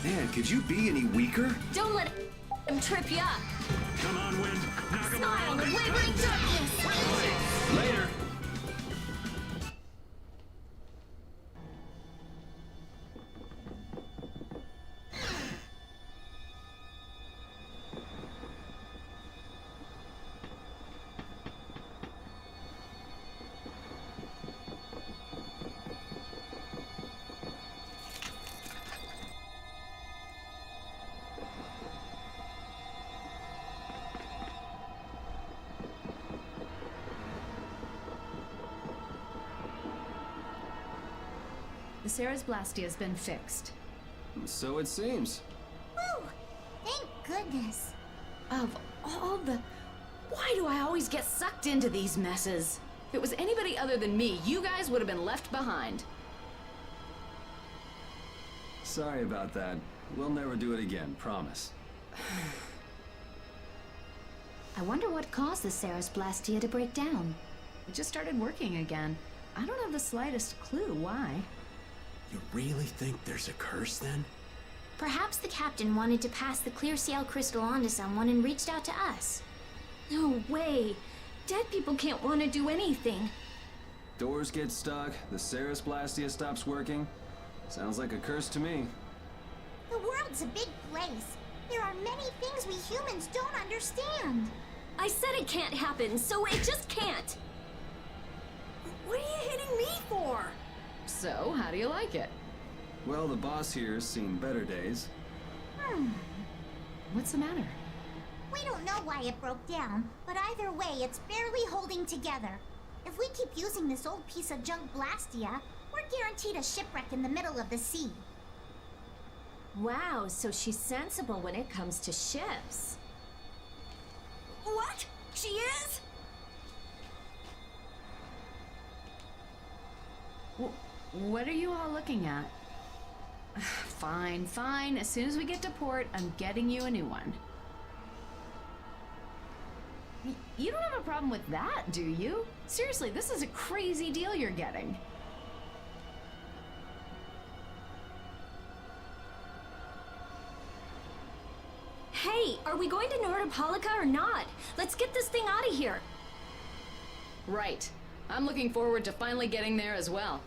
Man, could you be any weaker? Don't let him trip you up. Come on, Wind. Knock him Smile around. and wavering darkness. Later. The Ceres Blasty has been fixed. So it seems. Woo! Thank goodness. Of all the... Why do I always get sucked into these messes? If it was anybody other than me, you guys would have been left behind. Sorry about that. We'll never do it again, promise. I wonder what caused the Ceres Blastia to break down. It just started working again. I don't have the slightest clue why. You really think there's a curse then? Perhaps the captain wanted to pass the clear sail crystal on to someone and reached out to us. No way. Dead people can't want to do anything. Doors get stuck, the Ceres Blastia stops working. Sounds like a curse to me. The world's a big place. There are many things we humans don't understand. I said it can't happen, so it just can't. What are you hitting me for? So, how do you like it? Well, the boss here's seen better days. What's the matter? We don't know why it broke down, but either way, it's barely holding together. If we keep using this old piece of junk Blastia, we're guaranteed a shipwreck in the middle of the sea. Wow, so she's sensible when it comes to ships. What? She is? What are you all looking at? Fine, fine. As soon as we get to port, I'm getting you a new one. You don't have a problem with that, do you? Seriously, this is a crazy deal you're getting. Hey, are we going to Nordopolica or not? Let's get this thing out of here. Right. I'm looking forward to finally getting there as well.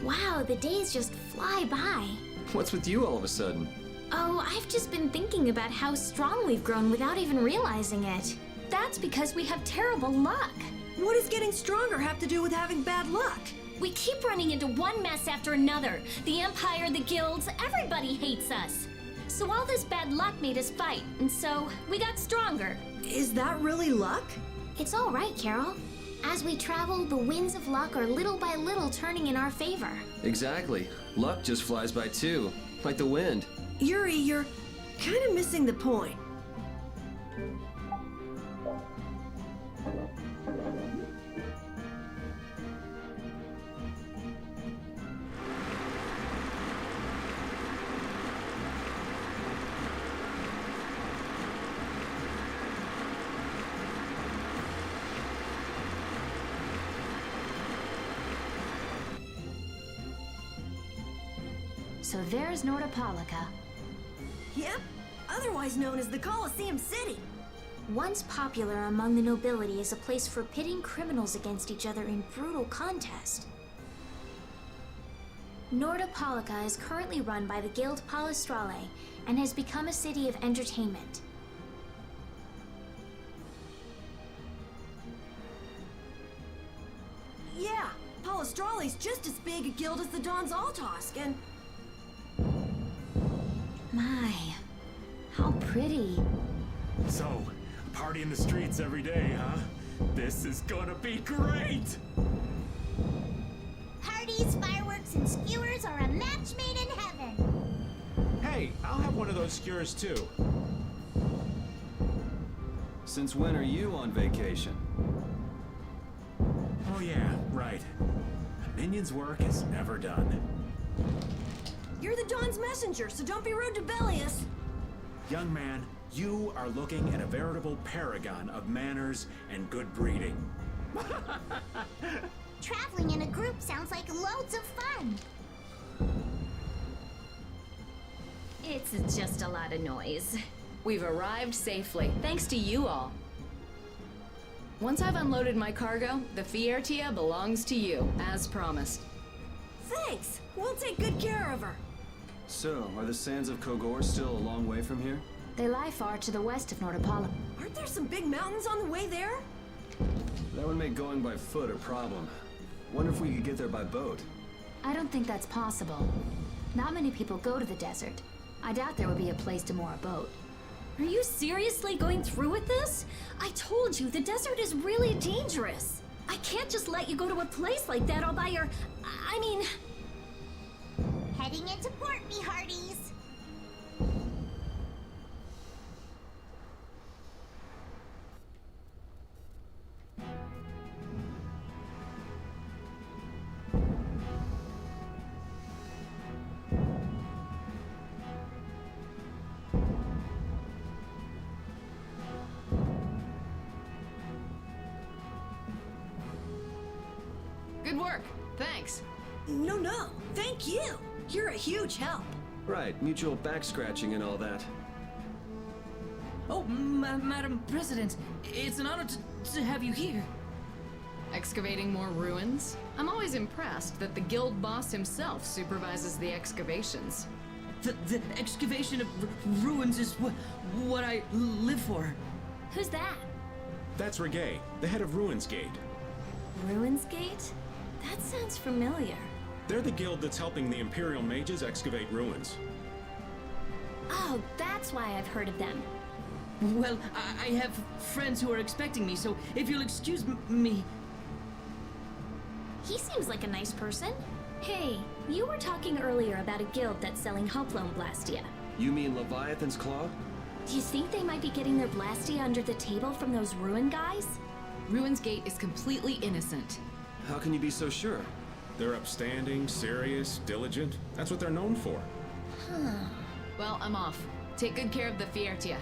Wow, the days just fly by. What's with you all of a sudden? Oh, I've just been thinking about how strong we've grown without even realizing it. That's because we have terrible luck. What does getting stronger have to do with having bad luck? We keep running into one mess after another. The Empire, the guilds, everybody hates us. So all this bad luck made us fight, and so we got stronger. Is that really luck? It's all right, Carol. As we travel, the winds of luck are little by little turning in our favor. Exactly. Luck just flies by too, like the wind. Yuri, you're kind of missing the point. So there's Nordopolica. Yep, otherwise known as the Colosseum City. Once popular among the nobility as a place for pitting criminals against each other in brutal contest. Nordopolica is currently run by the Guild Palestrale and has become a city of entertainment. Yeah, Palestrale's just as big a guild as the Don's Altosk, and My, how pretty. So, a party in the streets every day, huh? This is gonna be great! Parties, fireworks, and skewers are a match made in heaven. Hey, I'll have one of those skewers too. Since when are you on vacation? Oh yeah, right. A minion's work is never done. you're the Don's messenger, so don't be rude to Bellius. Young man, you are looking at a veritable paragon of manners and good breeding. Traveling in a group sounds like loads of fun. It's just a lot of noise. We've arrived safely, thanks to you all. Once I've unloaded my cargo, the Vesperia belongs to you, as promised. Thanks. We'll take good care of her. So, are the sands of Kogor still a long way from here? They lie far to the west of Nordopolica. Aren't there some big mountains on the way there? That would make going by foot a problem. Wonder if we could get there by boat. I don't think that's possible. Not many people go to the desert. I doubt there would be a place to moor a boat. Are you seriously going through with this? I told you, the desert is really dangerous. I can't just let you go to a place like that all by your... I mean... Heading into port, me hearties. Good work. Thanks. No. Thank you. You're a huge help. Right, mutual back scratching and all that. Oh, Madam President, it's an honor to have you here. Excavating more ruins? I'm always impressed that the guild boss himself supervises the excavations. The excavation of ruins is what I live for. Who's that? That's Regay, the head of Ruins Gate. Ruins Gate? That sounds familiar. They're the guild that's helping the Imperial mages excavate ruins. Oh, that's why I've heard of them. Well, I have friends who are expecting me, so if you'll excuse me... He seems like a nice person. Hey, you were talking earlier about a guild that's selling Hoplone Blastia. You mean Leviathan's Claw? Do you think they might be getting their Blastia under the table from those ruin guys? Ruins Gate is completely innocent. How can you be so sure? They're upstanding, serious, diligent. That's what they're known for. Well, I'm off. Take good care of the Vesperia.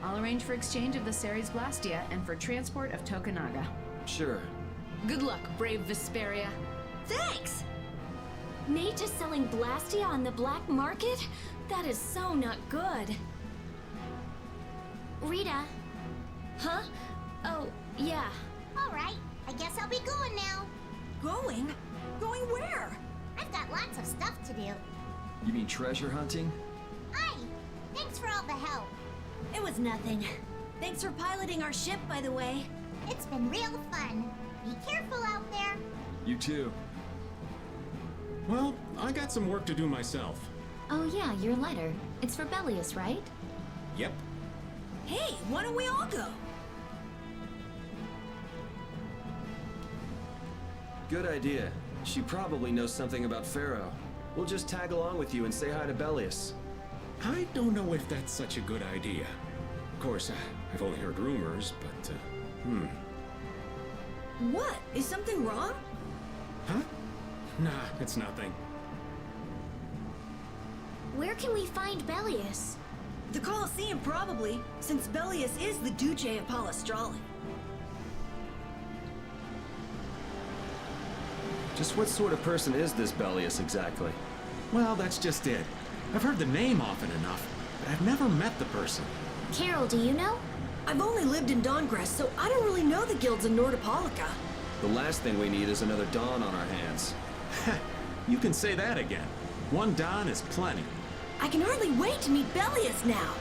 I'll arrange for exchange of the Ceres Blastia and for transport of Tokunaga. Sure. Good luck, brave Vesperia. Thanks! Mages selling Blastia on the black market? That is so not good. Rita. Huh? Oh, yeah. All right, I guess I'll be going now. Going? Going where? I've got lots of stuff to do. You mean treasure hunting? Hi, thanks for all the help. It was nothing. Thanks for piloting our ship, by the way. It's been real fun. Be careful out there. You too. Well, I got some work to do myself. Oh yeah, your letter. It's for Bellius, right? Yep. Hey, why don't we all go? Good idea. She probably knows something about Pharaoh. We'll just tag along with you and say hi to Bellius. I don't know if that's such a good idea. Of course, I've only heard rumors, but, What? Is something wrong? Huh? Nah, it's nothing. Where can we find Bellius? The Colosseum, probably, since Bellius is the Duce of Palestrale. Just what sort of person is this Bellius exactly? Well, that's just it. I've heard the name often enough, but I've never met the person. Carol, do you know? I've only lived in Dawngrest, so I don't really know the guilds in Nordopolica. The last thing we need is another Dawn on our hands. You can say that again. One Don is plenty. I can hardly wait to meet Bellius now.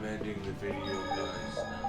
I'm ending the video, guys, now.